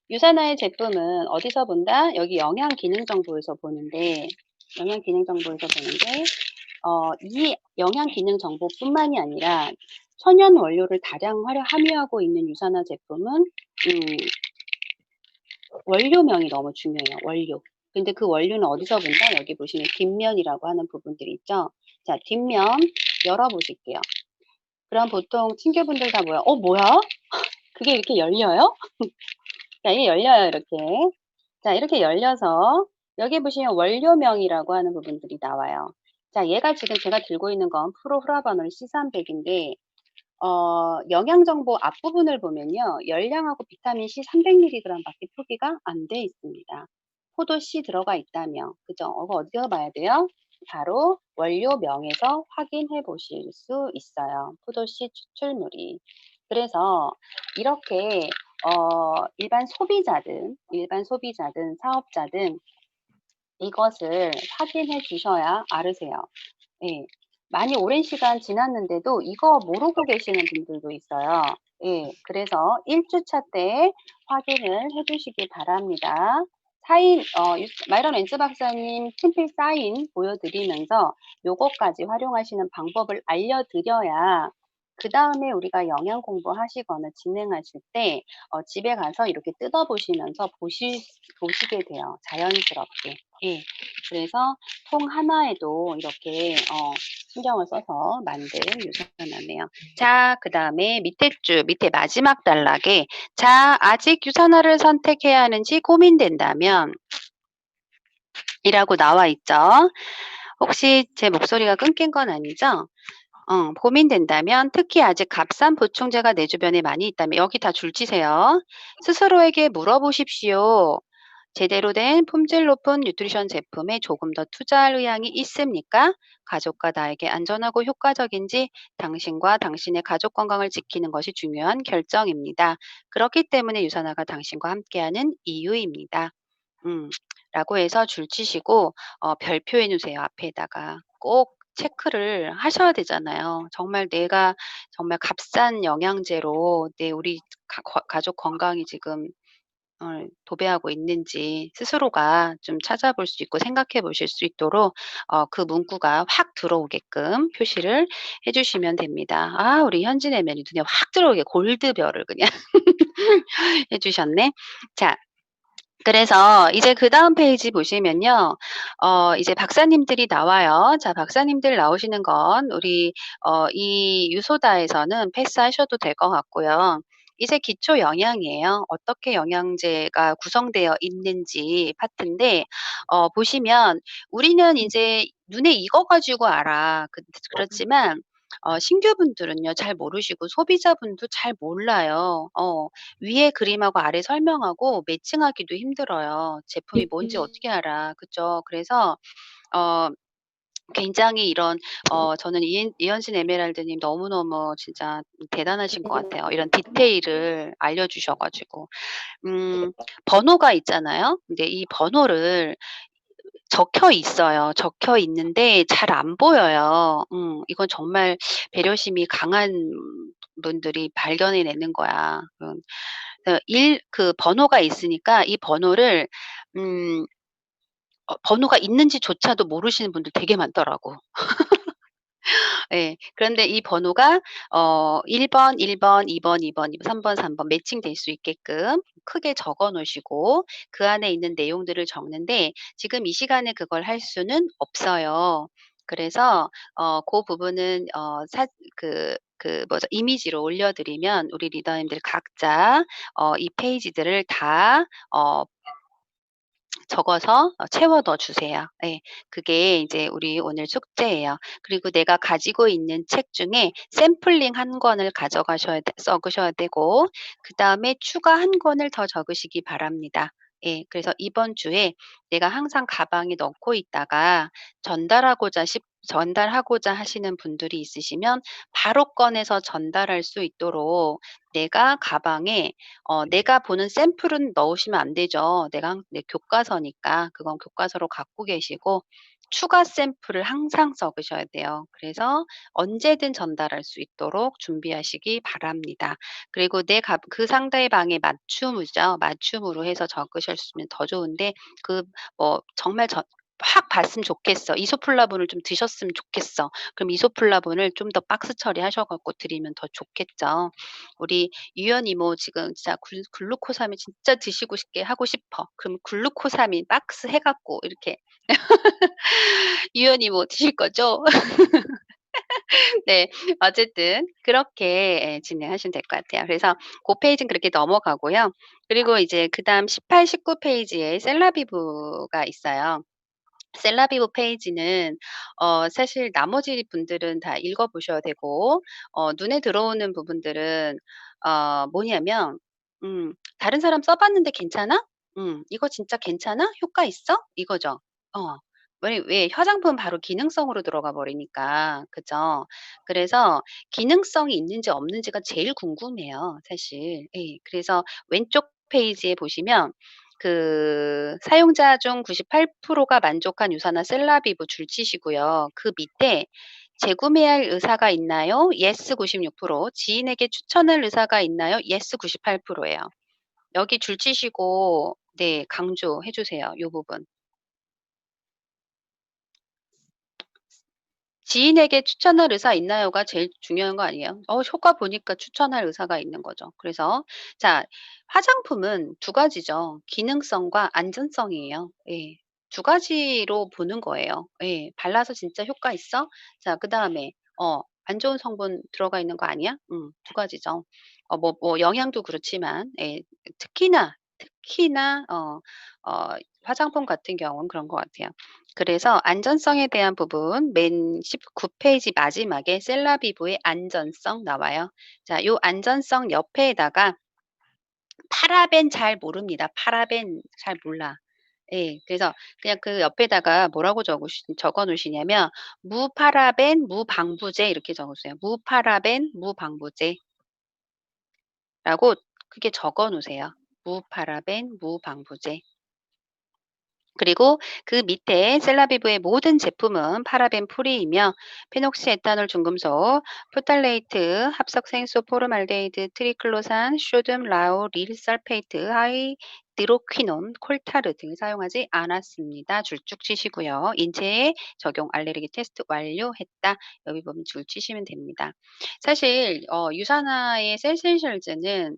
유산화의 제품은 어디서 본다? 여기 영양 기능 정보에서 보는데 이 영양 기능 정보뿐만이 아니라 천연 원료를 다량 함유하고 있는 유산화 제품은 원료명이 너무 중요해요. 원료. 근데 그 원료는 어디서 본다? 여기 보시면 뒷면이라고 하는 부분들이 있죠. 자, 뒷면 열어보실게요. 그럼 보통 친구분들 다 뭐야? 그게 이렇게 열려요? 자, 이게 열려요, 이렇게. 자, 이렇게 열려서 여기 보시면 원료명이라고 하는 부분들이 나와요. 자, 얘가 지금 제가 들고 있는 건 프로후라바놀 C300인데 영양정보 앞부분을 보면요. 열량하고 비타민 C 300mg밖에 표기가 안 돼 있습니다. 포도 C 들어가 있다며. 그죠? 이거 어디서 봐야 돼요? 바로 원료명에서 확인해 보실 수 있어요. 포도 C 추출물이. 그래서 이렇게 일반 소비자든 사업자든 이것을 확인해 주셔야 알으세요. 예. 많이 오랜 시간 지났는데도 이거 모르고 계시는 분들도 있어요. 예. 그래서 1주차 때 확인을 해 주시기 바랍니다. 마이런 웬츠 박사님 친필 사인 보여드리면서 요거까지 활용하시는 방법을 알려드려야 그다음에 우리가 영양 공부하시거나 진행하실 때 집에 가서 이렇게 뜯어보시면서 보시게 돼요. 자연스럽게. 예. 그래서 통 하나에도 이렇게 신경을 써서 만든 유선화네요. 자, 그다음에 밑에 마지막 단락에 자, 아직 유선화를 선택해야 하는지 고민된다면 이라고 나와 있죠. 혹시 제 목소리가 끊긴 건 아니죠? 고민된다면 특히 아직 값싼 보충제가 내 주변에 많이 있다면 여기 다 줄치세요. 스스로에게 물어보십시오. 제대로 된 품질 높은 뉴트리션 제품에 조금 더 투자할 의향이 있습니까? 가족과 나에게 안전하고 효과적인지 당신과 당신의 가족 건강을 지키는 것이 중요한 결정입니다. 그렇기 때문에 유산화가 당신과 함께하는 이유입니다. 음, 라고 해서 줄치시고 별표해 놓으세요. 앞에다가. 꼭 체크를 하셔야 되잖아요. 정말 내가 정말 값싼 영양제로 우리 가족 건강이 지금 도배하고 있는지 스스로가 좀 찾아볼 수 있고 생각해 보실 수 있도록 그 문구가 확 들어오게끔 표시를 해 주시면 됩니다. 아, 우리 현진 애면이 눈에 확 들어오게 골드별을 그냥 해 주셨네. 자, 그래서 이제 그다음 페이지 보시면요. 이제 박사님들이 나와요. 자, 박사님들 나오시는 건 우리 이 유소다에서는 패스하셔도 될 것 같고요. 이제 기초 영양이에요. 어떻게 영양제가 구성되어 있는지 파트인데 보시면 우리는 이제 눈에 익어 가지고 알아. 그렇지만 신규분들은요 잘 모르시고 소비자분도 잘 몰라요. 위에 그림하고 아래 설명하고 매칭하기도 힘들어요. 제품이 뭔지 어떻게 알아. 그죠? 그래서 어 굉장히 이런 저는 이현신 에메랄드님 너무너무 진짜 대단하신 것 같아요. 이런 디테일을 알려주셔 가지고. 번호가 있잖아요. 근데 이 번호를 적혀 있어요. 적혀 있는데 잘 안 보여요. 이건 정말 배려심이 강한 분들이 발견해 내는 거야. 그 번호가 있으니까 이 번호를 음 번호가 있는지조차도 모르시는 분들 되게 많더라고. 예. 그런데 이 번호가 1 번, 1 번, 2 번, 2 번, 3 번, 3번 매칭될 수 있게끔 크게 적어 놓으시고 그 안에 있는 내용들을 적는데 지금 이 시간에 그걸 할 수는 없어요. 그래서 고 부분은 뭐죠? 이미지로 올려 드리면 우리 리더님들 각자 이 페이지들을 다 적어서 채워 넣어 주세요. 예. 그게 이제 우리 오늘 숙제예요. 그리고 내가 가지고 있는 책 중에 샘플링 한 권을 적으셔야 되고 그다음에 추가 한 권을 더 적으시기 바랍니다. 예. 그래서 이번 주에 내가 항상 가방에 넣고 있다가 전달하고자 하시는 분들이 있으시면 바로 꺼내서 전달할 수 있도록 내가 가방에 내가 보는 샘플은 넣으시면 안 되죠. 내 교과서니까 그건 교과서로 갖고 계시고 추가 샘플을 항상 적으셔야 돼요. 그래서 언제든 전달할 수 있도록 준비하시기 바랍니다. 그리고 그 상대방의 맞춤이죠. 맞춤으로 해서 적으셨으면 더 좋은데 정말 확 봤으면 좋겠어. 이소플라본을 좀 드셨으면 좋겠어. 그럼 이소플라본을 좀 더 박스 처리하셔 갖고 드리면 더 좋겠죠. 우리 유연 이모 지금 진짜 글루코사민 진짜 드시고 싶게 하고 싶어. 그럼 글루코사민 박스 해 갖고 이렇게 유연 이모 드실 거죠? 네. 어쨌든 그렇게 진행하시면 될 것 같아요. 그래서 고 페이지는 그렇게 넘어가고요. 그리고 이제 그다음 18, 19 페이지에 셀라비브가 있어요. 셀라비브 페이지는 사실 나머지 분들은 다 읽어 보셔야 되고 눈에 들어오는 부분들은 뭐냐면 "다른 사람 써 봤는데 괜찮아? 이거 진짜 괜찮아? 효과 있어?" 이거죠. 어. 왜 화장품은 바로 기능성으로 들어가 버리니까. 그죠? 그래서 기능성이 있는지 없는지가 제일 궁금해요 사실. 예. 그래서 왼쪽 페이지에 보시면 사용자 중 98%가 만족한 유산화 셀라비브 줄치시고요. 그 밑에 "재구매할 의사가 있나요?" yes 96%, "지인에게 추천할 의사가 있나요?" yes 98% 예요. 여기 줄치시고 네 강조해 주세요, 요 부분. 지인에게 추천할 의사 있나요가 제일 중요한 거 아니에요? 효과 보니까 추천할 의사가 있는 거죠. 그래서 자, 화장품은 두 가지죠. 기능성과 안전성이에요. 예. 두 가지로 보는 거예요. 예. 발라서 진짜 효과 있어? 자, 그다음에 안 좋은 성분 들어가 있는 거 아니야? 두 가지죠. 영양도 그렇지만 예. 특히나 화장품 같은 경우는 그런 것 같아요. 그래서 안전성에 대한 부분 맨 19페이지 마지막에 셀라비브의 안전성 나와요. 자, 요 안전성 옆에다가 파라벤 잘 모릅니다. 파라벤 잘 몰라. 예. 그래서 그냥 그 옆에다가 뭐라고 적어 놓으시냐면 무파라벤, 무방부제 이렇게 적어 주세요. 무파라벤, 무방부제라고 크게 적어 놓으세요. 무파라벤, 무방부제. 그리고 그 밑에 셀라비브의 모든 제품은 파라벤 프리이며 페녹시에탄올 중금속, 프탈레이트, 합성생소 포름알데히드, 트리클로산, 쇼듬, 라우릴설페이트, 하이드로퀴논, 콜타르 등을 사용하지 않았습니다. 줄쭉 치시고요. 인체에 적용 알레르기 테스트 완료했다. 여기 보면 줄 치시면 됩니다. 사실 유산화의 셀센셜즈는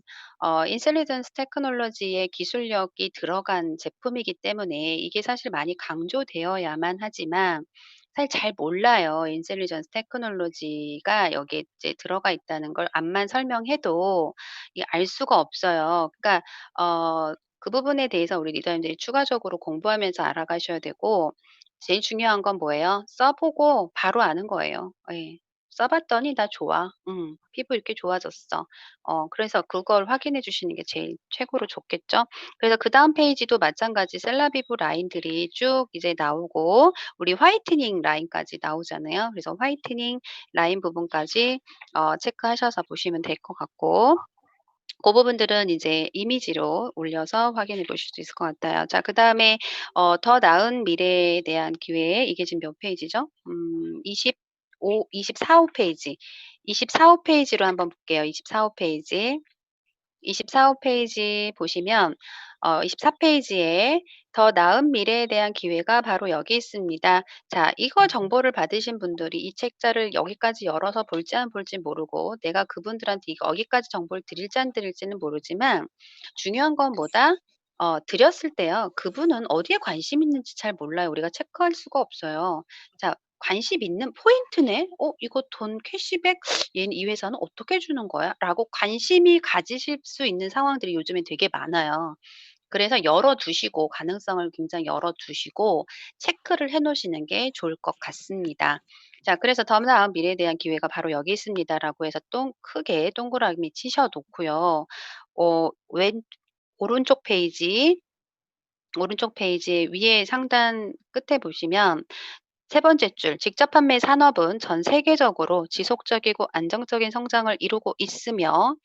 인셀리전스 테크놀로지의 기술력이 들어간 제품이기 때문에 이게 사실 많이 강조되어야만 하지만 사실 잘 몰라요. 인셀리전스 테크놀로지가 여기에 이제 들어가 있다는 걸 암만 설명해도 이게 알 수가 없어요. 그러니까 그 부분에 대해서 우리 리더님들이 추가적으로 공부하면서 알아가셔야 되고 제일 중요한 건 뭐예요? 써 보고 바로 아는 거예요. 예. 써 봤더니 "나 좋아. 피부 이렇게 좋아졌어." 그래서 그걸 확인해 주시는 게 제일 최고로 좋겠죠. 그래서 그다음 페이지도 마찬가지 셀라비브 라인들이 쭉 이제 나오고 우리 화이트닝 라인까지 나오잖아요. 그래서 화이트닝 라인 부분까지 체크하셔서 보시면 될 것 같고 그 부분들은 이제 이미지로 올려서 확인해 보실 수 있을 것 같아요. 자, 그다음에 더 나은 미래에 대한 기회 이게 지금 몇 페이지죠? 24호 페이지. 24호 페이지로 한번 볼게요. 24호 페이지. 24호 페이지 보시면 24페이지에 더 나은 미래에 대한 기회가 바로 여기 있습니다. 자, 이거 정보를 받으신 분들이 이 책자를 여기까지 열어서 볼지 안 볼지 모르고 내가 그분들한테 여기까지 정보를 드릴지 안 드릴지는 모르지만 중요한 건 뭐다? 드렸을 때요. 그분은 어디에 관심 있는지 잘 몰라요. 우리가 체크할 수가 없어요. 자, 관심 있는 포인트네. 이거 돈 캐시백 얘는 이 회사는 어떻게 주는 거야? 라고 관심이 가지실 수 있는 상황들이 요즘에 되게 많아요. 그래서 열어 두시고 가능성을 굉장히 열어 두시고 체크를 해 놓으시는 게 좋을 것 같습니다. 자, 그래서 더 나은 미래에 대한 기회가 바로 여기 있습니다라고 해서 크게 동그라미 치셔 놓고요. 왼 오른쪽 페이지 위에 상단 끝에 보시면 세 번째 줄, 직접 판매 산업은 전 세계적으로 지속적이고 안정적인 성장을 이루고 있으며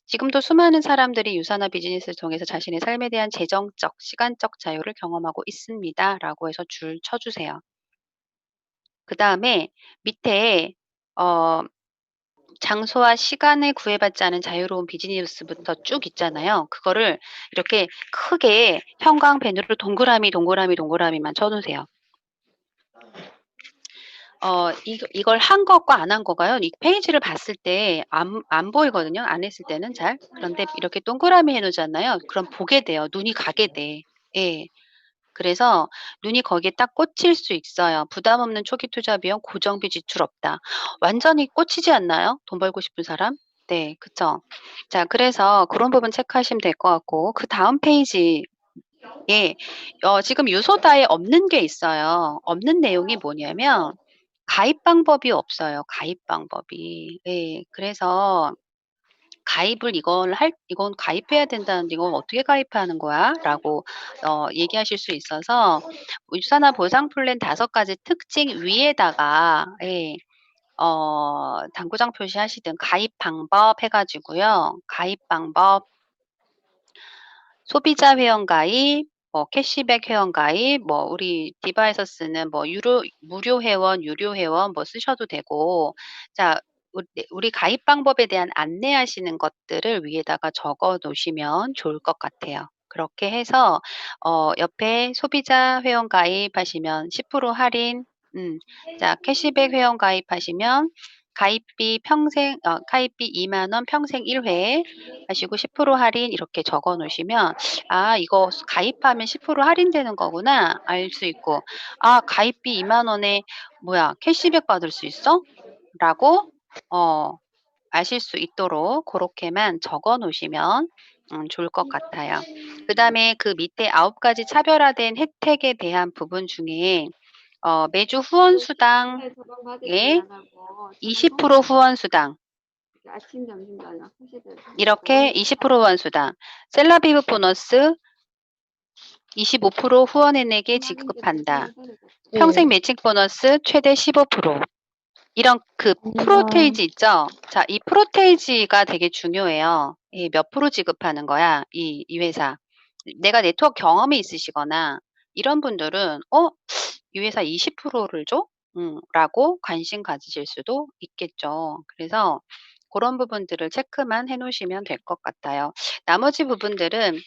지금도 수많은 사람들이 유산화 비즈니스를 통해서 자신의 삶에 대한 재정적, 시간적 자유를 경험하고 있습니다. 라고 해서 줄 쳐주세요. 그 다음에 밑에 어, 장소와 시간에 구애받지 않은 자유로운 비즈니스부터 쭉 있잖아요. 그거를 이렇게 크게 형광펜으로 동그라미만 쳐놓으세요. 이걸 한 것과 안 한 거가요. 이 페이지를 봤을 때 안 보이거든요. 안 했을 때는 잘. 그런데 이렇게 동그라미 해 놓잖아요. 그럼 보게 돼요. 눈이 가게 돼. 예. 그래서 눈이 거기에 딱 꽂힐 수 있어요. 부담 없는 초기 투자 비용, 고정비 지출 없다. 완전히 꽂히지 않나요? 돈 벌고 싶은 사람? 네, 그쵸. 자, 그래서 그런 부분 체크하시면 될 것 같고 그다음 페이지에 지금 유소다에 없는 게 있어요. 없는 내용이 뭐냐면 가입 방법이 없어요, 가입 방법이. 예. 그래서 "이건 가입해야 된다는데 이건 어떻게 가입하는 거야?"라고 얘기하실 수 있어서 유산화 보상 플랜 5가지 특징 위에다가 당구장 표시하시든 가입 방법 해 가지고요. 가입 방법 소비자 회원 가입, 캐시백 회원 가입, 우리 디바에서 쓰는 무료 회원, 유료 회원 쓰셔도 되고 자 우리 가입 방법에 대한 안내하시는 것들을 위에다가 적어 놓으시면 좋을 것 같아요. 그렇게 해서 옆에 소비자 회원 가입하시면 10% 할인 자, 캐시백 회원 가입하시면 가입비 2만 원 평생 1회 하시고 10% 할인 이렇게 적어 놓으시면 아, 이거 가입하면 10% 할인되는 거구나 알 수 있고 아, 가입비 2만 원에 뭐야, 캐시백 받을 수 있어? 라고 아실 수 있도록 그렇게만 적어 놓으시면 좋을 것 같아요. 그다음에 그 밑에 9가지 차별화된 혜택에 대한 부분 중에 매주 후원 수당에 20% 후원 수당 아침, 점심, 저녁 후식을 이렇게 20% 후원 수당, 셀러비브 보너스 25% 후원은에게 지급한다. 평생 매칭 보너스 최대 15%. 이런 그 프로테이지 있죠? 자, 이 프로테이지가 되게 중요해요. 몇 프로 지급하는 거야, 이 회사. 내가 네트워크 경험이 있으시거나 이런 분들은 이 회사 20%를 줘? 라고 관심 가지실 수도 있겠죠. 그래서 그런 부분들을 체크만 해 놓으시면 될 것 같아요. 나머지 부분들은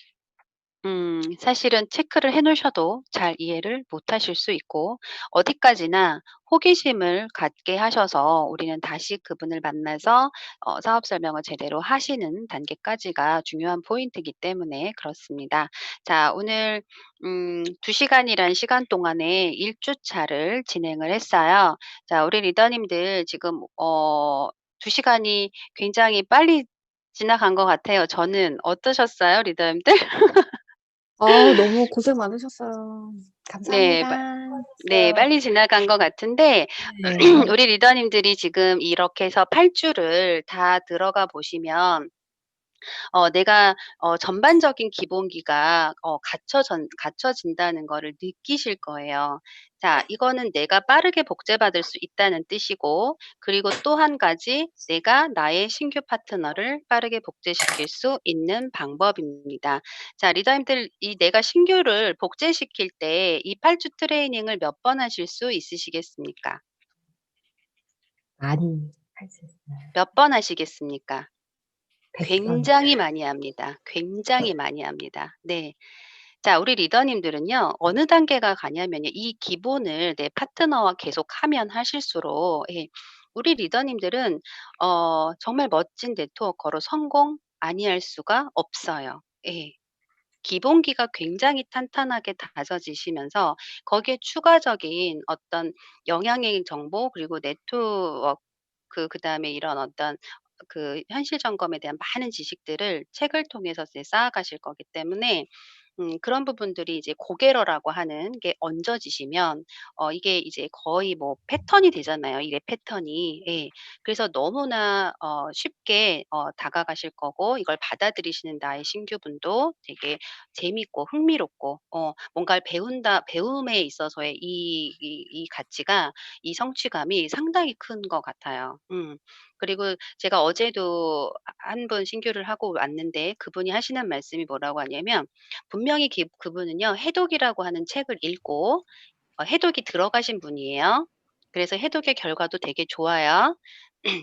사실은 체크를 해 놓으셔도 잘 이해를 못 하실 수 있고 어디까지나 호기심을 갖게 하셔서 우리는 다시 그분을 만나서 사업 설명을 제대로 하시는 단계까지가 중요한 포인트이기 때문에 그렇습니다. 자, 오늘 2시간이란 시간 동안에 1주차를 진행을 했어요. 자, 우리 리더님들 지금 2시간이 굉장히 빨리 지나간 것 같아요. 저는 어떠셨어요, 리더님들? 너무 고생 많으셨어요. 네. 감사합니다. 네. 빨리 지나간 것 같은데 네. 우리 리더님들이 지금 이렇게 해서 8주를 다 들어가 보시면 내가 전반적인 기본기가 갖춰진다는 거를 느끼실 거예요. 자, 이거는 내가 빠르게 복제받을 수 있다는 뜻이고 그리고 또 한 가지 내가 나의 신규 파트너를 빠르게 복제시킬 수 있는 방법입니다. 자, 리더님들 이 내가 신규를 복제시킬 때 이 8주 트레이닝을 몇 번 하실 수 있으시겠습니까? 많이 할 수 있어요. 몇 번 하시겠습니까? 100번. 굉장히 많이 합니다. 굉장히 많이 합니다. 네. 자, 우리 리더님들은요, 어느 단계가 가냐면요, 이 기본을 내 파트너와 계속 하면 하실수록, 우리 리더님들은, 정말 멋진 네트워커로 성공 아니할 수가 없어요. 예. 기본기가 굉장히 탄탄하게 다져지시면서 거기에 추가적인 어떤 영향의 정보 그리고 네트워크 그다음에 이런 어떤 그 현실 점검에 대한 많은 지식들을 책을 통해서 이제 쌓아가실 거기 때문에 그런 부분들이 이제 고개러라고 하는 게 얹어지시면 이게 이제 거의 뭐 패턴이 되잖아요, 일의 패턴이. 예. 그래서 너무나 쉽게 다가가실 거고 이걸 받아들이시는 나의 신규분도 되게 재밌고 흥미롭고 뭔가를 배움에 있어서의 이 가치가 이 성취감이 상당히 큰 것 같아요. 그리고 제가 어제도 한 분 신규를 하고 왔는데 그분이 하시는 말씀이 뭐라고 하냐면 분명히 그분은요, 해독이라고 하는 책을 읽고 해독이 들어가신 분이에요. 그래서 해독의 결과도 되게 좋아요.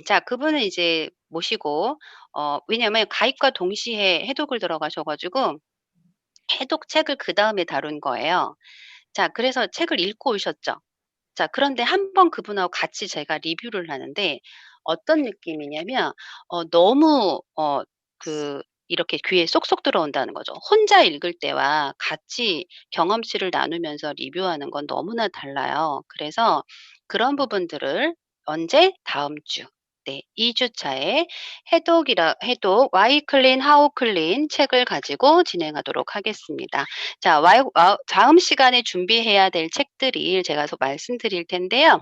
자, 그분은 이제 모시고 왜냐면 가입과 동시에 해독을 들어가셔 가지고 해독 책을 그다음에 다룬 거예요. 자, 그래서 책을 읽고 오셨죠. 자, 그런데 한 번 그분하고 같이 제가 리뷰를 하는데 어떤 느낌이냐면 너무 이렇게 귀에 쏙쏙 들어온다는 거죠. 혼자 읽을 때와 같이 경험치를 나누면서 리뷰하는 건 너무나 달라요. 그래서 그런 부분들을 언제? 다음 주. 네, 2주차에 해독 Why Clean, How Clean 책을 가지고 진행하도록 하겠습니다. 자, 다음 시간에 준비해야 될 책들이 제가 말씀드릴 텐데요.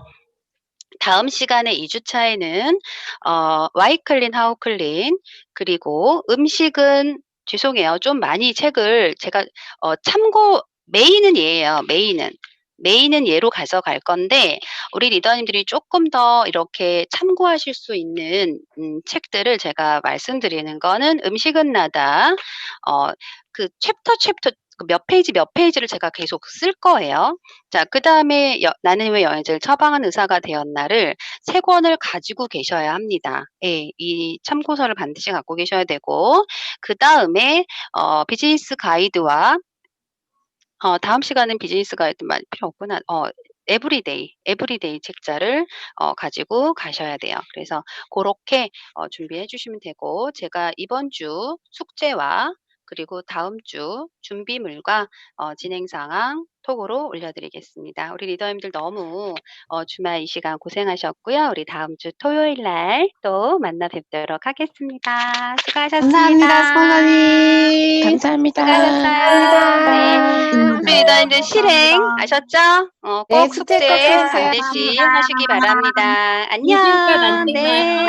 다음 시간에 2주차에는 Why Clean, How Clean 그리고 음식은 죄송해요. 좀 많이 책을 제가 메인은 얘예요, 메인은. 메인은 얘로 가져갈 건데 우리 리더님들이 쪼끔 더 이렇게 참고하실 수 있는 책들을 제가 말씀드리는 거는 음식은 나다. 그 챕터 그 몇 페이지를 제가 계속 쓸 거예요. 자, 그다음에 나는 왜 여행자를 처방한 의사가 되었나를 3권을 가지고 계셔야 합니다. 예. 이 참고서를 반드시 갖고 계셔야 되고 그다음에 비즈니스 가이드와 다음 시간은 비즈니스 가이드 필요 없구나. 에브리데이 책자를 가지고 가셔야 돼요. 그래서 고렇게 준비해 주시면 되고 제가 이번 주 숙제와 그리고 다음 주 준비물과 진행 상황 톡으로 올려드리겠습니다. 우리 리더님들 너무 주말 이 시간 고생하셨고요. 우리 다음 주 토요일 날 또 만나 뵙도록 하겠습니다. 수고하셨습니다. 감사합니다, 스폰서님. 감사합니다. 수고하셨어요. 네. 우리 리더님들 실행 감사합니다. 아셨죠? 네, 꼭 숙제 숙제 꼭 해주세요. 반드시 하시기 바랍니다. 이진표 안녕. 만들어요. 네.